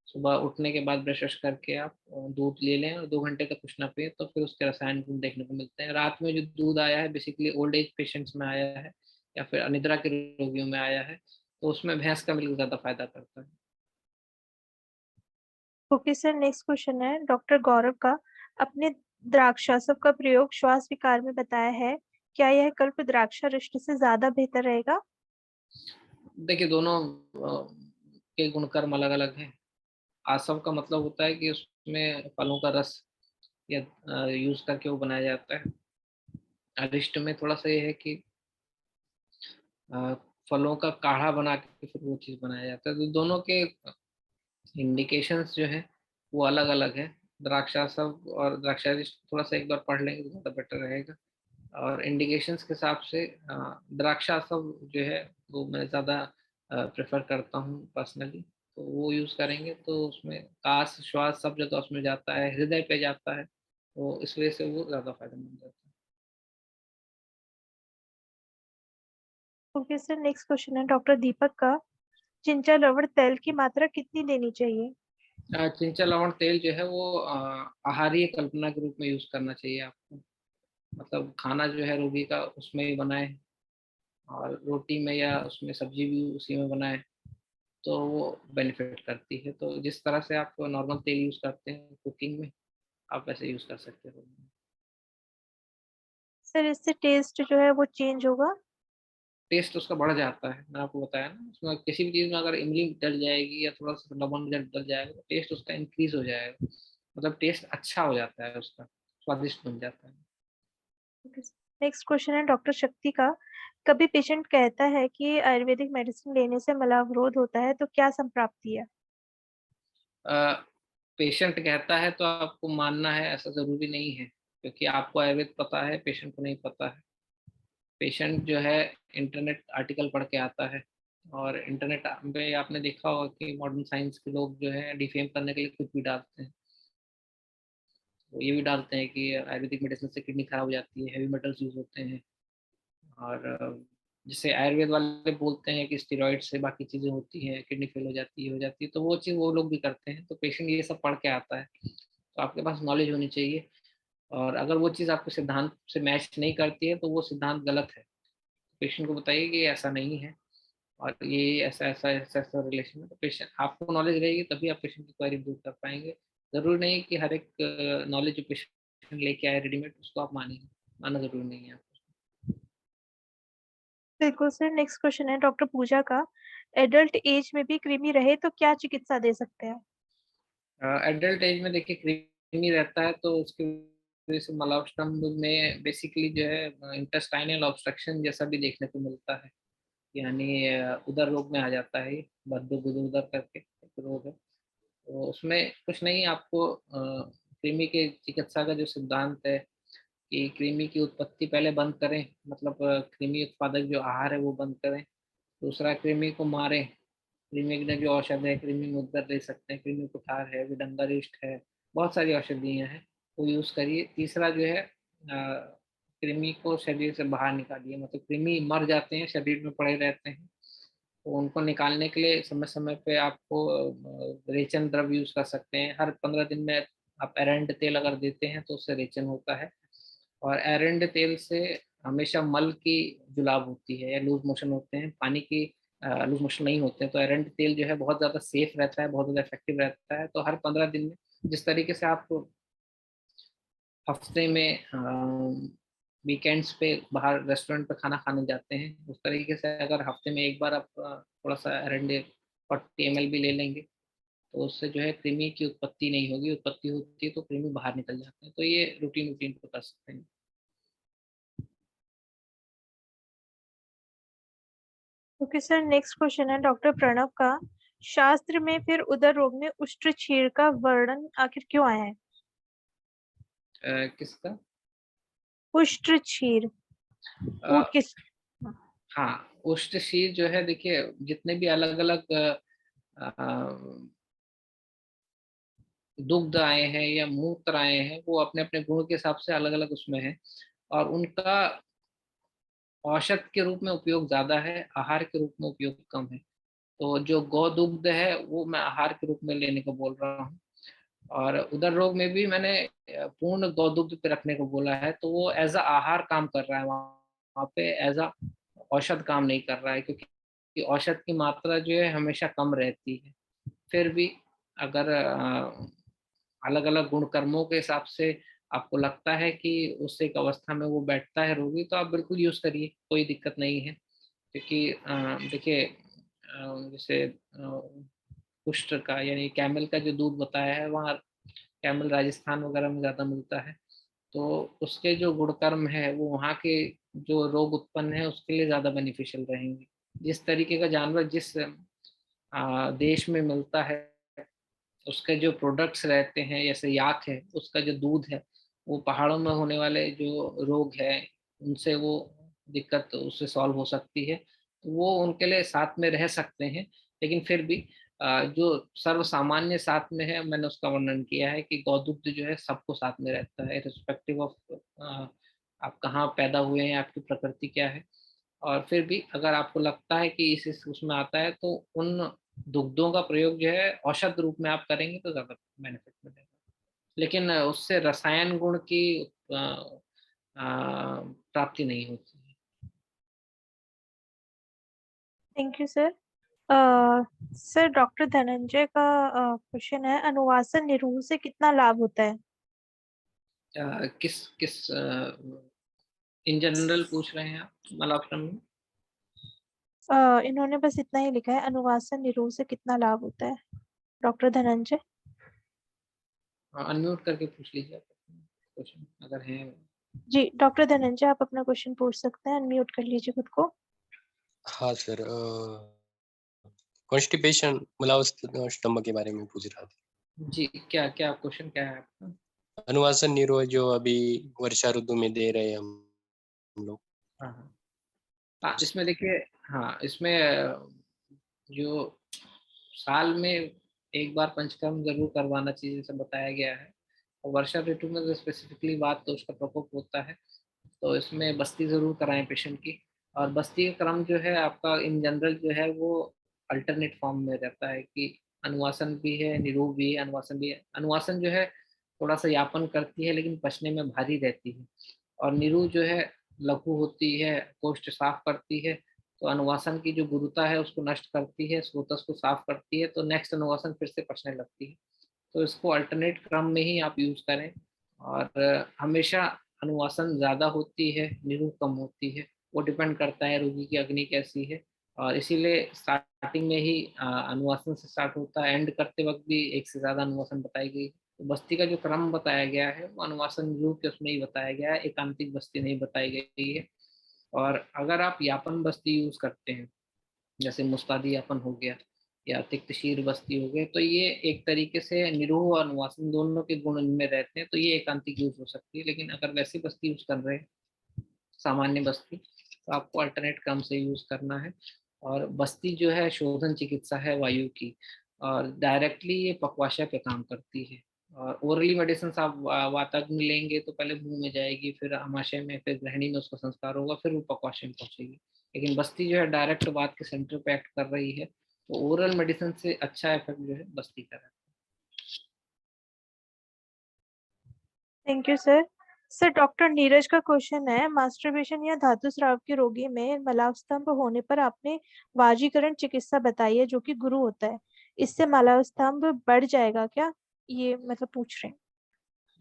सुबह उठने के बाद ब्रश वश करके आप दूध ले लें और 2 घंटे तक कुछ ना पिए, तो फिर उसके रसायन गुण देखने को मिलते हैं। रात में जो दूध आया है बेसिकली ओल्ड एज पेशेंट्स में आया है, या फिर अनिद्रा के रोगियों में आया है, तो उसमें भैंस का मिल्क ज़्यादा फ़ायदा करता है। ओके सर, नेक्स्ट क्वेश्चन है डॉक्टर गौरव का। अपने द्राक्षासव का प्रयोग श्वास विकार में बताया है, क्या यह कल्प द्राक्षा रिष्ट से ज्यादा बेहतर रहेगा? देखिए दोनों के गुणकर्म अलग-अलग हैं। आसव का मतलब होता है कि उसमें फलों का रस या यूज़ करके वो बनाया जाता है। अरिष्ट में थोड़ा-सा ये है कि अ, फलों का काढ़ा बना के फिर वो चीज़ बनाया जाता है। तो दोनों के इंडिकेशंस जो है वो अलग-अलग है। द्राक्षासव और द्राक्षारिष्ट थोड़ा-सा एक बार पढ़ लेंगे तो ज़्यादा बेटर रहेगा। और इंडिकेशंस के हिसाब से द्राक्षासव जो है वो मैं ज़्यादा प्रेफ़र करता हूँ पर्सनली। तो वो यूज़ करेंगे तो उसमें कास, श्वास सब जगह उसमें जाता है, हृदय पे जाता है, तो इस वज़ह से वो ज़्यादा फ़ायदेमंद रहता है। ओके सर, नेक्स्ट क्वेश्चन है डॉक्टर दीपक का। चिंचा लवण तेल की मात्रा कितनी लेनी चाहिए? चिंचा लवण तेल जो है वो आहारीय कल्पना के रूप में यूज़ करना चाहिए आपको। मतलब खाना जो है रोगी का उसमें ही बनाएँ और रोटी में या उसमें सब्ज़ी भी उसी में बनाएँ, तो वो बेनिफिट करती है। तो जिस तरह से आप नॉर्मल तेल यूज़ करते हैं कुकिंग में, आप वैसे यूज़ कर सकते हो। सर, इससे टेस्ट जो है वो चेंज होगा? टेस्ट उसका बढ़ जाता है, मैंने आपको बताया ना, उसमें किसी भी चीज़ में अगर इमली डल जाएगी या थोड़ा-सा नमक डल जाएगा, तो टेस्ट उसका इंक्रीज़ हो जाएगा। मतलब टेस्ट अच्छा हो जाता है उसका, स्वादिष्ट बन जाता है। नेक्स्ट क्वेश्चन है डॉक्टर शक्ति का। कभी पेशेंट कहता है कि आयुर्वेदिक मेडिसिन लेने से मलावरोध होता है, तो क्या संप्राप्ति है? पेशेंट कहता है तो आपको मानना है, ऐसा ज़रूरी नहीं है, क्योंकि आपको आयुर्वेद पता है, पेशेंट को नहीं पता है। पेशेंट जो है इंटरनेट आर्टिकल पढ़ के आता है और इंटरनेट पे आपने देखा होगा कि मॉडर्न साइंस के लोग जो है डिफेम करने के लिए कुछ भी डालते हैं। वो ये भी डालते हैं कि आयुर्वेदिक मेडिसिन से किडनी खराब हो जाती है, हेवी मेटल्स यूज़ होते हैं और जैसे आयुर्वेद वाले बोलते हैं कि स्टेरॉइड से बाकी चीज़ें होती हैं, किडनी फेल हो जाती है, तो वो चीज़ वो लोग भी करते हैं। तो पेशेंट ये सब पढ़ के आता है, तो आपके पास नॉलेज होनी चाहिए और अगर वो चीज़ आपके सिद्धांत से मैच नहीं करती है, तो वो सिद्धांत गलत है। पेशेंट को बताइए कि ऐसा नहीं है और ये ऐसा रिलेशन है, तो पेशेंट आपको नॉलेज रहेगी तभी आप पेशेंट की क्वेरी दूर कर पाएँगे। ज़रूरी नहीं कि हर एक नॉलेज जो पेशेंट लेके आए रेडीमेड उसको आप मानिए, मानना ज़रूरी नहीं है आपको। बिल्कुल सर, नेक्स्ट क्वेश्चन है डॉक्टर पूजा का। एडल्ट एज में भी कृमि रहे तो क्या चिकित्सा दे सकते हैं? एडल्ट एज में देखिए कृमि रहता है तो उसकी वजह से मलावस्तंभ में बेसिकली जो है इंटेस्टाइनल ऑब्स्ट्रक्शन जैसा भी देखने को मिलता है। यानी उदर रोग में आ जाता है ये, बदबू-गुदो-उदर करके एक रोग है। तो उसमें कुछ नहीं आपको कृमि के चिकित्सा का जो सिद्धांत है कि कृमि की उत्पत्ति पहले बंद करें, मतलब कृमि उत्पादक जो आहार है वो बंद करें। दूसरा कृमि को मारें, कृमि के लिए जो औषध है, कृमि मुद्गर ले सकते हैं, कृमि कुठार है, विडंगारिष्ट है, बहुत सारी औषधियाँ हैं, वो यूज़ करिए। तीसरा जो है कृमि को शरीर से बाहर निकालिए, मतलब कृमि मर जाते हैं, शरीर में पड़े रहते हैं, तो उनको निकालने के लिए समय-समय पे आपको रेचन द्रव्य यूज़ कर सकते हैं। हर 15 दिन में आप एरंड तेल अगर देते हैं, तो उससे रेचन होता है और एरंड तेल से हमेशा मल की जुलाब होती है या लूज़ मोशन होते हैं, पानी की लूज़ मोशन नहीं होते हैं, तो एरंड तेल जो है बहुत ज़्यादा सेफ रहता है, बहुत ज़्यादा इफ़ेक्टिव रहता है। तो हर 15 दिन में जिस तरीके से आप हफ्ते में वीकेंड्स पे बाहर रेस्टोरेंट पे खाना खाने जाते हैं, उस तरीके से अगर हफ्ते में एक बार आप थोड़ा-सा एरंडे 40 ml भी ले लेंगे, तो उससे जो है कृमि की उत्पत्ति नहीं होगी, उत्पत्ति होती है तो कृमि बाहर निकल जाते हैं। तो ये रूटीन पे कर सकते हैं। ओके सर, नेक्स्ट क्वेश्चन है डॉक्टर प्रणव का। शास्त्र में फिर उदर रोग में उष्ट्रचीर का वर्णन आखिर क्यों आया है? किसका? उष्ट्रचीर, अ, ऊँट किस? हाँ, उष्टशीर जो है देखिए जितने भी अलग-अलग दुग्ध आए हैं या मूत्र आए हैं, वो अपने-अपने गुण के हिसाब से अलग-अलग उसमें हैं और उनका औषध के रूप में उपयोग ज़्यादा है, आहार के रूप में उपयोग कम है। तो जो गौ-दुग्ध है, वो मैं आहार के रूप में लेने को बोल रहा हूँ और उदर रोग में भी मैंने पूर्ण गौ-दुग्ध पे रखने को बोला है, तो वो एज़ अ आहार काम कर रहा है वहाँ पे एज़ अ औषध काम नहीं कर रहा है, क्योंकि औषध की मात्रा जो है हमेशा कम रहती है। फिर भी अगर अलग अलग गुण कर्मों के हिसाब से आपको लगता है कि उस एक अवस्था में वो बैठता है रोगी, तो आप बिल्कुल यूज करिए, कोई दिक्कत नहीं है। क्योंकि देखिए जैसे कुष्ठ का यानी कैमल का जो दूध बताया है, वहाँ कैमल राजस्थान वगैरह में ज्यादा मिलता है, तो उसके जो गुणकर्म है वो वहाँ के जो रोग उत्पन्न है उसके लिए ज्यादा बेनिफिशियल रहेंगे। जिस तरीके का जानवर जिस देश में मिलता है, उसके जो प्रोडक्ट्स रहते हैं, जैसे याक है, उसका जो दूध है, वो पहाड़ों में होने वाले जो रोग है उनसे वो दिक्कत उससे सॉल्व हो सकती है, तो वो उनके लिए साथ में रह सकते हैं। लेकिन फिर भी जो सर्व सामान्य साथ में है, मैंने उसका वर्णन किया है कि गौदुग्ध जो है सबको साथ में रहता है, रिस्पेक्टिव ऑफ आप कहाँ पैदा हुए हैं, आपकी प्रकृति क्या है। और फिर भी अगर आपको लगता है कि इस उसमें आता है, तो उन दुग्धों का प्रयोग जो है औषध रूप में आप करेंगे तो ज्यादा बेनिफिट मिलेगा। लेकिन उससे रसायन गुण की प्राप्ति नहीं होती है। Thank you sir. Sir doctor Dhananjay का क्वेश्चन है, अनुवासन निरूह से कितना लाभ होता है? किस किस इन जनरल पूछ रहे हैं आप मलापटम में? इन्होंने बस इतना ही लिखा है, अनुवासन निरूह से कितना लाभ होता है, डॉक्टर धनंजय। अनम्यूट करके पूछ लीजिए क्वेश्चन अगर है। जी डॉक्टर धनंजय, आप अपना क्वेश्चन पूछ सकते हैं, अनम्यूट कर लीजिए खुद को। हाँ सर, कॉन्स्टिपेशन स्तंभ के बारे में पूछ रहा था। जी, क्या क्या क्वेश्चन क्या है आपका? अनुवासन निरोध जो अभी वर्षा ऋतु में दे रहे हैं हम लोग। हाँ हाँ, इसमें देखिए, हाँ इसमें जो साल में एक बार पंचकर्म जरूर करवाना चाहिए, जैसे बताया गया है। और वर्षा ऋतु में तो स्पेसिफिकली बात तो उसका प्रकोप होता है, तो इसमें बस्ती जरूर कराएं पेशेंट की। और बस्ती का क्रम जो है आपका इन जनरल जो है वो अल्टरनेट फॉर्म में रहता है कि अनुवासन भी है, निरोध भी है, अनुवासन भी है। अनुवासन जो है थोड़ा सा यापन करती है लेकिन पचने में भारी रहती है, और निरू जो है लघु होती है, कोष्ठ साफ करती है, तो अनुवासन की जो गुरुता है उसको नष्ट करती है, स्रोतस को साफ करती है, तो नेक्स्ट अनुवासन फिर से पचने लगती है। तो इसको अल्टरनेट क्रम में ही आप यूज करें। और हमेशा अनुवासन ज्यादा होती है, निरू कम होती है, वो डिपेंड करता है रोगी की अग्नि कैसी है। और इसीलिए स्टार्टिंग में ही अनुवासन से स्टार्ट होता है, एंड करते वक्त भी एक से ज्यादा अनुवासन बताई गई। तो बस्ती का जो क्रम बताया गया है वो अनुवासन रूप के उसमें ही बताया गया है, एकांतिक बस्ती नहीं बताई गई है। और अगर आप यापन बस्ती यूज करते हैं, जैसे मुस्तादी यापन हो गया या तिक्तशीर बस्ती हो गए, तो ये एक तरीके से निरूह और अनुवासन दोनों के गुण इनमें रहते हैं, तो ये एकांतिक यूज हो सकती है। लेकिन अगर वैसी बस्ती यूज कर रहे हैं, सामान्य बस्ती, तो आपको अल्टरनेट क्रम से यूज करना है। और बस्ती जो है शोधन चिकित्सा है वायु की, और डायरेक्टली ये पक्वाशय पे काम करती है। और ओरली मेडिसिन आप वाताग्नि लेंगे तो पहले मुंह में जाएगी, फिर आमाशय में, फिर ग्रहणी में उसका संस्कार होगा, फिर वो पक्वाशय में पहुंचेगी। लेकिन बस्ती जो है डायरेक्ट वात के सेंटर पे एक्ट कर रही है, तो ओरल मेडिसिन से अच्छा इफेक्ट जो है बस्ती का रहता है। Thank you sir. Sir doctor Neeraj का क्वेश्चन है, मास्टरबेशन या धातु स्राव के रोगी में मलाव स्तंभ होने पर आपने वाजीकरण चिकित्सा बताई है जो कि गुरु होता है, इससे मलाव स्तंभ बढ़ जाएगा क्या, ये मतलब पूछ रहे हैं।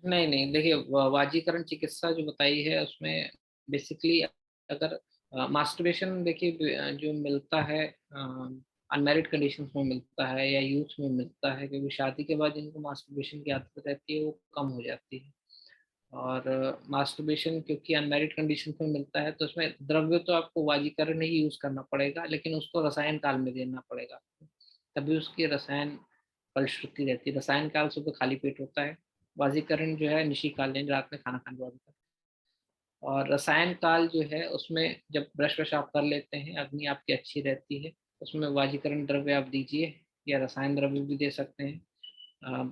नहीं नहीं, देखिए वाजीकरण चिकित्सा जो बताई है उसमें बेसिकली अगर मास्टरबेशन, देखिए जो मिलता है अनमैरिड कंडीशंस में मिलता है या यूथ में मिलता है, क्योंकि शादी के बाद जिनको मास्टरबेशन की आदत रहती है वो कम हो जाती है। और मास्टरबेशन क्योंकि अनमैरिड कंडीशन में मिलता है, तो उसमें द्रव्य तो आपको वाजीकरण ही यूज करना पड़ेगा, लेकिन उसको रसायन काल में देना पड़ेगा, तभी उसकी रसायन फलश्रुति रहती है। रसायन काल सुबह खाली पेट होता है, वाजीकरण जो है निशी काल यानी रात में खाना खाने के बाद होता है। और रसायन काल जो है उसमें जब ब्रश व्रश आप कर लेते हैं, अग्नि आपकी अच्छी रहती है, उसमें वाजीकरण द्रव्य आप दीजिए या रसायन द्रव्य भी दे सकते हैं।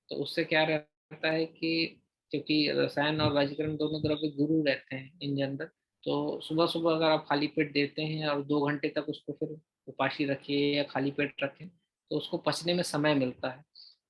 तो उससे क्या रहता है कि क्योंकि रसायन और वाजीकरण दोनों द्रव्य गुरु रहते हैं इन जनरल, तो सुबह सुबह अगर आप खाली पेट देते हैं और 2 घंटे तक उसको फिर उपाशी रखिए या खाली पेट रखें, तो उसको पचने में समय मिलता है।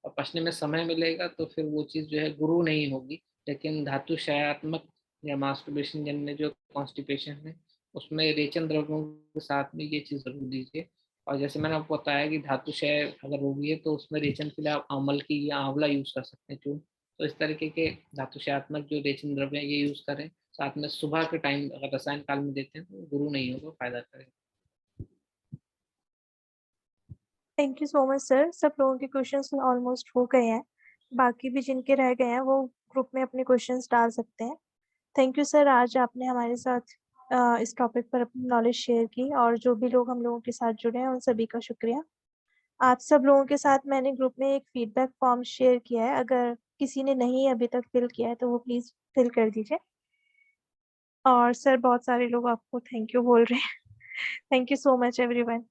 और पचने में समय मिलेगा तो फिर वो चीज़ जो है गुरु नहीं होगी, लेकिन धातु क्षयात्मक या मास्टरबेशन जन्य जो कॉन्स्टिपेशन है उसमें रेचन द्रव्यों के साथ में ये चीज़ ज़रूर दीजिए। और जैसे मैंने आपको बताया कि धातुशय अगर होगी है तो उसमें रेचन के लिए आप अमल की या आंवला यूज़ कर सकते हैं चूर्ण। तो इस तरीके के धातुशयात्मक जो रेचन द्रव्य हैं ये यूज़ करें। साथ में सुबह के टाइम अगर रसायन काल में देते हैं तो गुरु नहीं होगा, फ़ायदा करेगा। Thank you so much sir. सब लोगों के क्वेश्चंस ऑलमोस्ट हो गए हैं। बाकी भी जिनके रह गए हैं वो ग्रुप में अपने क्वेश्चंस डाल सकते हैं। थैंक यू सर, आज आपने हमारे साथ इस टॉपिक पर अपनी नॉलेज शेयर की, और जो भी लोग हम लोगों के साथ जुड़े हैं उन सभी का शुक्रिया। आप सब लोगों के साथ मैंने ग्रुप में एक फीडबैक फॉर्म शेयर किया है, अगर किसी ने नहीं अभी तक फिल किया है तो वो प्लीज़ फिल कर दीजिए। और सर बहुत सारे लोग आपको थैंक यू बोल रहे हैं। Thank you so much everyone.